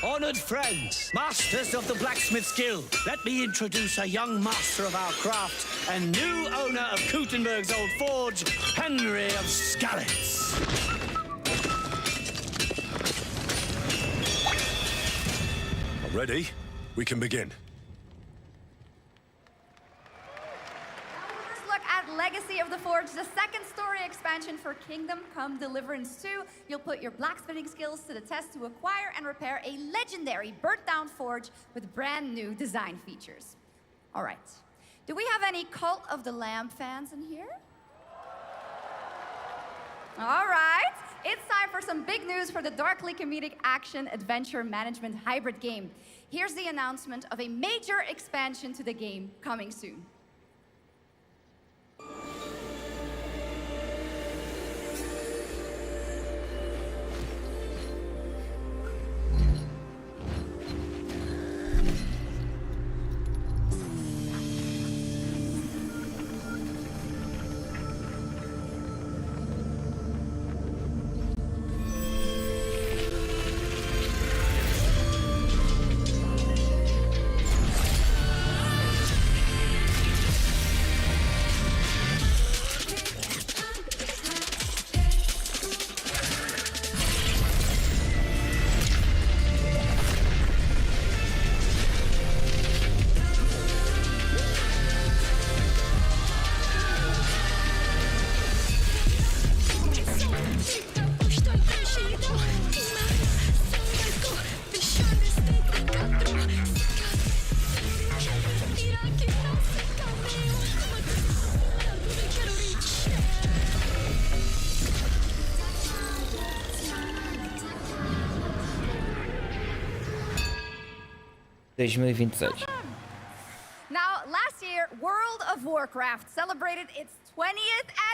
Honored friends, masters of the blacksmith's guild, let me introduce a young master of our craft and new owner of Kutenberg's old forge, Henry of Skalitz. Ready? We can begin. Legacy of the Forge, the second story expansion for Kingdom Come Deliverance 2. You'll put your blacksmithing skills to the test to acquire and repair a legendary burnt-down forge with brand new design features. All right. Do we have any Cult of the Lamb fans in here? All right. It's time for some big news for the darkly comedic action adventure management hybrid game. Here's the announcement of a major expansion to the game coming soon. 2026. Now, last year, World of Warcraft celebrated its 20th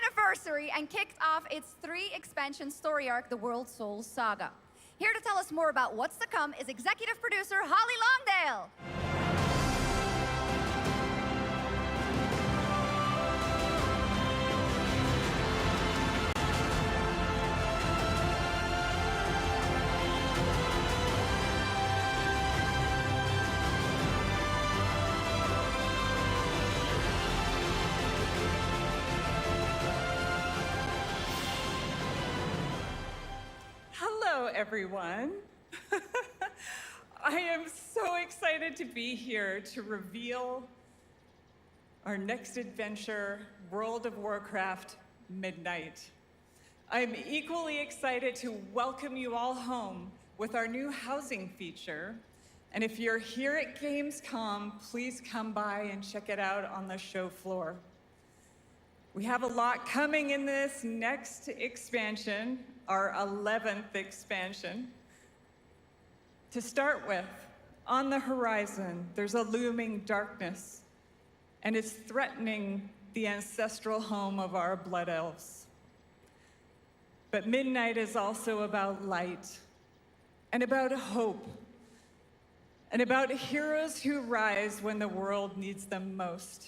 anniversary and kicked off its 3 expansion story arc, the World Souls Saga. Here to tell us more about what's to come is executive producer Holly Longdale. Hello, everyone. I am so excited to be here to reveal our next adventure, World of Warcraft Midnight. I'm equally excited to welcome you all home with our new housing feature. And if you're here at Gamescom, please come by and check it out on the show floor. We have a lot coming in this next expansion, our 11th expansion. To start with, on the horizon, there's a looming darkness, and it's threatening the ancestral home of our blood elves. But Midnight is also about light, and about hope, and about heroes who rise when the world needs them most.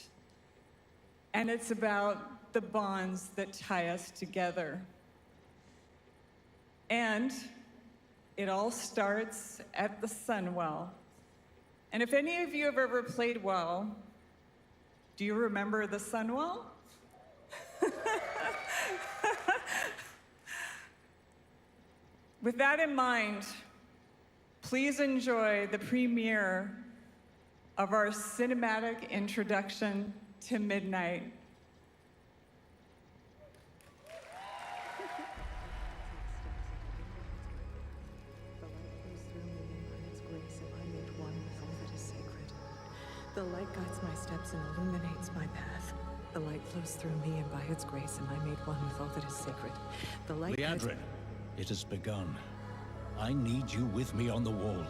And it's about the bonds that tie us together. And it all starts at the Sunwell. And if any of you have ever played WoW, do you remember the Sunwell? With that in mind, please enjoy the premiere of our cinematic introduction to Midnight. The light guides my steps and illuminates my path. The light flows through me, and by its grace am I made one with all that is sacred. The light Liadrin, it has begun. I need you with me on the wall.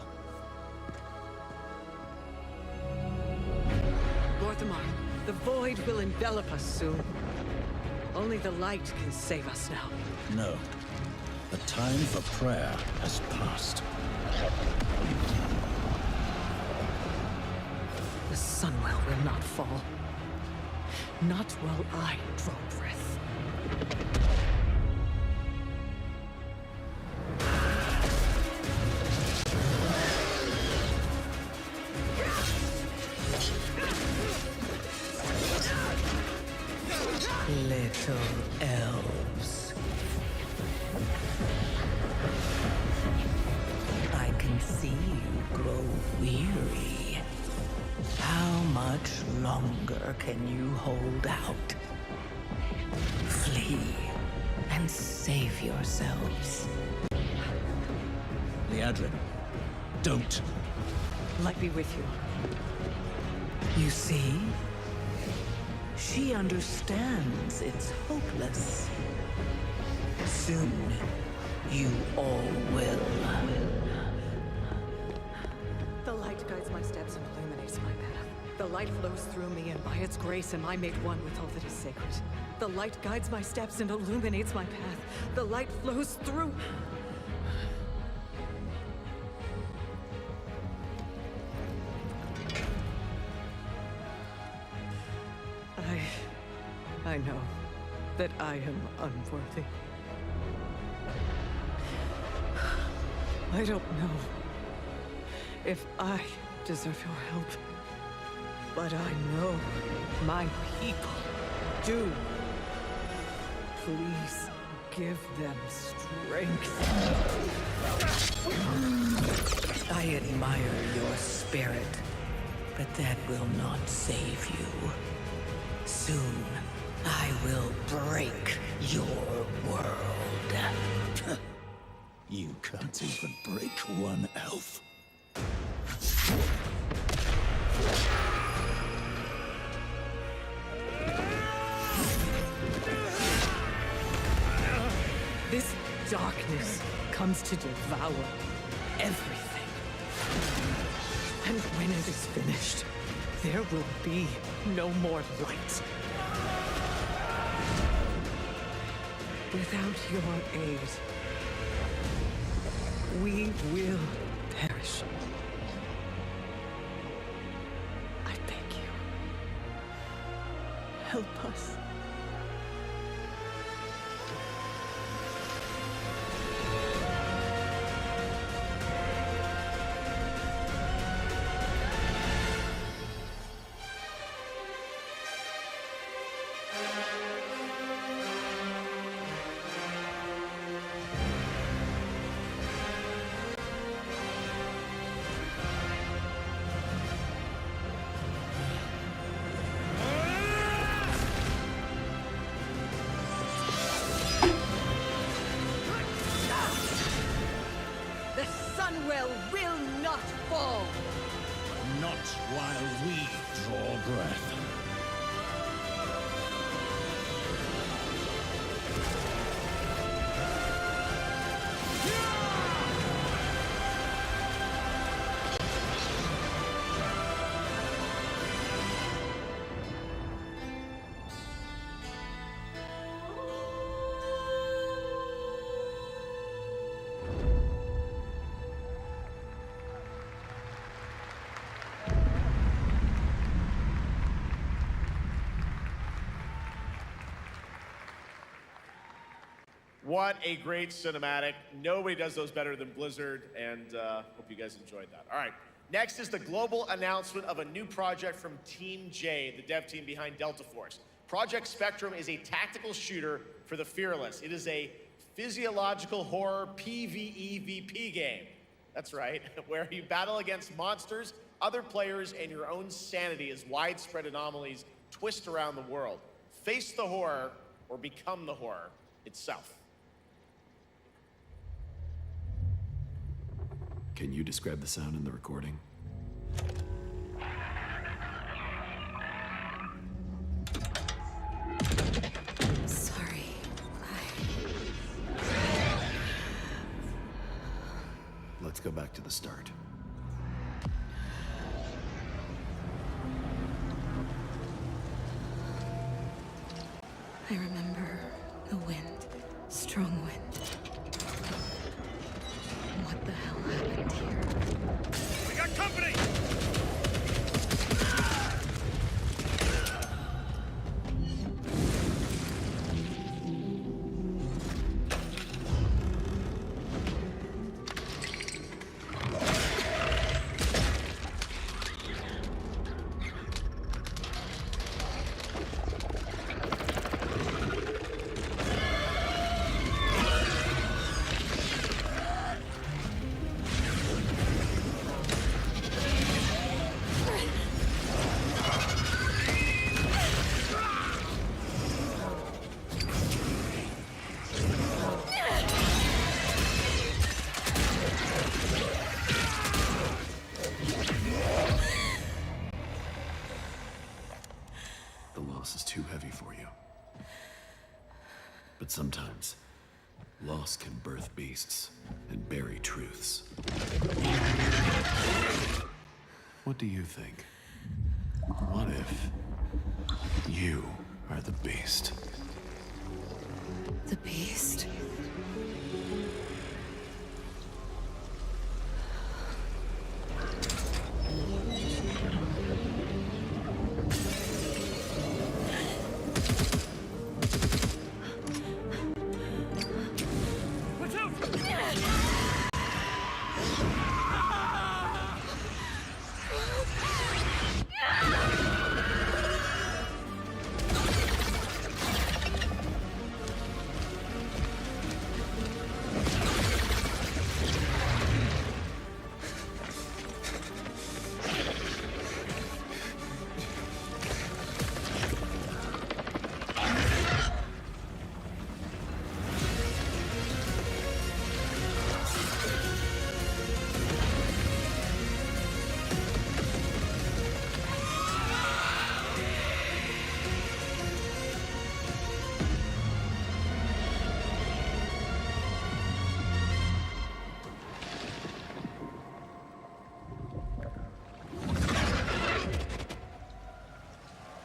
Lorthamar, the void will envelop us soon. Only the light can save us now. No. The time for prayer has passed. The Sunwell will not fall. Not while I draw breath. Little elves. I can see you grow weary. How much longer can you hold out? Flee and save yourselves. Liadrin, don't. Light be with you. You see? She understands it's hopeless. Soon, you all will. The light guides my steps and illuminates my path. The light flows through me, and by its grace am I made one with all that is sacred. The light guides my steps and illuminates my path. The light flows through... I know that I am unworthy. I don't know if I deserve your help, but I know my people do. Please give them strength. I admire your spirit, but that will not save you. Soon, I will break your world. You can't even break one elf. This darkness comes to devour everything. And when When it is finished, there will be no more light. Without your aid, we will perish. I beg you, help us. Sunwell will not fall! Not while we draw breath. What a great cinematic. Nobody does those better than Blizzard, and hope you guys enjoyed that. All right, next is the global announcement of a new project from Team J, the dev team behind Delta Force. Project Spectrum is a tactical shooter for the fearless. It is a physiological horror PvEVP game. That's right, where you battle against monsters, other players, and your own sanity as widespread anomalies twist around the world. Face the horror or become the horror itself. Can you describe the sound in the recording? Sorry. Let's go back to the start. I remember the wind, strong wind. What the hell happened here? We got company! Is too heavy for you. But sometimes, loss can birth beasts and bury truths. What do you think? What if you are the beast? The beast?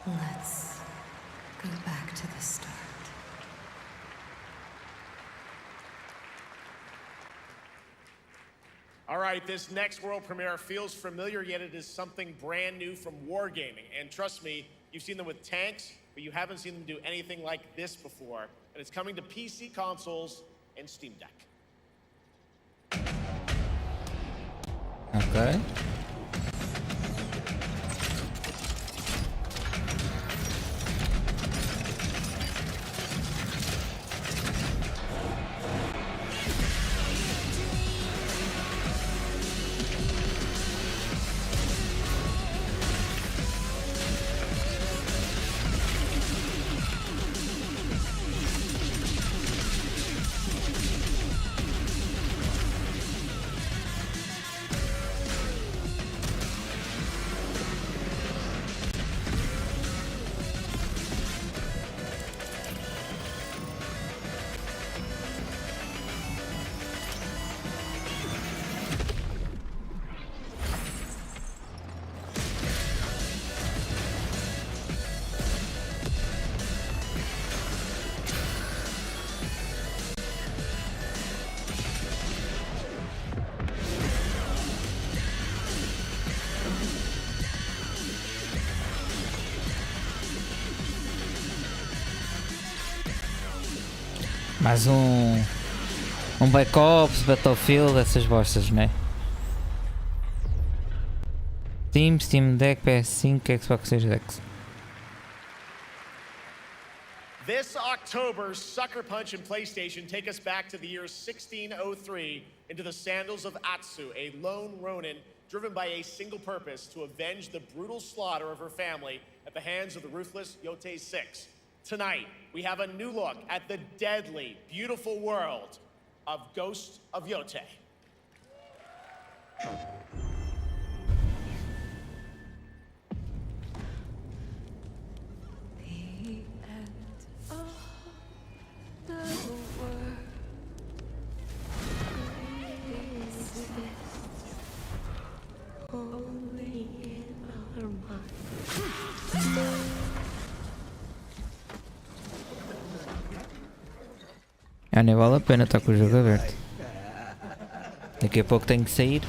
Let's go back to the start. All right, this next world premiere feels familiar, yet it is something brand new from Wargaming. And trust me, you've seen them with tanks, but you haven't seen them do anything like this before. And it's coming to PC consoles and Steam Deck. Ok. Mais um Black Ops, Battlefield, essas bostas, né? Steam Deck, PS5, Xbox Series X. This October, Sucker Punch and PlayStation take us back to the year 1603 into the sandals of Atsu, a lone ronin driven by a single purpose: to avenge the brutal slaughter of her family at the hands of the ruthless Yotei 6. Tonight, we have a new look at the deadly, beautiful world of Ghost of Yotei. Nem vale a pena estar com o jogo aberto. Daqui a pouco tenho que sair.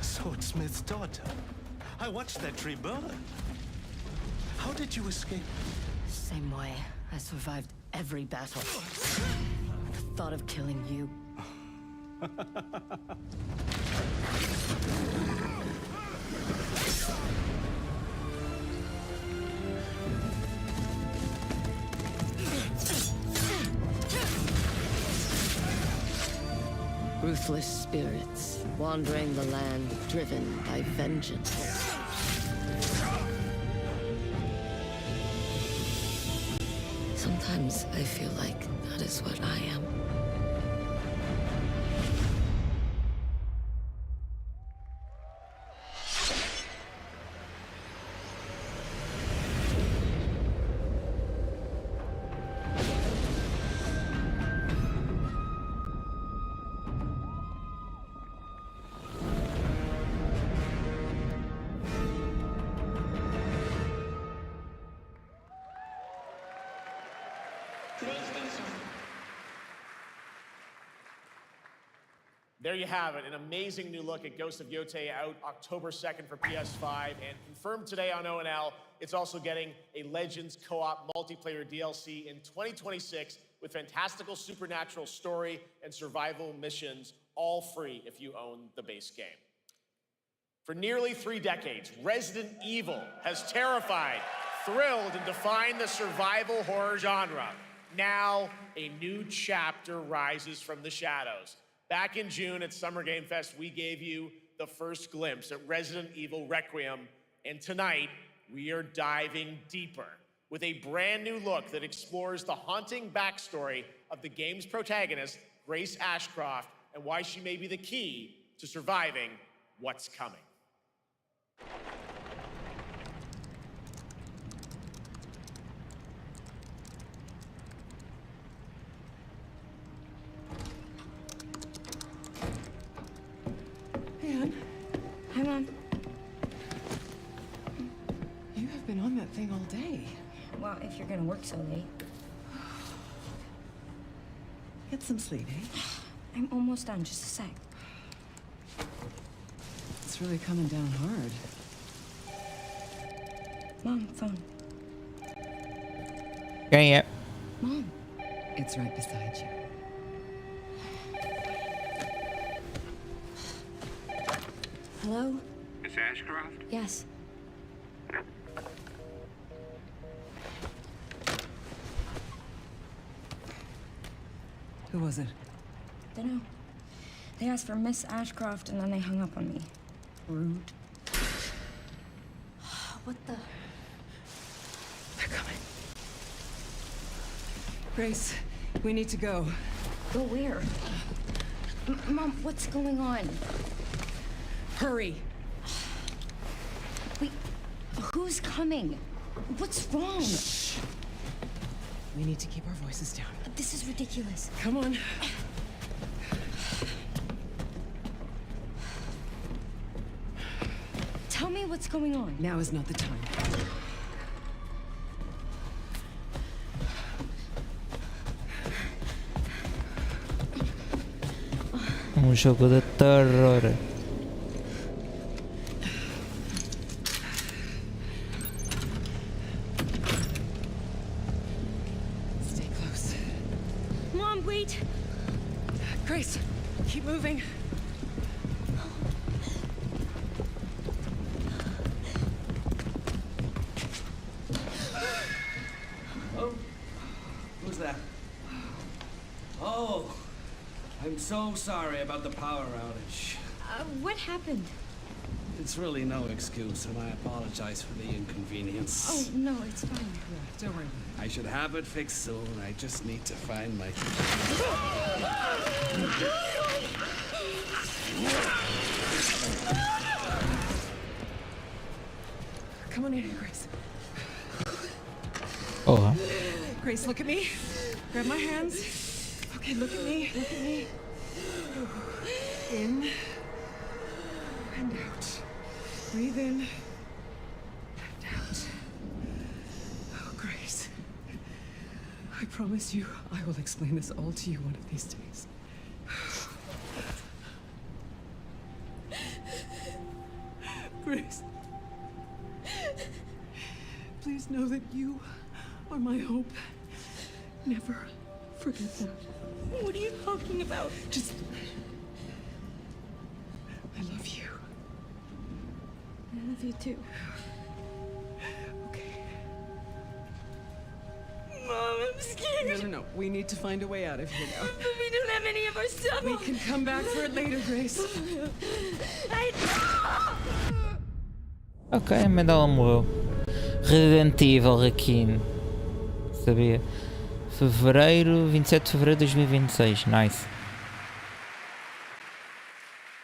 Swordsmith's daughter. I watched that tree burn. How did you escape? Same way. I survived every battle. The thought of killing you. Ruthless spirits, wandering the land, driven by vengeance. Sometimes I feel like that is what I am. There you have it, an amazing new look at Ghost of Yotei, out October 2nd for PS5, and confirmed today on ONL, it's also getting a Legends co-op multiplayer DLC in 2026 with fantastical supernatural story and survival missions, all free if you own the base game. For nearly 3 decades, Resident Evil has terrified, thrilled, and defined the survival horror genre. Now, a new chapter rises from the shadows. Back in June at Summer Game Fest, we gave you the first glimpse at Resident Evil Requiem, and tonight, we are diving deeper with a brand new look that explores the haunting backstory of the game's protagonist, Grace Ashcroft, and why she may be the key to surviving what's coming. Anne, Hi, Mom. you have been on that thing all day. Well, if you're gonna work so late. Get some sleep, eh? I'm almost done, just a sec. It's really coming down hard. Mom, phone. Quem é? Mom. It's right beside you. Hello? Miss Ashcroft? Yes. Who was it? Dunno. They asked for Miss Ashcroft and then they hung up on me. Rude. What the? They're coming. Grace, we need to go. Go where? Mom, what's going on? Hurry. Wait, who's coming? What's wrong? Shh. We need to keep our voices down. This is ridiculous. Come on. Tell me what's going on. Now is not the time. Jogo de terror. Stay close. Mom, wait. Grace, keep moving. Oh, who's that? Oh, I'm so sorry about the power outage. What happened? It's really no excuse, and I apologize for the inconvenience. Oh, no, it's fine. Yeah, don't worry. I should have it fixed soon. I just need to find my... Come on in here, Grace. Porra. Grace, look at me. Grab my hands. Okay, look at me. Look at me. In and out. Breathe in and out. Oh, Grace. I promise you, I will explain this all to you one of these days. Grace. Please know that you are my hope. Never forget that. What are you talking about? Just... I love you. I love you too. Okay. Mom, I'm scared. No. We need to find a way out of here now. But we don't have any of our stuff. We can come back for it later, Grace. Ok, a mãe dela morreu. Resident Evil Requiem. Sabia. Fevereiro, 27 de fevereiro de 2026. Nice.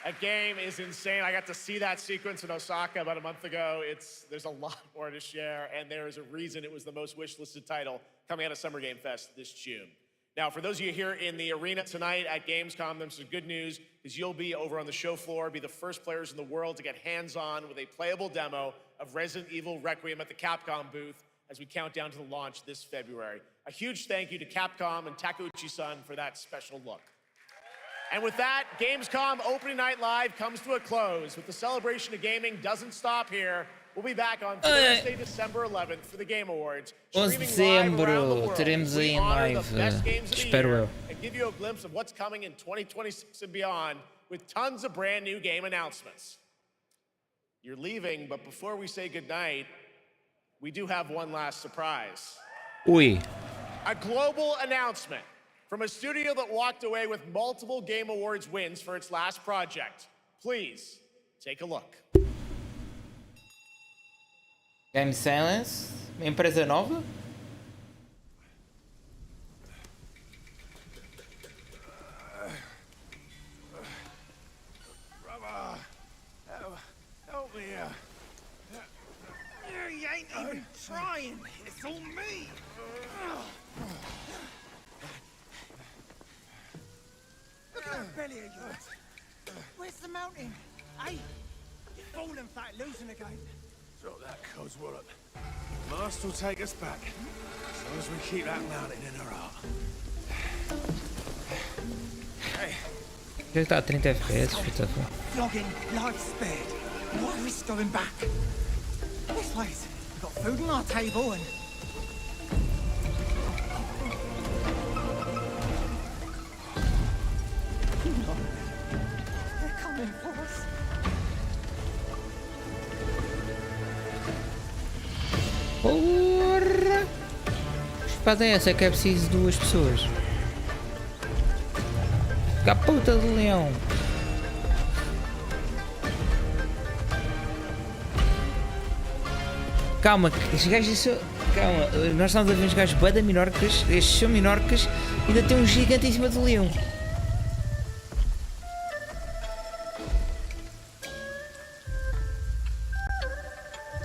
That game is insane. I got to see that sequence in Osaka about a month ago. There's a lot more to share, and there is a reason it was the most wishlisted title coming out of Summer Game Fest this June. Now, for those of you here in the arena tonight at Gamescom, there's some good news, because you'll be over on the show floor, be the first players in the world to get hands-on with a playable demo of Resident Evil Requiem at the Capcom booth as we count down to the launch this February. A huge thank you to Capcom and Takeuchi-san for that special look. And with that, Gamescom Opening Night Live comes to a close. With the celebration of gaming doesn't stop here. We'll be back on Thursday, December 11th for the Game Awards. 11 de dezembro, teremos aí em live, espero eu. And give you a glimpse of what's coming in 2026 and beyond with tons of brand new game announcements. You're leaving, but before we say goodnight, we do have one last surprise. Ui. A global announcement from a studio that walked away with multiple Game Awards wins for its last project. Please, take a look. Game Silence? Uma empresa nova? mountain. It's all me. Look at that belly of yours. Where's the mountain? Hey, you're falling fat, losing again. Drop that Codswallop. Master will take us back, as long as we keep that mountain in our heart. Hey. Já está a 30 FPS, puta foda. Flogging, life spared. What risk going back? This place, we've got food on our table and... They're coming for us. Porra! Que espada é essa que é preciso de 2 pessoas? Que a puta do leão! Calma, estes gajos são... Calma, nós estamos a ver uns gajos bué da minorcas, estes são minorcas e ainda tem um gigante em cima do leão.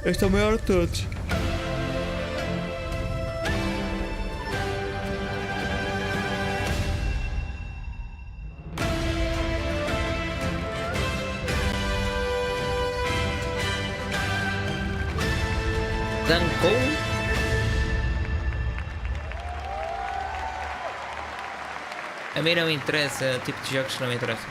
Este é o maior de todos. Tancou. A mim não me interessa, tipo de jogos que não me interessam.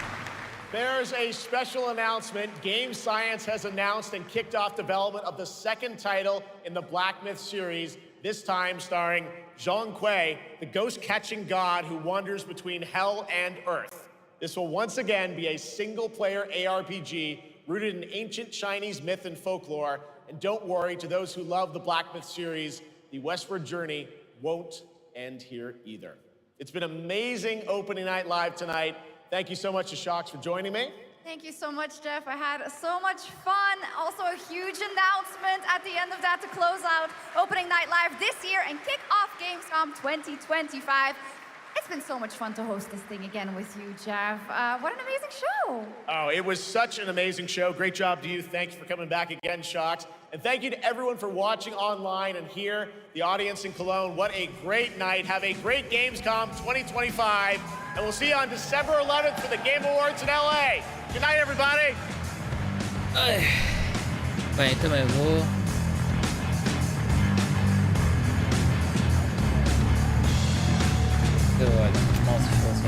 There's a special announcement. Game Science has announced and kicked off development of the second title in the Black Myth series, this time starring Zhong Kui, the ghost-catching god who wanders between hell and earth. This will once again be a single-player ARPG rooted in ancient Chinese myth and folklore. And don't worry, to those who love the Black Myth series, the westward journey won't end here either. It's been amazing opening night live tonight. Thank you so much to Shocks for joining me. Thank you so much, Jeff. I had so much fun. Also a huge announcement at the end of that to close out opening night live this year and kick off Gamescom 2025. It's been so much fun to host this thing again with you, Jeff. What an amazing show. Oh, it was such an amazing show. Great job to you. Thanks for coming back again, Shocks. And thank you to everyone for watching online and here, the audience in Cologne. What a great night. Have a great Gamescom 2025. And we'll see you on December 11th for the Game Awards in LA. Good night, everybody. Bem, também vou. Olha, mal se fosse.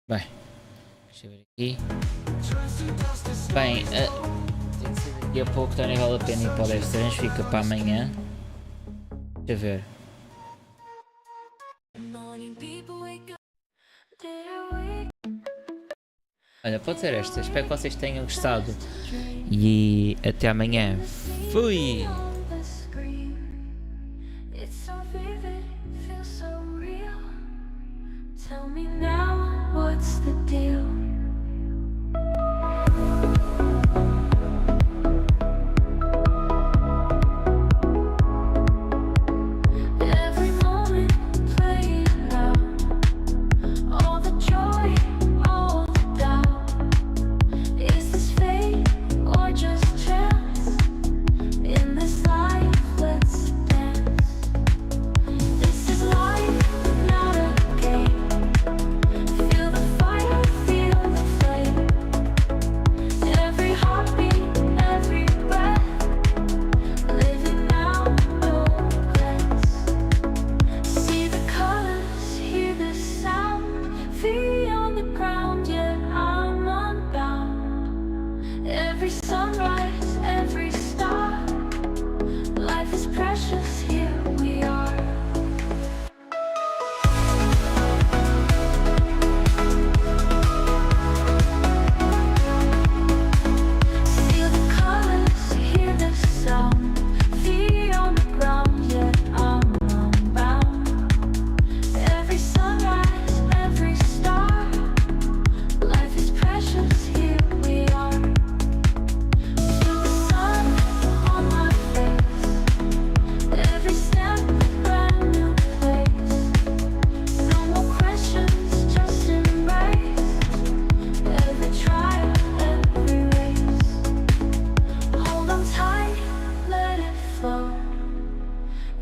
Bem, deixa eu ver aqui. Bem, tem que ser daqui a pouco, também vale a pena ir para o Death Stranding, fica para amanhã. Deixa eu ver. Olha, pode ser esta. Espero que vocês tenham gostado. E até amanhã. Fui! Tell me now, what's the deal? Every moment playing out, all the joy, all the doubt. Is this fate or just chance? In this life, let's dance. This is life, not a game.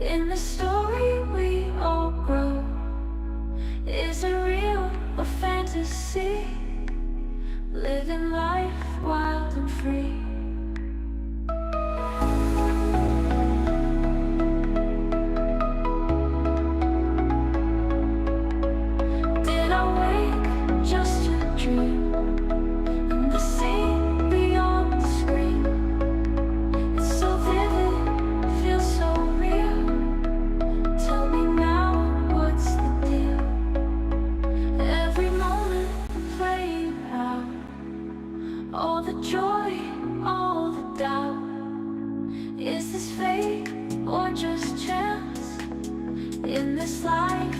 In the story we all grow. Is it real or fantasy? Living life wild and free. Did I wake just to dream? And the scene beyond the screen, it's so vivid, feels so real. Tell me now, what's the deal? Every moment playing out, all the joy, all the doubt. Is this fate or just chance? In this life